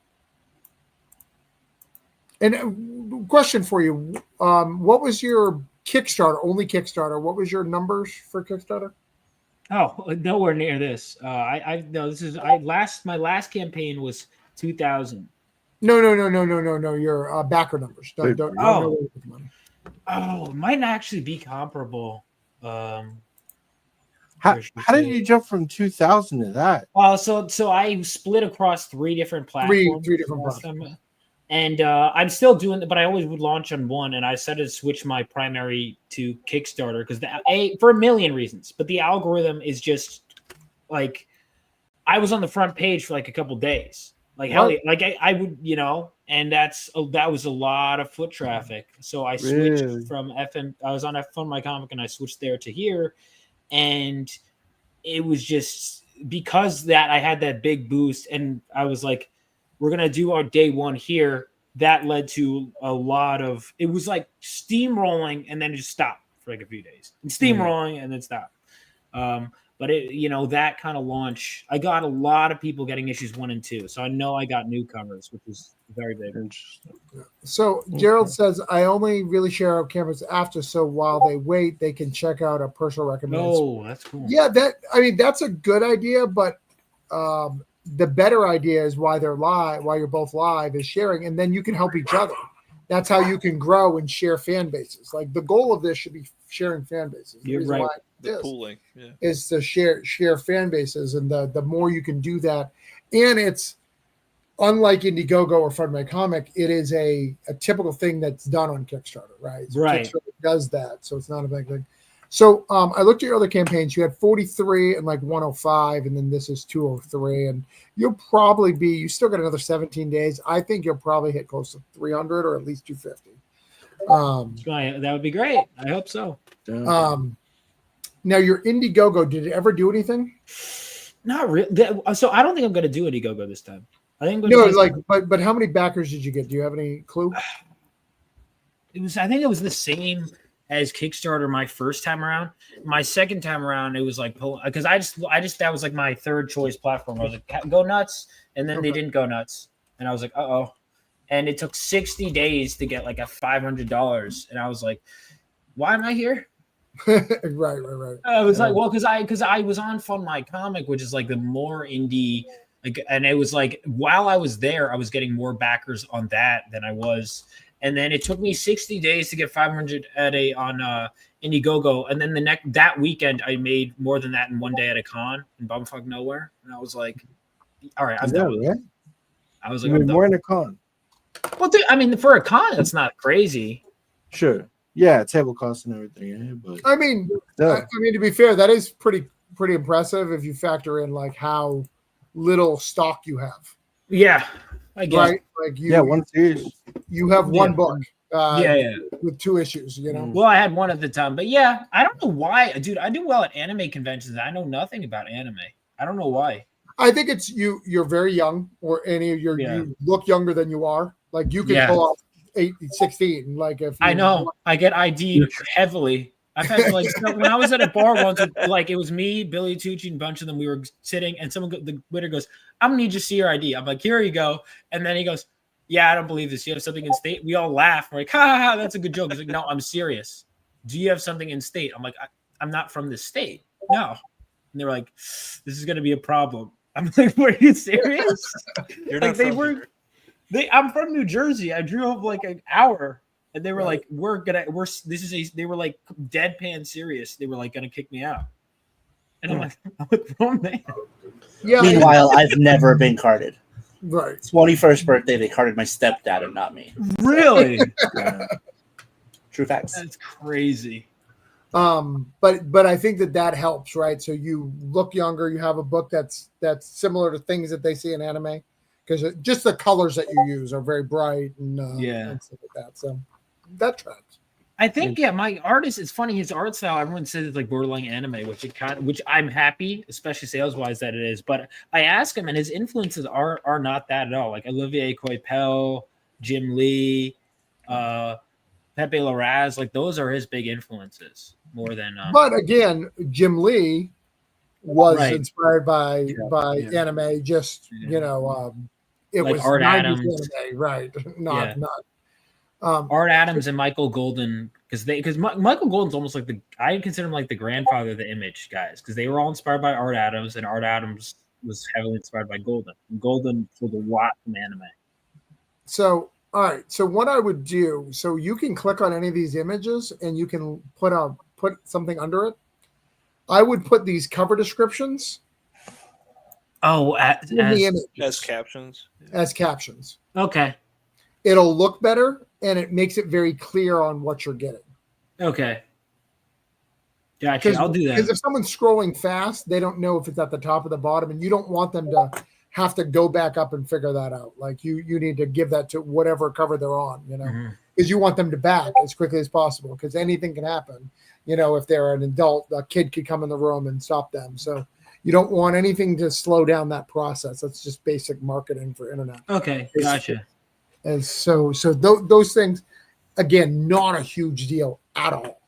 And question for you: what was your Kickstarter? Only Kickstarter. What was your numbers for Kickstarter?
Oh, nowhere near this. I no. This is my last campaign was 2,000.
No. Your backer numbers. Don't know with the money.
Oh, it might not actually be comparable.
How did you jump from 2,000 to that?
So I split across 3 different platforms.
Three different
last
platforms.
time. And I'm still doing it, but I always would launch on one, and I decided to switch my primary to Kickstarter because for a million reasons. But the algorithm is just like I was on the front page for like a couple days. Like hell, like I would, and that was a lot of foot traffic. So I switched from FM. I was on FM My Comic, and I switched there to here, and it was just because that I had that big boost, and I was like, we're going to do our day one here. That led to a lot of, it was like steamrolling and then just stopped for like a few days and steamrolling and then stopped. But that kind of launch, I got a lot of people getting issues 1 and 2. So I know I got newcomers, which is very big.
So Gerald says, I only really share our cameras after, so while they wait, they can check out a personal recommendation.
Oh, that's cool.
Yeah, that's a good idea, but the better idea is while you're both live is sharing, and then you can help each other. That's how you can grow and share fan bases. Like the goal of this should be sharing fan bases.
You're right.
The pooling,
is to share fan bases, and the more you can do that, and it's unlike Indiegogo or Fund My Comic, it is a typical thing that's done on Kickstarter, right? So
Right.
Kickstarter does that, so it's not a big thing. So I looked at your other campaigns. You had 43 and like 105, and then this is 203. And you'll probably you still got another 17 days. I think you'll probably hit close to 300 or at least 250.
That would be great. I hope so.
Now your Indiegogo, did it ever do anything?
Not really. So I don't think I'm going to do Indiegogo this time. I think I'm
No,
gonna
like, but how many backers did you get? Do you have any clue?
I think it was the same as Kickstarter my first time around. My second time around, it was like because I just that was like my third choice platform. I was like, go nuts, and then they didn't go nuts, and I was like, uh-oh. And it took 60 days to get like a $500, and I was like, why am I here?
right.
I was like, well, because I was on Fund My Comic, which is like the more indie, like, and it was like while I was there, I was getting more backers on that than I was, and then it took me 60 days to get 500 on Indiegogo, and then that weekend I made more than that in one day at a con in bumfuck nowhere, and I was like, all right, I'm done.
Yeah.
I was like,
You made more in a con.
Well, dude, I mean, for a con, that's not crazy.
Sure. Yeah, table costs and everything. Yeah, but
I mean, to be fair, that is pretty impressive if you factor in like how little stock you have.
Yeah, I guess.
Right? Like
one series.
You have one book.
Yeah.
With 2 issues. You know.
Well, I had one at the time, but yeah, I don't know why, dude. I do well at anime conventions. I know nothing about anime. I don't know why.
I think it's you. You're very young, or you look younger than you are. Like you can pull off 16. Like if
I know, I get ID'd heavily. I've had like when I was at a bar once, like it was me, Billy Tucci, and a bunch of them. We were sitting, and the waiter goes, "I'm gonna need you to see your ID." I'm like, "Here you go," and then he goes, "Yeah, I don't believe this. You have something in state." We all laugh. We're like, "Ha ha ha! That's a good joke." He's like, "No, I'm serious. Do you have something in state?" I'm like, "I'm not from this state. No." And they're like, "This is gonna be a problem." I'm like, "Were you serious?"
You're
like
not
I'm from New Jersey. I drove like an hour, and they were like, they were like deadpan serious. They were like gonna kick me out, and I'm like, wrong man.
Yeah.
Meanwhile, I've never been carded.
Right.
21st birthday, they carded my stepdad and not me.
Really?
True facts.
That's crazy.
But I think that helps, right? So you look younger. You have a book that's similar to things that they see in anime. Because just the colors that you use are very bright and and stuff like that. So that tracks.
I think my artist. It's funny his art style. Everyone says it's like borderline anime, which I'm happy, especially sales wise, that it is. But I ask him, and his influences are not that at all. Like Olivier Coipel, Jim Lee, Pepe Larraz, like those are his big influences more than.
But again, Jim Lee was inspired by anime. Just it
like
was
Art
90s
Adams,
anime, right? Not.
Art Adams and Michael Golden, because Michael Golden's almost like I consider him like the grandfather of the Image guys, because they were all inspired by Art Adams, and Art Adams was heavily inspired by Golden. And Golden pulled a lot from anime.
So all right, so what I would do, so you can click on any of these images and you can put something under it. I would put these cover descriptions.
Oh,
as captions.
As captions.
Okay.
It'll look better, and it makes it very clear on what you're getting.
Okay. Gotcha. I'll do that.
Because if someone's scrolling fast, they don't know if it's at the top or the bottom, and you don't want them to have to go back up and figure that out. Like you need to give that to whatever cover they're on, because you want them to back as quickly as possible, because anything can happen. If they're an adult, a kid could come in the room and stop them. So you don't want anything to slow down that process. That's just basic marketing for internet.
Okay, gotcha.
And so those things, again, not a huge deal at all,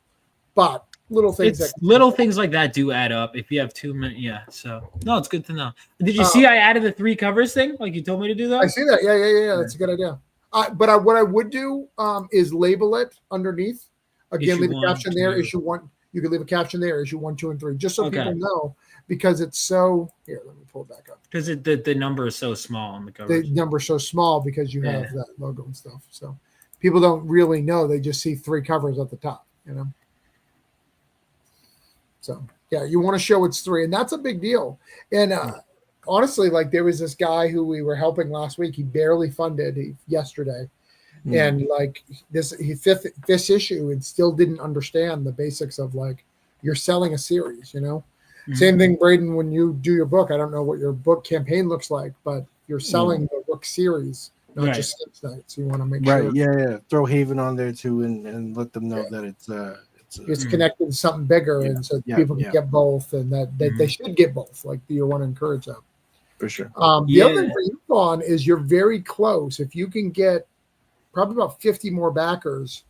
but little things
like that do add up if you have 2 minutes. Yeah. So no, it's good to know. Did you see I added the 3 covers thing? Like you told me to do that?
I see that. Yeah. That's a good idea. But what I would do is label it underneath. Again, leave a caption there. Issue 1. You can leave a caption there. Issue 1, 2, and 3, just so people know, because it's so. Here, let me pull it back up.
Because the number is so small on the cover.
The number is so small because you have that logo and stuff. So people don't really know. They just see 3 covers at the top. So yeah, you want to show it's 3, and that's a big deal. And honestly, like there was this guy who we were helping last week. He barely funded yesterday. And like fifth issue, and still didn't understand the basics of like you're selling a series, Same thing, Braden. When you do your book, I don't know what your book campaign looks like, but you're selling the book series not
Right.
just Sketch Night. So you want to make
Right.
sure
Yeah. Throw Haven on there too, and let them know that it's
it's connected to something bigger, and so people can get both, and that they should get both. Like you want to encourage them.
for sure.
The other thing for you, Vaughn, is you're very close. If you can get probably about 50 more backers,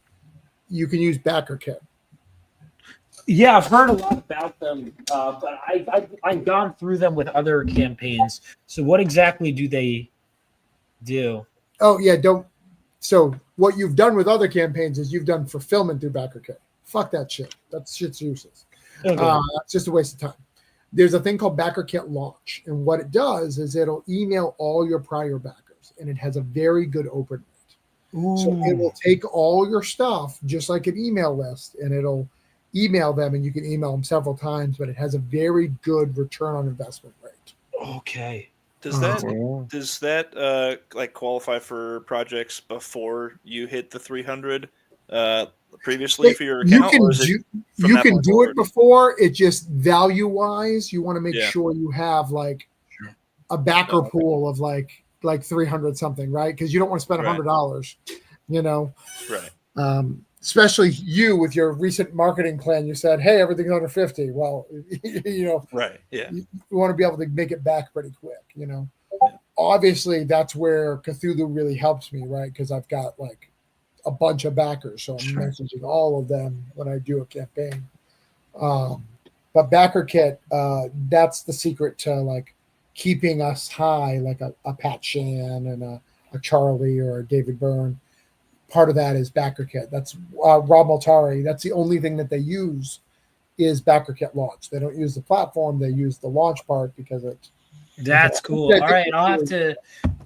you can use BackerKit.
Yeah, I've heard a lot about them, but I've gone through them with other campaigns. So what exactly do they do?
Oh yeah, don't. So what you've done with other campaigns is you've done fulfillment through BackerKit. Fuck that shit. That shit's useless.
Okay.
It's just a waste of time. There's a thing called BackerKit Launch, and what it does is it'll email all your prior backers, and it has a very good open rate. So it will take all your stuff, just like an email list, and it'll email them, and you can email them several times, but it has a very good return on investment rate.
Okay.
Does that like qualify for projects before you hit the 300 previously for your account?
You can do it before. It just value wise, you want to make sure you have like a backer pool of like 300 something, right? Because you don't want to spend $100, you know.
Right.
Especially you with your recent marketing plan, you said, "Hey, everything's under 50." Well, you know,
right? Yeah,
you want to be able to make it back pretty quick. You know, obviously that's where Cthulhu really helps me, right? Because I've got like a bunch of backers, so I'm messaging all of them when I do a campaign. But BackerKit, that's the secret to like keeping us high, like a Pat Shan and a Charlie or a David Byrne. Part of that is BackerKit. That's Rob Multari. That's the only thing that they use is BackerKit Launch. They don't use the platform. They use the launch part because it's.
That's cool. All right, I'll have to.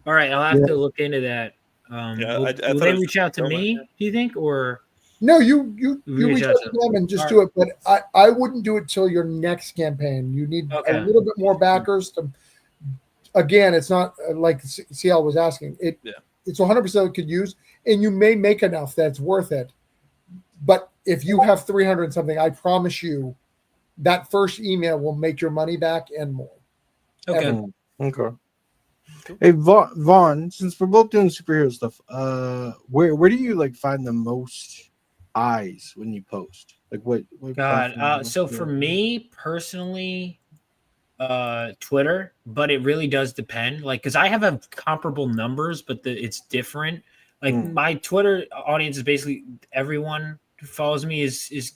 All right, I'll have to look into that. Will they reach out to me? Do you think, or
no? You reach out to them and just do it. But I wouldn't do it till your next campaign. You need a little bit more backers to. Again, it's not like CL was asking. It's 100% could use, and you may make enough that's worth it. But if you have 300 something, I promise you that first email will make your money back and more.
Okay.
Okay. Hey, Vaughn, since we're both doing superhero stuff, where do you like find the most eyes when you post? Like what
God, so for me personally, Twitter, but it really does depend. Like, because I have comparable numbers, but it's different. Like my Twitter audience is basically everyone who follows me is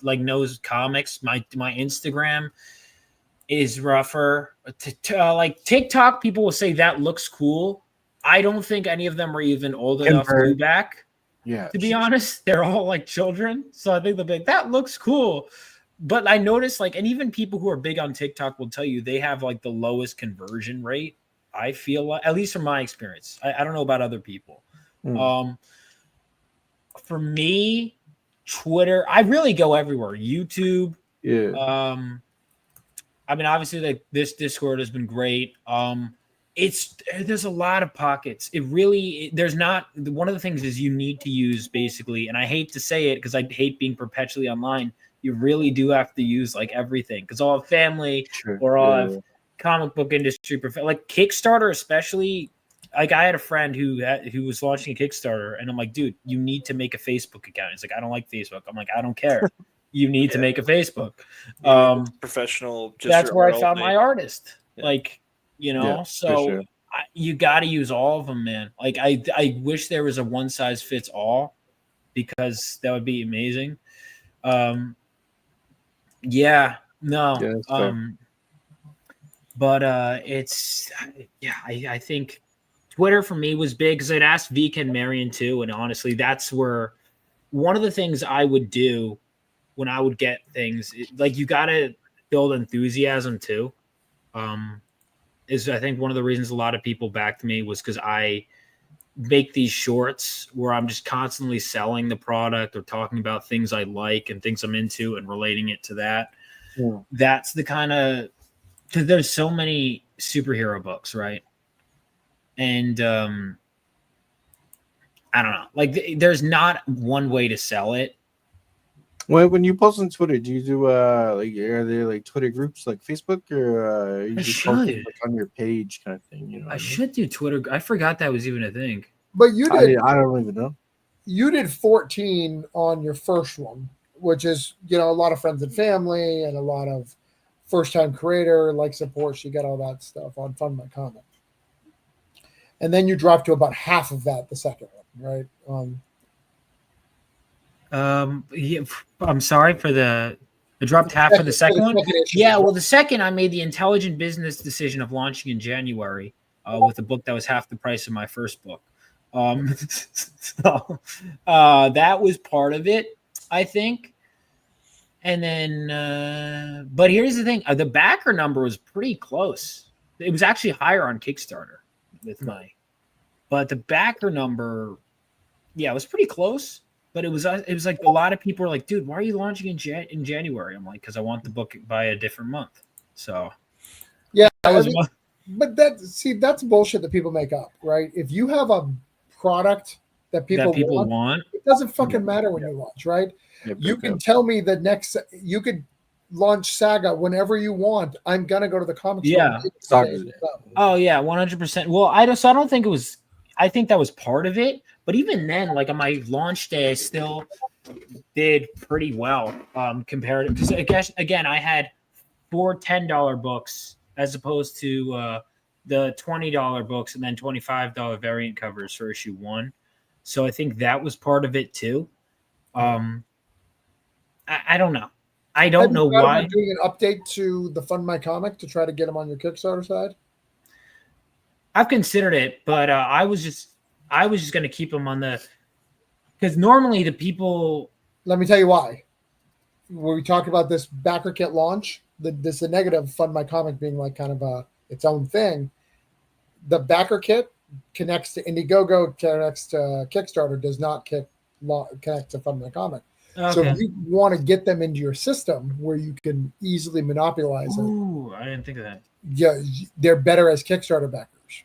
like knows comics. My Instagram is rougher. Like TikTok, people will say that looks cool. I don't think any of them are even old enough to be back.
Yeah.
To be honest, they're all like children. So I think they'll be like, that looks cool. But I noticed like, and even people who are big on TikTok will tell you they have like the lowest conversion rate. I feel like, at least from my experience. I don't know about other people. For me, Twitter, I really go everywhere. YouTube.
Yeah.
I mean, obviously, like this Discord has been great. There's a lot of pockets. There's not one of the things is you need to use basically, and I hate to say it because I hate being perpetually online. You really do have to use like everything because all have family or all have comic book industry, like Kickstarter, especially. Like I had a friend who was launching a Kickstarter, and I'm like, dude, you need to make a Facebook account. He's like, I don't like Facebook. I'm like, I don't care. You need to make a Facebook.
Professional.
That's where I found my artist. Yeah. Like, you know,
Yeah,
so
sure.
You got to use all of them, man. Like I wish there was a one size fits all because that would be amazing. Yeah, no. But I think Twitter for me was big because I'd asked Vika and Marion too, and honestly, that's where one of the things I would do when I would get things like you got to build enthusiasm too. Is I think one of the reasons a lot of people backed me was because I make these shorts where I'm just constantly selling the product or talking about things I like and things I'm into and relating it to that.
Yeah.
That's the kind of because there's so many superhero books, right? And I don't know, like there's not one way to sell it.
When you post on Twitter, do you do like are there like Twitter groups like Facebook or you
I
just post it
should.
like on your page kind of thing? You know, what
I
mean?
should do Twitter. I forgot that was even a thing.
But you did
I don't even know.
you did 14 on your first one, which is, a lot of friends and family and a lot of first time creator, like support. You got all that stuff on Fund My Comic. And then you dropped to about half of that the second one, right?
Yeah, I'm sorry for the dropped half for the second one. Yeah, well, the second I made the intelligent business decision of launching in January with a book that was half the price of my first book. So that was part of it, I think. And then, but here's the thing: the backer number was pretty close. It was actually higher on Kickstarter with but the backer number, yeah, it was pretty close. But it was like a lot of people were like, "Dude, why are you launching in January?" I'm like, "Because I want the book by a different month." So
yeah,
that was
but that's bullshit that people make up, right? If you have a product that people
want,
it doesn't fucking matter when you launch, right? You can tell me you could launch Saga whenever you want. I'm gonna go to the comic store.
Oh yeah, 100%. Well, I don't think it was. I think that was part of it. But even then, like on my launch day, I still did pretty well compared to, because again, I had 4 $10 books as opposed to the $20 books and then $25 variant covers for issue 1. So I think that was part of it too. I don't know. I don't know why.
Doing an update to the Fund My Comic to try to get them on your Kickstarter side.
I've considered it, but I was just going to keep them on because normally the people.
Let me tell you why. When we talked about this backer kit launch, the negative Fund My Comic being like kind of its own thing. The backer kit connects to Indiegogo, connects to Kickstarter, does not connect to Fund My Comic. Okay. So if you want to get them into your system where you can easily monopolize it.
Ooh, I didn't think of that.
Yeah, they're better as Kickstarter backers.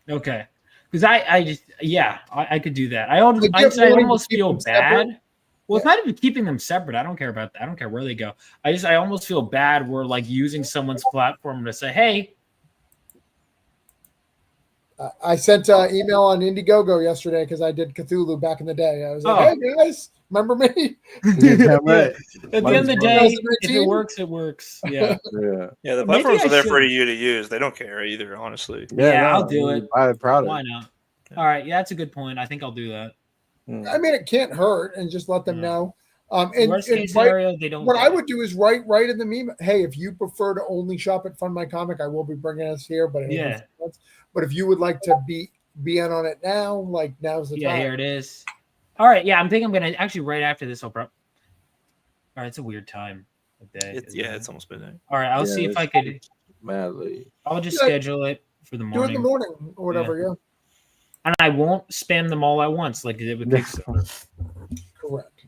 Okay. Because I could do that. I almost feel bad. Separate. Well, it's not even keeping them separate. I don't care about that. I don't care where they go. I almost feel bad. We're like using someone's platform to say, hey.
I sent an email on Indiegogo yesterday because I did Cthulhu back in the day. I was like, hey guys, remember me?
Yeah, right. At the end of the day, if it works, it works. Yeah.
Yeah, the platforms are there for you to use. They don't care either, honestly.
Yeah, I'll do it.
I'm proud of it.
Why not? All right. Yeah, that's a good point. I think I'll do that.
I mean, it can't hurt, and just let them know.
Worst case scenario, they don't.
What I would do is write in the meme, hey, if you prefer to only shop at Fund My Comic, I will be bringing us here. But but if you would like to be in on it now, like now's the time.
Yeah, here it is. All right. Yeah, I'm thinking I'm gonna actually right after this. All right, it's a weird time of day.
It's almost midnight.
All right, I'll see if I could.
Madly.
I'll just schedule it for the morning.
Do it in the morning or whatever. Yeah.
And I won't spam them all at once like I did with Kickstarter.
Correct.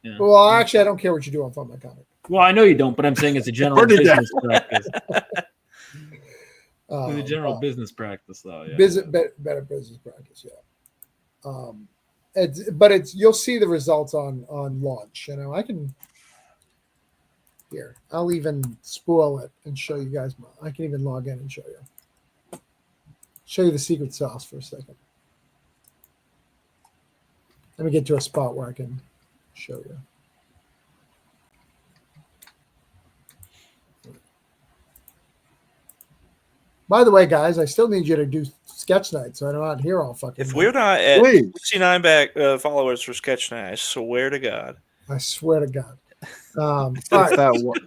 Yeah. Well, actually, I don't care what you do on Fund My Comic.
Well, I know you don't, but I'm saying it's a general business practice. It's a general business practice, though. Yeah.
Better business practice, yeah. You'll see the results on launch. I can. Here, I'll even spoil it and show you guys. I can even log in and show you. Show you the secret sauce for a second. Let me get to a spot where I can show you. By the way, guys, I still need you to do sketch night, so I'm not here all fucking.
If we're not at 69 back followers for sketch night, I swear to God.
I swear to God. All right.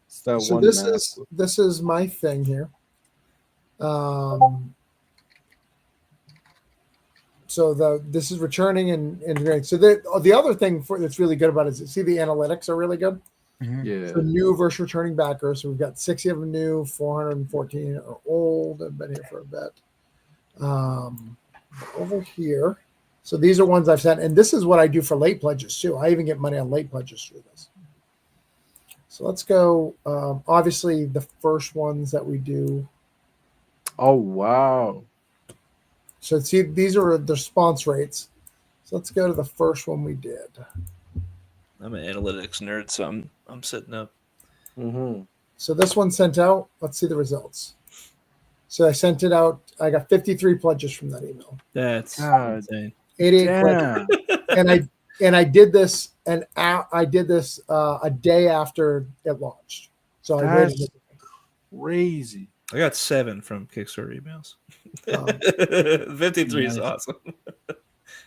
So
this is my thing here. So this is returning and integrating. So the other thing that's really good about it is see the analytics are really good.
Mm-hmm. Yeah.
So new versus returning backers. So we've got 60 of them new, 414 are old. I've been here for a bit. Over here. So these are ones I've sent, and this is what I do for late pledges too. I even get money on late pledges through this. So let's go. Obviously, the first ones that we do.
Oh wow!
So see, these are the response rates. So let's go to the first one we did.
I'm an analytics nerd, so I'm setting up.
Mm-hmm.
So this one sent out. Let's see the results. So I sent it out. I got 53 pledges from that email.
That's
God.
insane.
88 pledges. And I did this a day after it launched. So I
That's
waited.
crazy.
I got 7 from Kickstarter emails.
Um,
53 is
Nice.
awesome.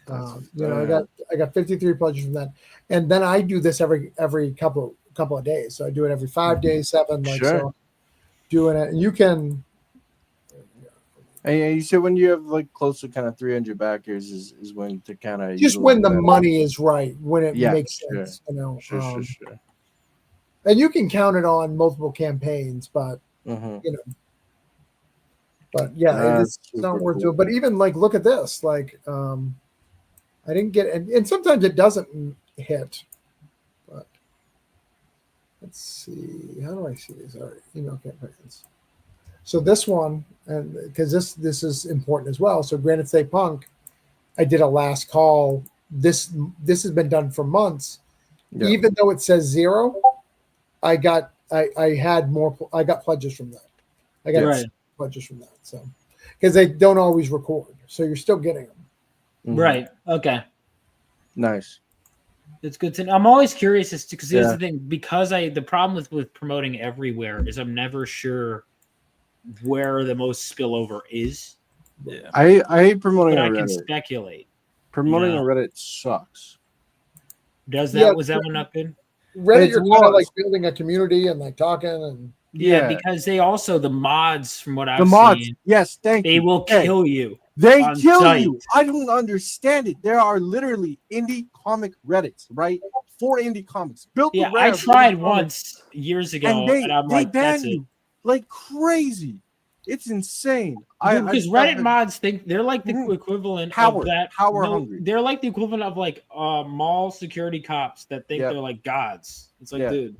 I got 53 pledges from that, and then I do this every couple of days. So I do it every 5 days, 7. Like
Sure.
so, doing it. And you can.
And you said when you have like close to kind of 300 backers is when to kind of
Just when the money is right, when it makes
sure.
sense, you know.
Sure.
And you can count it on multiple campaigns, but
Mm-hmm.
you know. But yeah,
That's
it's not
super
worth
cool.
doing. But even like, look at this. Like, I didn't get, and sometimes it doesn't hit. But let's see. How do I see these? All right, email campaigns. So this one, and because this is important as well. So Granite State Punk, I did a last call. This has been done for months.
Yeah.
Even though it says 0, I got pledges from that. I got
Right.
pledges from that. So because they don't always record, so you're still getting them.
Mhm.
Right. Okay.
Nice.
It's good to know. I'm always curious as to because here's
Yeah.
the thing, because the problem with promoting everywhere is I'm never sure where the most spillover is.
Yeah.
I hate promoting
But I
on
can
Reddit.
speculate.
Promoting
Yeah.
on Reddit sucks.
Was
Yeah,
that one not good?
Reddit,
It's
you're kind of
worse.
like building a community and like talking and
Yeah,
Yeah.
because they also the mods from what I've
The mods,
seen,
yes, thank
they
you.
will
Hey,
kill you.
They
on
kill
sight.
you. I don't understand it. There are literally indie comic Reddits, right? For indie comics. Built
Yeah,
the
I
Reddit for
tried
indie comics,
once years ago,
and
and I'm
they
like,
ban
that's it.
you like crazy. It's insane.
Dude, because Reddit
I-
mods think they're like the
Mhm.
equivalent
Power-
of that.
power
no,
hungry.
They're like the equivalent of like mall security cops that think
Yep.
they're like gods. It's like,
Yeah.
dude,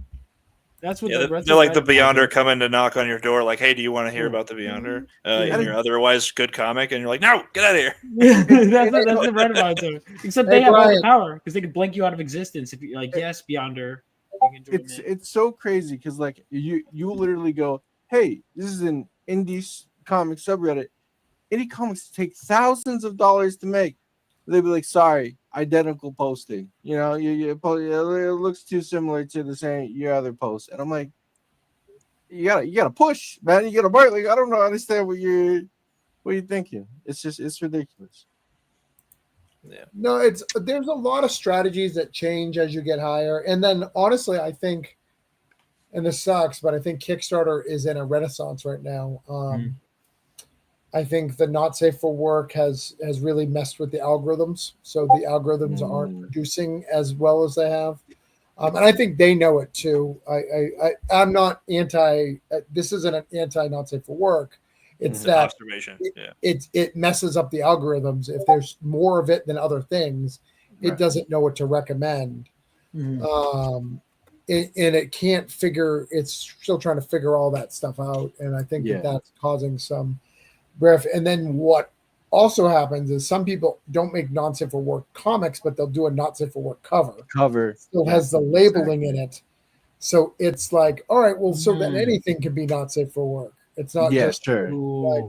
that's what
Yeah,
the
they're,
rest
they're
of
like the
Reddit mods
Beyonder
are.
coming to knock on your door, like, "Hey, do you want to hear
Mm.
about the Beyonder
Yeah.
in your otherwise good comic?" And you're like, "No, get out of here."
that's what the Reddit mods are. Except
Hey,
they have all
Brian.
the power because they can blink you out of existence if you're like, yes, Beyonder. You can join me.
It's so crazy because like you literally go, hey, this is an indie comic subreddit. Indie comics take thousands of dollars to make. They'd be like, sorry, identical posting. You know, it looks too similar to the same your other post. And I'm like, you gotta push, man. You gotta work. Like, I don't know, understand what you're thinking. It's ridiculous.
no, there's a lot of strategies that change as you get higher. And then honestly, I think, and this sucks, but I think Kickstarter is in a renaissance right now. I think the not safe for work has really messed with the algorithms. So the algorithms aren't producing as well as they have. And I think they know it too. I'm not anti. This isn't an anti not safe for work. It's
It's an
that
observation. Yeah.
it messes up the algorithms. If there's more of it than other things, it
Right.
doesn't know what to recommend.
Mhm.
And it can't figure. It's still trying to figure all that stuff out. And I think
Yeah.
that's causing some breath. And then what also happens is some people don't make not safe for work comics, but they'll do a not safe for work cover.
Cover.
Still
Yeah,
has the labeling in it. So it's like, all right, well, so then
Mm.
anything can be not safe for work. It's not
Yeah,
just
sure.
Ooh.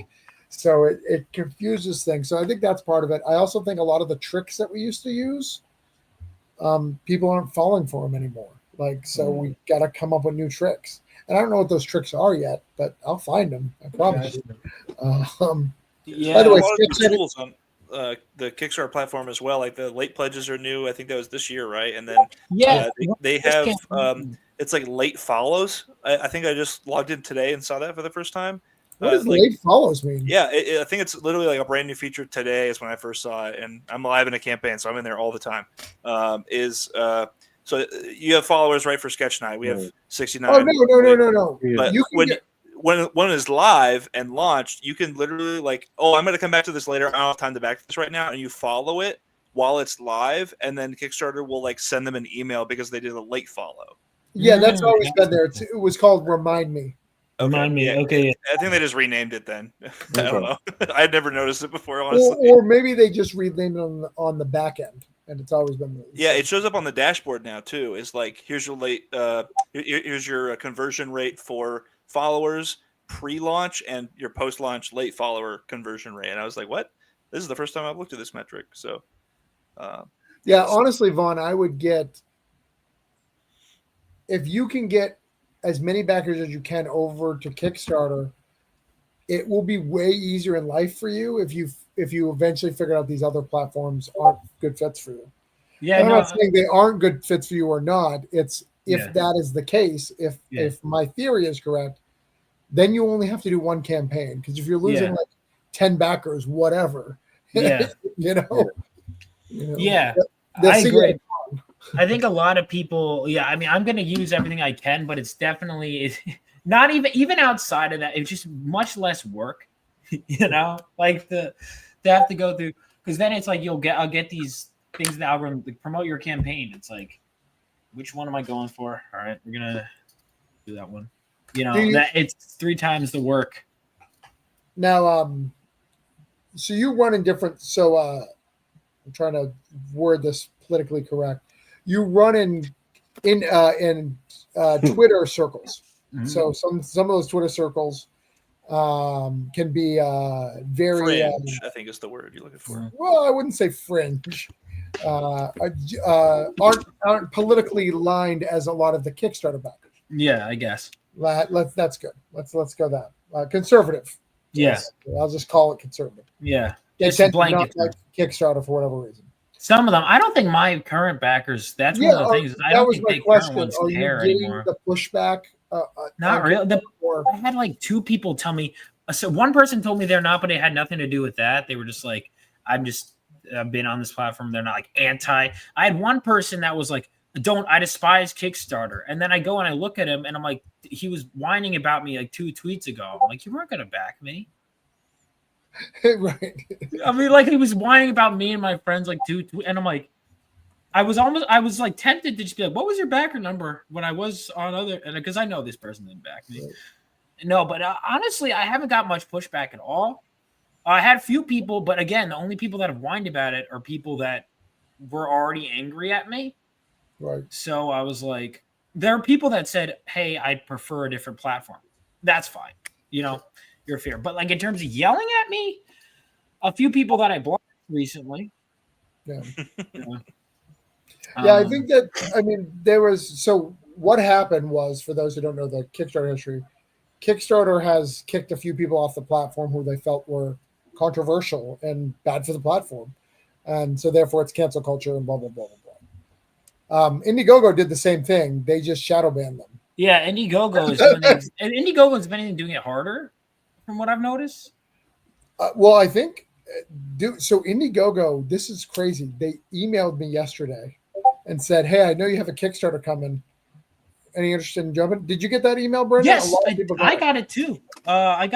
so it confuses things. So I think that's part of it. I also think a lot of the tricks that we used to use, people aren't falling for them anymore. Like, so we got to come up with new tricks. And I don't know what those tricks are yet, but I'll find them. I promise you.
Yeah.
By the way,
a lot of
Sketch
new
Edit-
tools on the Kickstarter platform as well. Like the late pledges are new. I think that was this year, right? And then
Yeah.
they
This
have
campaign-
it's like late follows. I think I just logged in today and saw that for the first time.
what does
like,
late follows mean?
Yeah, I think it's literally like a brand new feature today is when I first saw it, and I'm live in a campaign, so I'm in there all the time. So you have followers, right, for Sketch Night. We have
Right.
69.
Oh no!
Yeah.
But
You can
when
get-
when it's live and launched, you can literally like, oh, I'm going to come back to this later. I don't have time to back to this right now, and you follow it while it's live, and then Kickstarter will like send them an email because they did a late follow.
Yeah, that's always been there. It was called Remind Me.
Remind me.
Yeah,
Okay.
I think they just renamed it then. I don't
Okay.
know. I had never noticed it before, honestly.
Or maybe they just renamed it on the back end. and it's always been released.
Yeah, it shows up on the dashboard now too. It's like here's your here's your conversion rate for followers pre-launch and your post-launch late follower conversion rate. And I was like, what? This is the first time I've looked at this metric. So,
yeah, honestly, Vaughn, I would get, if you can get as many backers as you can over to Kickstarter, it will be way easier in life for you if you eventually figure out these other platforms aren't good fits for you.
Yeah,
I'm
no,
not saying they aren't good fits for you or not. It's if
Yeah.
that is the case, if my theory is correct, then you only have to do one campaign. Because if you're losing
Yeah.
like 10 backers, whatever,
Yeah.
you know.
Yeah,
they'll
I
see
agree.
it.
I think a lot of people, yeah, I mean, I'm going to use everything I can, but it's definitely not even outside of that. It's just much less work, you know, like they have to go through, because then it's like I'll get these things in the algorithm to promote your campaign. It's like, which one am I going for? All right, we're gonna do that one. You know, that it's 3 times the work.
Now, so you run in different. So I'm trying to word this politically correct. You run in Twitter circles.
Mhm.
So some of those Twitter circles can be very
fringe, I think is the word you're looking for.
well. I wouldn't say fringe. Aren't politically aligned as a lot of the Kickstarter backers.
Yeah, I guess.
That's good. Let's go that conservative.
Yeah.
Yes, I'll just call it conservative.
Yeah,
They
just
tend to
blanket.
not like Kickstarter for whatever reason.
Some of them, I don't think my current backers. That's one of the things. I
that
don't
was
think
my
they
question.
current ones
Are you
care
getting
anymore.
the pushback?
Not
on
really.
Kickstarter?
I had like 2 people tell me. So one person told me they're not, but it had nothing to do with that. They were just like, I've been on this platform. They're not like anti. I had one person that was like, I despise Kickstarter. And then I go and I look at him and I'm like, he was whining about me like 2 tweets ago. I'm like, you weren't going to back me.
Right.
I mean, like he was whining about me and my friends like 2 and I'm like, I was like tempted to just be like, what was your backer number when I was on other, and because I know this person didn't back me.
Right.
No, but honestly, I haven't got much pushback at all. I had a few people, but again, the only people that have whined about it are people that were already angry at me.
Right.
So I was like, there are people that said, hey, I prefer a different platform. That's fine. You know, you're fair. But like in terms of yelling at me, a few people that I blocked recently.
Yeah.
Yeah,
I think that, I mean, so what happened was, for those who don't know the Kickstarter history, Kickstarter has kicked a few people off the platform who they felt were controversial and bad for the platform. And so therefore it's cancel culture and blah, blah, blah, blah, blah. Indiegogo did the same thing. They just shadow banned them.
Yeah, Indiegogo is doing it, and Indiegogo's been doing it harder, from what I've noticed.
Well, I think, so Indiegogo, this is crazy. They emailed me yesterday and said, hey, I know you have a Kickstarter coming. Any interested in jumping? Did you get that email, Brendan?
Yes,
A lot of people
I got it too. I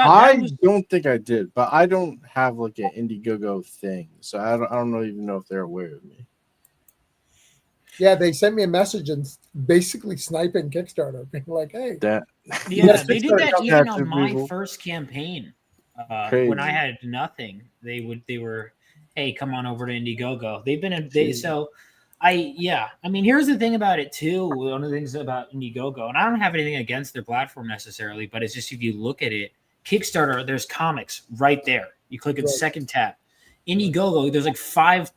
don't think I did, but I don't have like an Indiegogo thing, so I don't even know if they're aware of me.
Yeah, they sent me a message and basically sniping Kickstarter, being like, hey.
Yeah, they did that even on
Active
my
people.
first campaign.
Crazy.
When I had nothing, they were, hey, come on over to Indiegogo. They've been I mean, here's the thing about it too. One of the things about Indiegogo, and I don't have anything against their platform necessarily, but it's just if you look at it, Kickstarter, there's comics right there. You click on the second tab. Indiegogo, there's like 5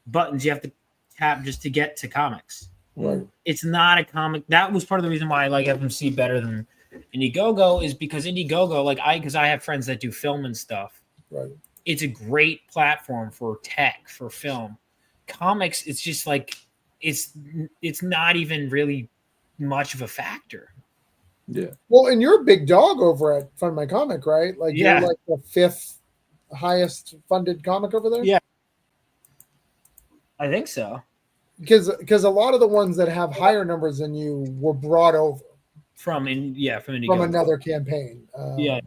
buttons you have to tap just to get to comics.
Right.
It's not a comic. That was part of the reason why I like FMC better than Indiegogo, is because Indiegogo, because I have friends that do film and stuff.
Right.
It's a great platform for tech, for film. Comics, it's just like it's not even really much of a factor.
Yeah.
Well, and you're a big dog over at Fund My Comic, right? Like
Yeah.
you're like the 5th highest funded comic over there.
Yeah. I think so.
Because a lot of the ones that have higher numbers than you were brought over
From Indiegogo.
from another campaign.
Yeah.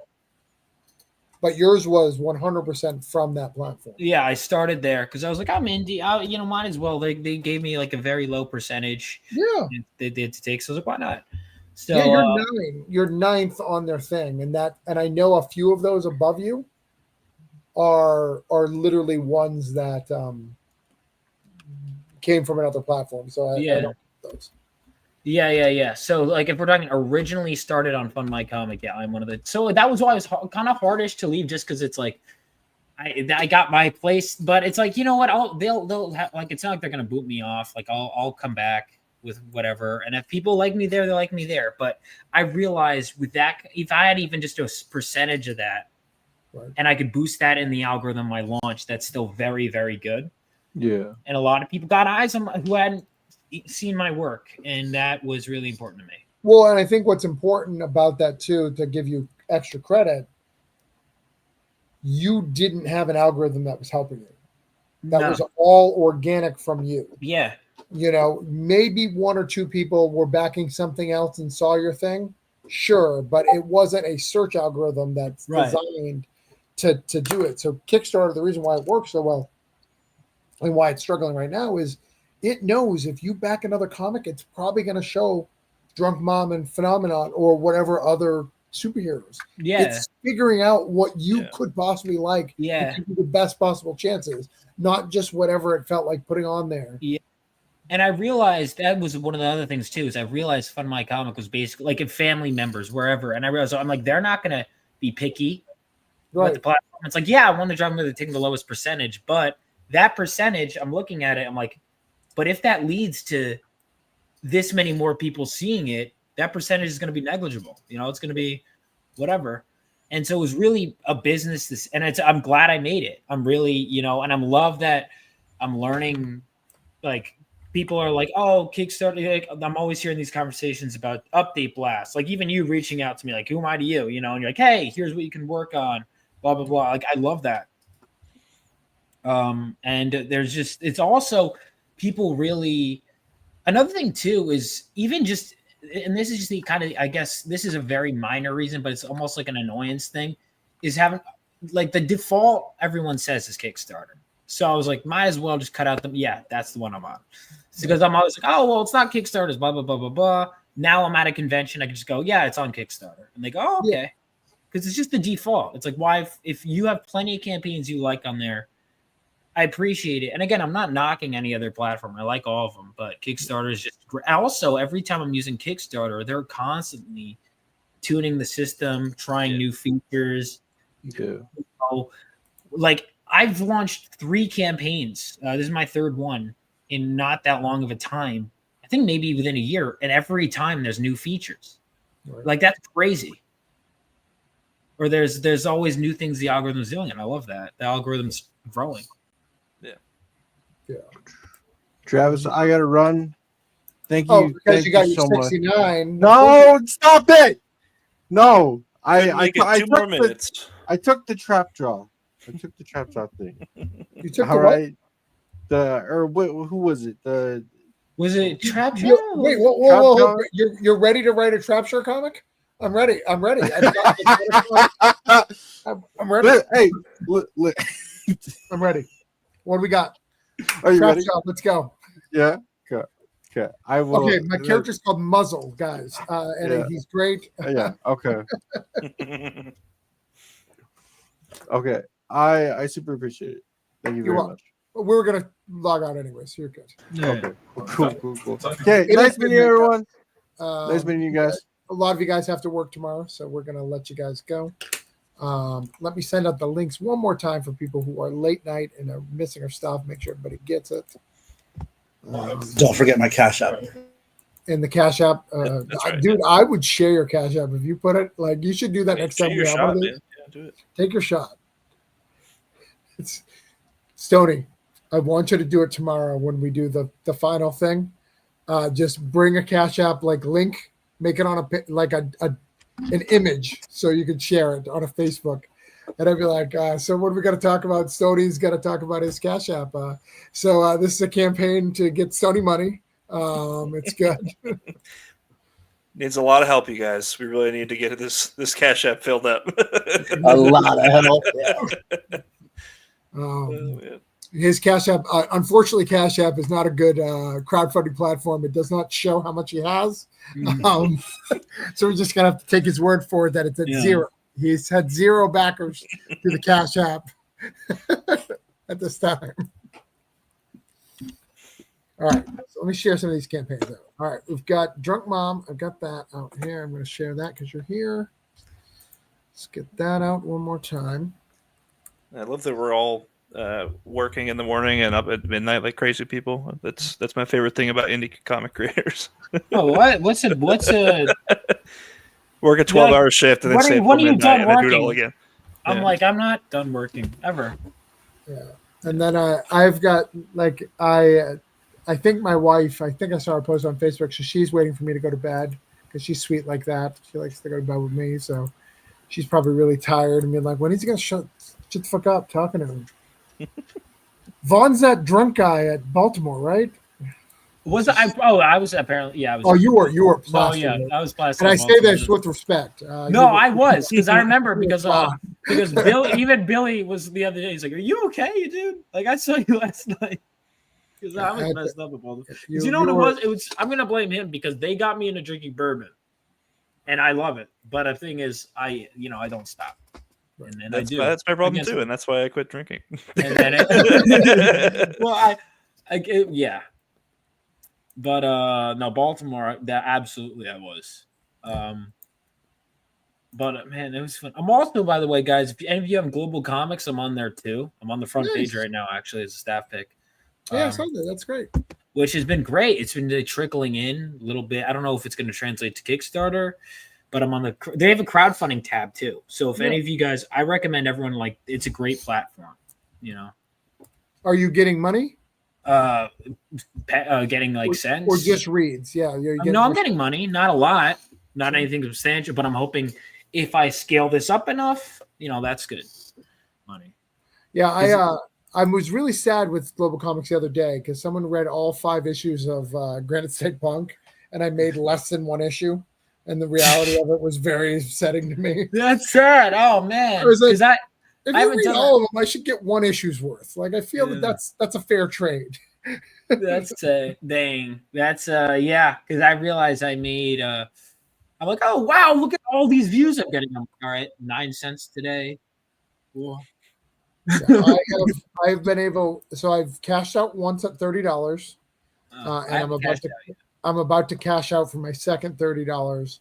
But yours was 100% from that platform.
Yeah, I started there because I was like, I'm indie. Might as well. They gave me like a very low percentage.
Yeah.
They did to take. So I was like, why not? So
Yeah, you're 9th on their thing, and I know a few of those above you are literally ones that came from another platform. So I
Yeah.
don't those.
Yeah. So, like, if we're talking originally started on Fund My Comic, yeah, I'm one of the. So that was why it was kind of hardish to leave, just because it's like, I got my place, but it's like, you know what? They'll have, like, it's not like they're gonna boot me off. Like, I'll come back with whatever, and if people like me there, they like me there. But I realized with that, if I had even just a percentage of that,
Right.
and I could boost that in the algorithm I launched, that's still very, very good.
Yeah.
And a lot of people got eyes on who hadn't seen my work, and that was really important to me.
Well, and I think what's important about that too, to give you extra credit, you didn't have an algorithm that was helping you. That
No.
was all organic from you.
Yeah.
You know, maybe one or two people were backing something else and saw your thing, sure, but it wasn't a search algorithm that's
Right.
designed to do it. So Kickstarter, the reason why it works so well and why it's struggling right now is it knows if you back another comic, it's probably going to show Drunk Mom and Phenomenon or whatever other superheroes.
Yeah.
It's figuring out what you
Yeah.
could possibly like
Yeah.
to give you the best possible chances, not just whatever it felt like putting on there.
And I realized that was one of the other things too, is I realized Fund My Comic was basically like if family members, wherever. And I realized, I'm like, they're not going to be picky with
Right.
the platform. It's like, yeah, I want the job to take the lowest percentage, but that percentage, I'm looking at it, I'm like, but if that leads to this many more people seeing it, that percentage is going to be negligible. You know, it's going to be whatever. And so it was really a business. And I'm glad I made it. I'm really, you know, and I'm love that I'm learning. Like, people are like, oh, Kickstarter. Like, I'm always hearing these conversations about update blasts. Like, even you reaching out to me, like, who am I to you? You know, and you're like, hey, here's what you can work on. Blah blah blah. Like, I love that. And there's just, it's also people really. Another thing too is even just, and this is just the kind of, I guess this is a very minor reason, but it's almost like an annoyance thing, is having like the default everyone says is Kickstarter. So I was like, might as well just cut out yeah, that's the one I'm on. It's because I'm always like, oh, well, it's not Kickstarter, it's blah, blah, blah, blah, blah. Now I'm at a convention, I can just go, yeah, it's on Kickstarter. And they go, oh, okay. Because it's just the default. It's like, why, if you have plenty of campaigns you like on there, I appreciate it. And again, I'm not knocking any other platform. I like all of them, but Kickstarter is just great. Also, every time I'm using Kickstarter, they're constantly tuning the system, trying new features.
Yeah.
So, like, I've launched 3 campaigns. This is my 3rd one in not that long of a time. I think maybe within a year. And every time there's new features.
Right.
Like, that's crazy. Or there's always new things the algorithm's doing, and I love that. The algorithm's growing.
Yeah.
Travis, I gotta run. Thank you.
Oh, because
thank
you got
you
your
so much.
69.
No, stop it. No,
Couldn't
I
make it 2 more minutes.
I took the trap draw. I took the trap draw thing.
You took
All
the what?
right. Who was it?
Was it Trap
You-
Show?
Wait,
Trap
whoa.
Jar?
You're ready to write a Trapshire comic? I'm ready. I'm ready. I'm ready.
Hey,
I'm ready. What do we got?
are you
Trap
ready?
Shop. Let's go.
Yeah. Okay. I will.
Okay, my character's called Muzzle, guys, and
Yeah.
he's great.
Yeah. Okay. Okay. I super appreciate it. Thank you
You're
very
welcome.
much.
We were gonna log out anyways. You're good.
Okay. Cool. Okay.
It
Nice
is
meeting you,
midnight.
everyone.
Um,
Nice meeting you guys.
A lot of you guys have to work tomorrow, so we're gonna let you guys go. Let me send out the links one more time for people who are late night and are missing our stuff. Make sure everybody gets it.
Don't forget my Cash App.
In the Cash App,
That's right,
dude, I would share your Cash App if you put it. Like, you should do that next time
Shoot
we
your
have
shot,
one of
man.
these.
Yeah, do it.
Take your shot. It's Stoney. I want you to do it tomorrow when we do the final thing. Just bring a Cash App like link, make it on an image so you can share it on a Facebook. And I'd be like, so what are we got to talk about? Stoney's got to talk about his Cash App. So this is a campaign to get Stoney money. It's good.
Needs a lot of help, you guys. We really need to get this Cash App filled up.
A lot of help. Yeah.
Oh, man.
His Cash App, unfortunately, Cash App is not a good crowdfunding platform. It does not show how much he has. So we're just going to have to take his word for it that it's at zero. He's had 0 backers to the Cash App at this time. All right, so let me share some of these campaigns out. All right, we've got Drunk Mom. I've got that out here. I'm going to share that because you're here. Let's get that out one more time.
I love that we're all working in the morning and up at midnight like crazy people. That's my favorite thing about indie comic creators.
Oh, what? What's a
Work a 12-hour shift and then stay
when are
till
you done
midnight and then do it all
working?
again.
I'm
Yeah.
like, I'm not done working ever.
Yeah, and then I've got like I think my wife. I think I saw her post on Facebook. So she's waiting for me to go to bed because she's sweet like that. She likes to go to bed with me. So she's probably really tired and being like, "When is he gonna shut the fuck up talking to him?" Vaughn's that drunk guy at Baltimore, right?
Was I? Oh, I was apparently. Yeah, I was.
Oh, you were
Oh
plastered.
yeah, I was plastered.
And I say
Baltimore.
this with respect.
No, I was because I remember because
Wow.
Billy was the other day. He's like, "Are you okay, dude? Like I saw you last night." Because I was messed up with all this. You know what it was? It was. I'm gonna blame him because they got me into drinking bourbon, and I love it. But the thing is, I don't stop. And I do.
That's my problem too, and that's why I quit drinking.
And then well, yeah. But no, Baltimore. That absolutely I was. But man, it was fun. I'm also, by the way, guys, if any of you have Global Comics, I'm on there too. I'm on the front page right now, actually, as a staff pick.
Yeah, that's great.
Which has been great. It's been trickling in a little bit. I don't know if it's going to translate to Kickstarter, but I'm on they have a crowdfunding tab too. So if any of you guys, I recommend everyone, like, it's a great platform,
Are you getting money?
Getting like cents
or just reads? Yeah,
I'm getting money, not a lot, not anything substantial, but I'm hoping if I scale this up enough, that's good money.
Yeah, I was really sad with Global Comics the other day because someone read all 5 issues of Granite State Punk, and I made less than 1 issue, and the reality of it was very upsetting to me.
That's sad. Oh man,
because
I
if you read all of them, I should get 1 issue's worth. Like I feel that's a fair trade.
That's dang. That's yeah. Because I realized I made. I'm like, oh wow, look at all these views I'm getting. All right, 9 cents today. Cool.
Yeah, I've been able. So I've cashed out once at $30, and I'm about to cash out for my second $30.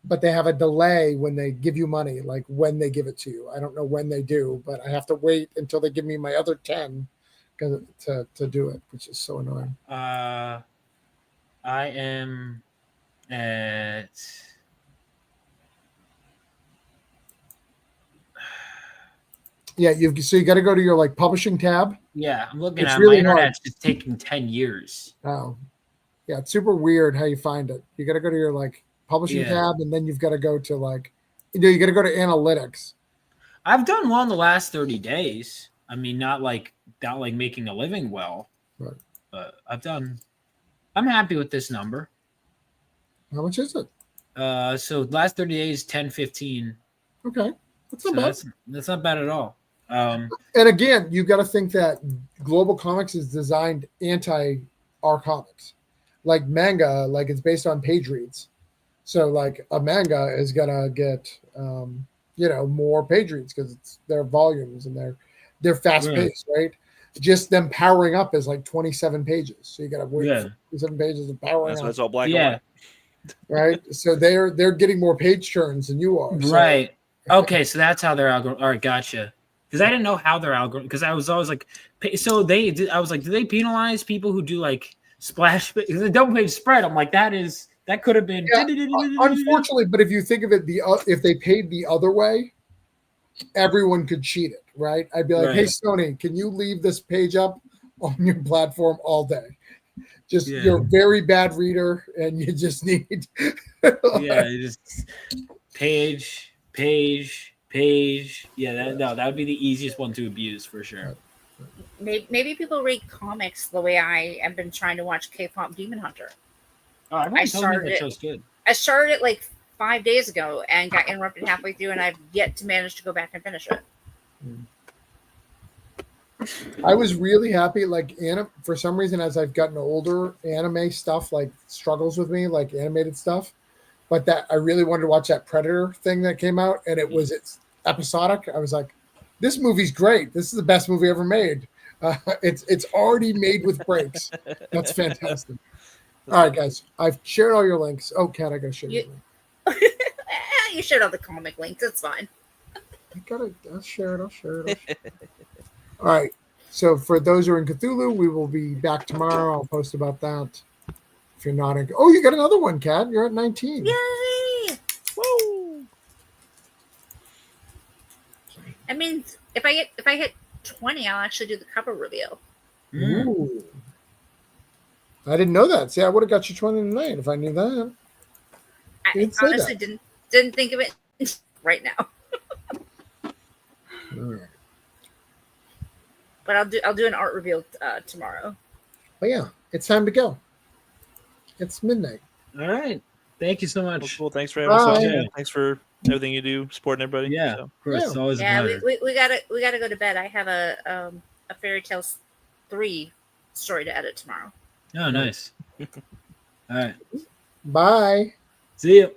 But they have a delay when they give you money, like when they give it to you. I don't know when they do, but I have to wait until they give me my other 10 to do it, which is so annoying.
I am at.
Yeah, you got to go to your like publishing tab.
Yeah, I'm looking
it's
at
really
my
hard.
internet's just taking 10 years.
Oh, yeah, it's super weird how you find it. You got to go to your like publishing tab, and then you've got to go to like, you got to go to analytics.
I've done well in the last 30 days. I mean, not like making a living well,
right?
But I'm happy with this number.
How much is it?
So last 30 days, 10-15.
Okay, that's not bad.
That's not bad at all.
And again, you got to think that Global Comics is designed anti our comics, like manga, like it's based on page reads. So like a manga is gonna get more page reads because it's their volumes and they're fast paced, right? Just them powering up is like 27 pages. So you gotta wait for 27 pages of powering up.
That's all black and white.
Right. So they're getting more page turns than you are. So.
Right. Okay, so that's how their algorithm. All right, gotcha. Because I didn't know how their algorithm. Because I was always like, so I was like, do they penalize people who do like splash? The double page spread. I'm like, that could have been.
Yeah, unfortunately, but if you think of it, if they paid the other way, everyone could cheat it, right? I'd be like, hey, Sony, can you leave this page up on your platform all day? Just you're a very bad reader, and you just need.
You just page. Yeah, that would be the easiest one to abuse for sure.
Maybe people read comics the way I have been trying to watch K-pop Demon Hunter.
Oh, I started that show's good.
I started it like 5 days ago and got interrupted halfway through, and I've yet to manage to go back and finish it.
I was really happy. Like for some reason, as I've gotten older, anime stuff like struggles with me, like animated stuff. But that I really wanted to watch that Predator thing that came out, and it's episodic. I was like, this movie's great. This is the best movie ever made. It's already made with breaks. That's fantastic. All right, guys. I've shared all your links. Oh, Kat, I gotta share your link.
You shared all the comic links. It's fine.
I'll share it. All right. So for those who are in Cthulhu, we will be back tomorrow. I'll post about that. If you're not in, oh, you got another one, Kat. You're at 19.
Yay!
Woo!
I mean, if I hit 20, I'll actually do the cover reveal.
Ooh. I didn't know that. See, I would have got you 20 tonight if I knew that.
I
didn't say
honestly
that.
didn't think of it right now.
All right.
But I'll do an art reveal tomorrow.
But yeah, it's time to go. It's midnight.
All right. Thank you so
Well,
much.
cool. Thanks for having us on.
Bye.
Yeah. Thanks for everything you do, supporting everybody.
Yeah,
So.
of course. It's always a
Yeah,
pleasure.
we gotta go to bed. I have a Fairy Tales 3 story to edit tomorrow.
Oh, nice. All right.
Bye.
See you.